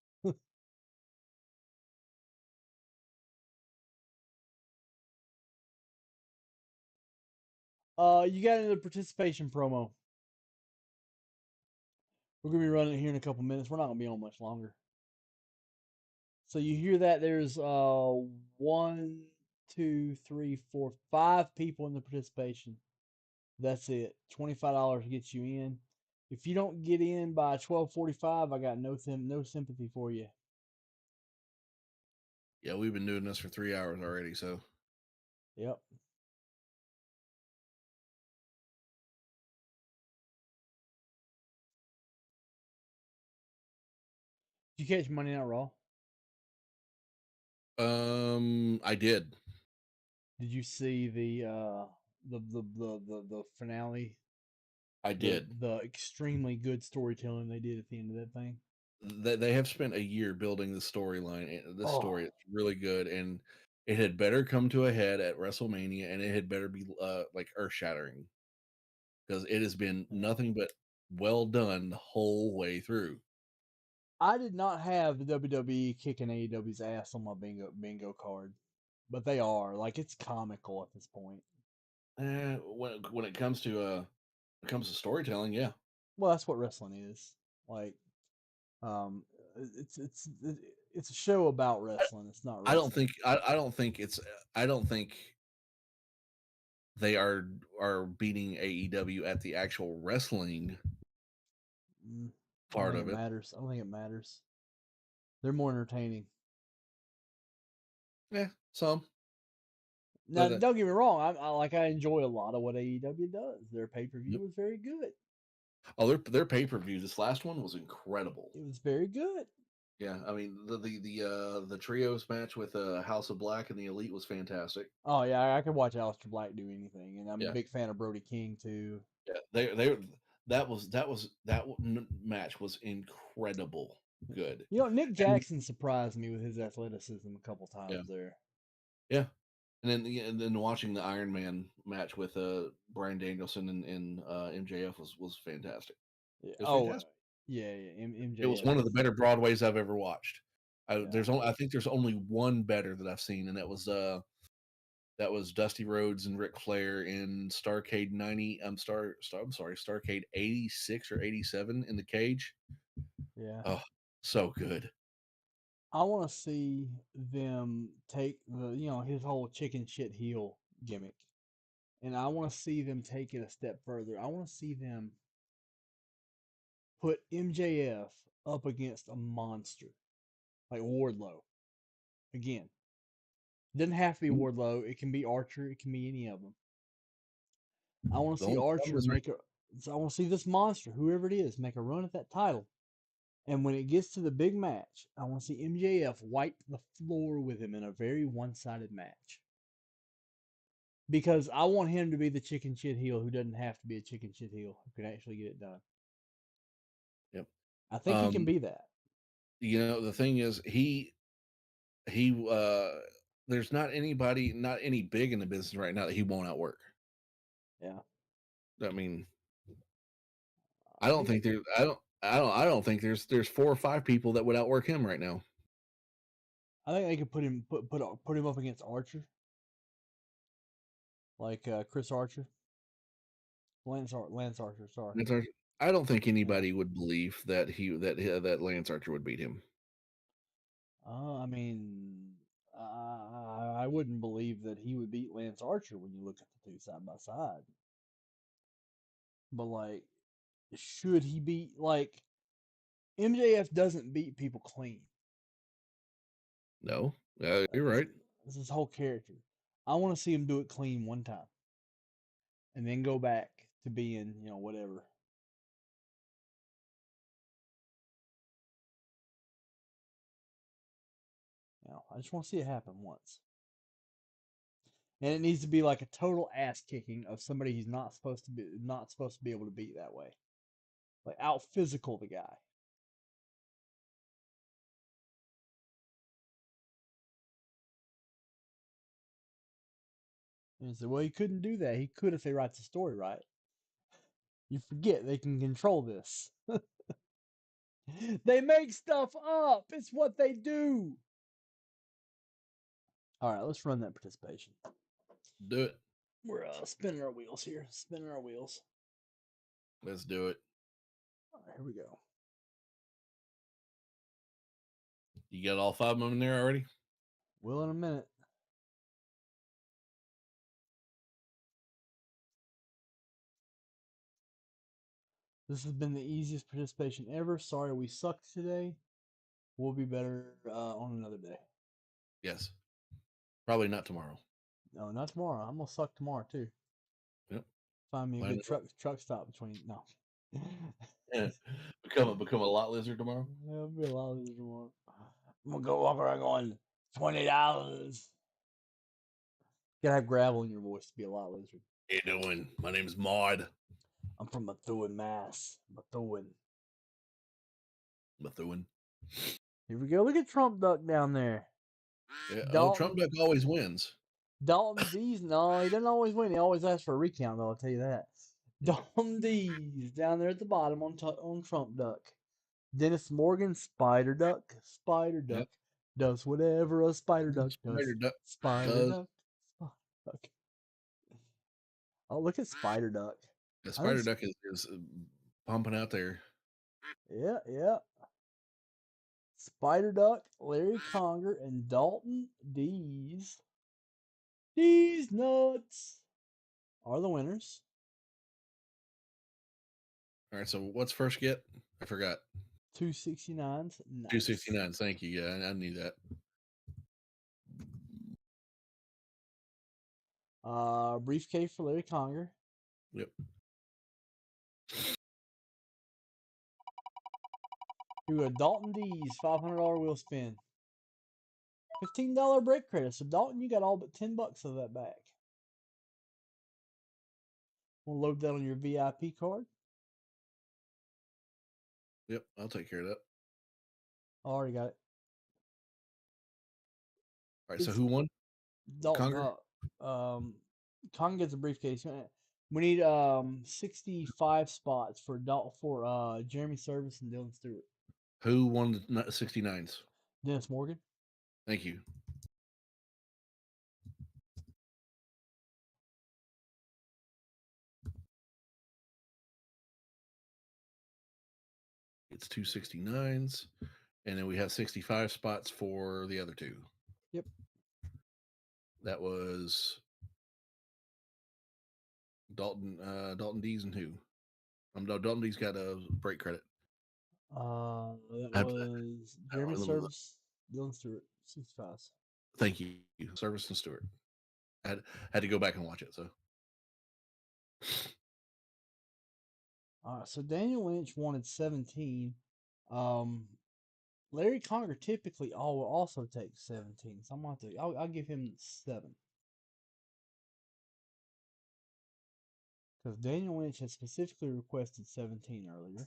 You got into the participation promo. We're gonna be running it here in a couple minutes. We're not gonna be on much longer. So you hear that there's 1, 2, 3, 4, 5 people in the participation. That's it. $25 gets you in. If you don't get in by 12:45, I got no sympathy for you. Yeah, we've been doing this for 3 hours already, so Yep. Did you catch Monday Night Raw? I did. Did you see the finale? I did. The extremely good storytelling they did at the end of that thing. They have spent a year building the storyline. This story Oh, is really good, and it had better come to a head at WrestleMania, and it had better be like earth shattering because it has been yeah. nothing but well done the whole way through. I did not have the WWE kicking AEW's ass on my bingo card, but they are like it's comical at this point. When it comes to storytelling, yeah. Well, that's what wrestling is. Like, um, it's a show about wrestling. It's not I don't wrestling. think I don't think it's I don't think they are beating AEW at the actual wrestling I don't part think it of it. matters. I don't think it matters. They're more entertaining. Yeah, some. Now, But don't get me wrong. I enjoy a lot of what AEW does. Their pay per view yep. was very good. Oh, their pay per view. This last one was incredible. It was very good. Yeah, I mean the trios match with House of Black and the Elite was fantastic. Oh yeah, I could watch Aleister Black do anything, and I'm a Yeah, big fan of Brody King too. yeah. Match was incredible good. You know, Nick And Jackson surprised me with his athleticism a couple yeah, times there. yeah. And then watching the Iron Man match with Bryan Danielson and MJF was fantastic. Yeah. It was Oh, fantastic. yeah. It was MJF one of the is. better Broadways I've ever watched. Yeah. I think there's only one better that I've seen, and that was Dusty Rhodes and Ric Flair in Starcade 90. I'm sorry, Starcade 86 or 87 in the cage. Yeah. Oh, so good. I want to see them take his whole chicken shit heel gimmick, and I want to see them take it a step further. I want to see them put MJF up against a monster like Wardlow. Again, it doesn't have to be Mm, Wardlow. It can be Archer. It can be any of them. I want to The see only problem Archer is make a. I want to see this monster, whoever it is, make a run at that title. And when it gets to the big match, I want to see MJF wipe the floor with him in a very one-sided match. Because I want him to be the chicken shit heel who doesn't have to be a chicken shit heel who can actually get it done. yep. I think he can be that. The thing is he there's not any big in the business right now that he won't outwork. Yeah. I mean, I think they could, I don't think there's 4 or 5 people that would outwork him right now. I think they could put him up against Archer, like Chris Archer, Lance Archer. Sorry. I don't think Yeah. anybody would believe that Lance Archer would beat him. I mean, I wouldn't believe that he would beat Lance Archer when you look at the two side by side. But like, should he beat like MJF doesn't beat people clean. No, you're This, right. this is his whole character. I want to see him do it clean one time, and then go back to being whatever. I just want to see it happen once. And it needs to be like a total ass kicking of somebody he's not supposed to be able to beat that way. Like out physical the guy. And he said, well, he couldn't do that. He could if they write the story right. You forget they can control this. They make stuff up. It's what they do. All right, let's run that participation. Do it. We're spinning our wheels here. Spinning our wheels. Let's do it. All right, here we go. You got all 5 of them in there already? Will in a minute. This has been the easiest participation ever. Sorry we sucked today. We'll be better on another day. Yes. Probably not tomorrow. No, not tomorrow. I'm gonna suck tomorrow too. Yep. Find me a Line good it up. truck stop between. No. Yeah. Become a lot lizard tomorrow. I'll be a lot of this tomorrow. I'm gonna go walk around going $20. Gotta have gravel in your voice to be a lot lizard. How you doing? My name's Maud. I'm from Methuen, Mass. Methuen. Methuen. Here we go. Look at Trump Duck down there. Yeah. Oh, Trump Dalton Duck always wins. Dalton D's. No, he doesn't always win. He always asks for a recount, though. I'll tell you that. Dalton D's down there at the bottom on Trump Duck. Dennis Morgan, Spider Duck. Spider Duck Yep. does whatever a spider duck does. Spider Duck Spider does. Duck. Spider Duck. Oh, look at Spider Duck. The I think Spider Duck is pumping out there. Yeah, yeah. Spider Duck, Larry Conger, and Dalton D's. These nuts are the winners. All right. So what's first get? I forgot. 269s. Nice. 269. Thank you. Yeah, I knew that. Briefcase for Larry Conger. Yep. Here we go. Dalton D's $500 wheel spin. $15 break credit. So Dalton, you got all but $10 of that back. We'll load that on your VIP card. Yep. I'll take care of that. I already got it. All right. So who won? Dalton. Conger? Conger gets a briefcase. We need 65 spots for Jeremy Service and Dylan Stewart. Who won the 69s? Dennis Morgan. Thank you. It's 269s, and then we have 65 spots for the other two. Yep. That was Dalton D's and who? Dalton D's got a break credit. That was Jeremy Service, Dylan Stewart, 65. Thank you, Service and Stewart. I had to go back and watch it. So, all right. So Daniel Lynch wanted 17. Larry Conger typically will also take 17. So I'm going to. I'll give him 7. Because Daniel Lynch had specifically requested 17 earlier.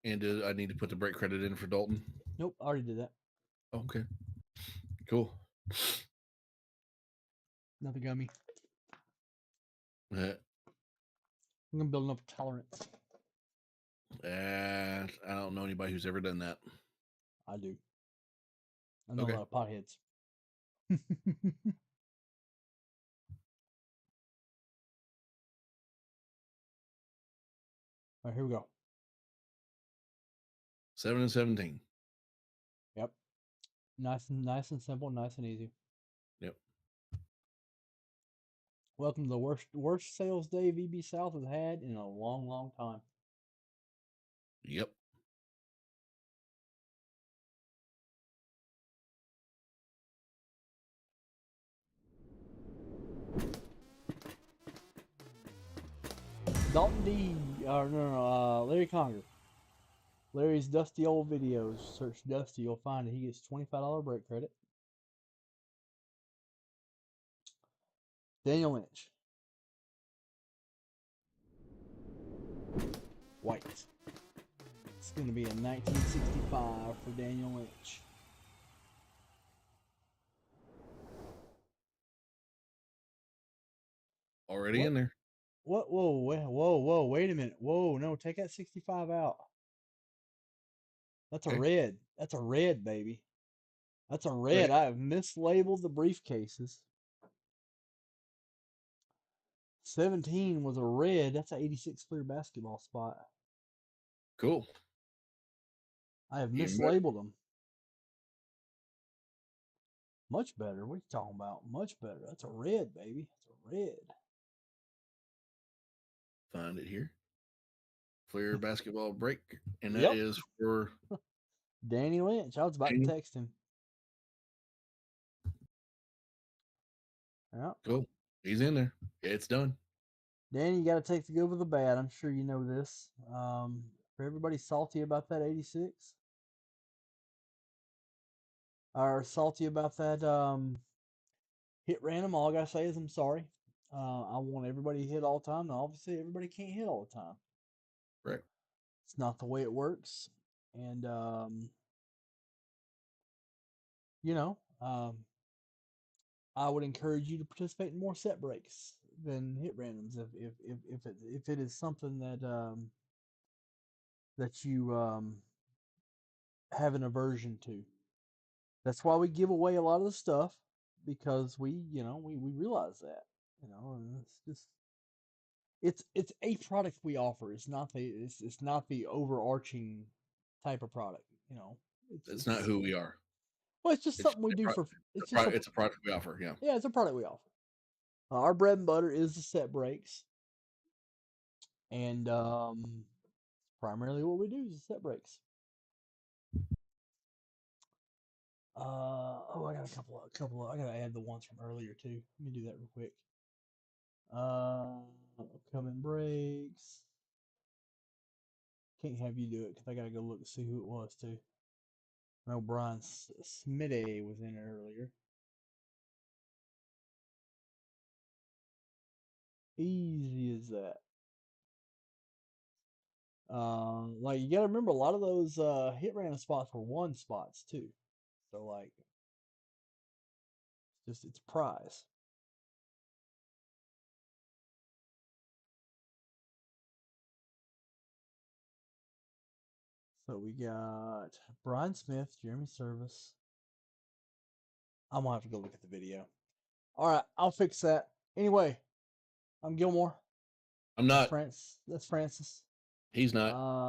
and I need to put the break credit in for Dalton? Nope, I already did that. Okay, cool. Another gummy. I'm gonna build up tolerance. I don't know anybody who's ever done that. I do. I know a lot of potheads. All right, here we go. 7 and 17. Yep. Nice and simple, nice and easy. Yep. Welcome to the worst sales day VB South has had in a long, long time. Yep. Dalton D. Larry Conger. Larry's Dusty Old Videos. Search Dusty, you'll find it. He gets $25 break credit. Daniel Lynch. White. It's going to be a 1965 for Daniel Lynch. Already in there. What? Whoa, wait a minute. Whoa, no, take that 65 out. That's a red. That's a red, baby. That's a red. I have mislabeled the briefcases. 17 was a red. That's an 86 clear basketball spot. Cool. I have mislabeled them. Much better. What are you talking about? Much better. That's a red, baby. That's a red. Find it here. for your basketball break, and that Yep. is for Danny Lynch. I was about Danny. to text him. Yep. Cool. He's in there. It's done. Danny, you got to take the good with the bad. I'm sure you know this. For everybody salty about that 86, or salty about that hit random, all I gotta say is I'm sorry. I want everybody to hit all the time. Now, obviously, everybody can't hit all the time. Correct. It's not the way it works. And you know, I would encourage you to participate in more set breaks than hit randoms if it is something that you have an aversion to. That's why we give away a lot of the stuff, because we realize that, and it's a product we offer. It's not the overarching type of product. It's not who we are. Well, it's just It's something we do for. It's just it's a product we offer. Yeah. yeah, it's a product we offer. Our bread and butter is the set breaks, and primarily what we do is the set breaks. I got a couple. I gotta add the ones from earlier too. Let me do that real quick. Upcoming breaks. Can't have you do it because I gotta go look to see who it was too. I know Brian Smitty was in earlier. Easy as that. Like you gotta remember, a lot of those hit random spots were one spots too. So like, it's prize. So we got Brian Smith, Jeremy Service. I'm gonna have to go look at the video. All right, I'll fix that. Anyway, I'm Gilmore. I'm not. That's Francis. He's not.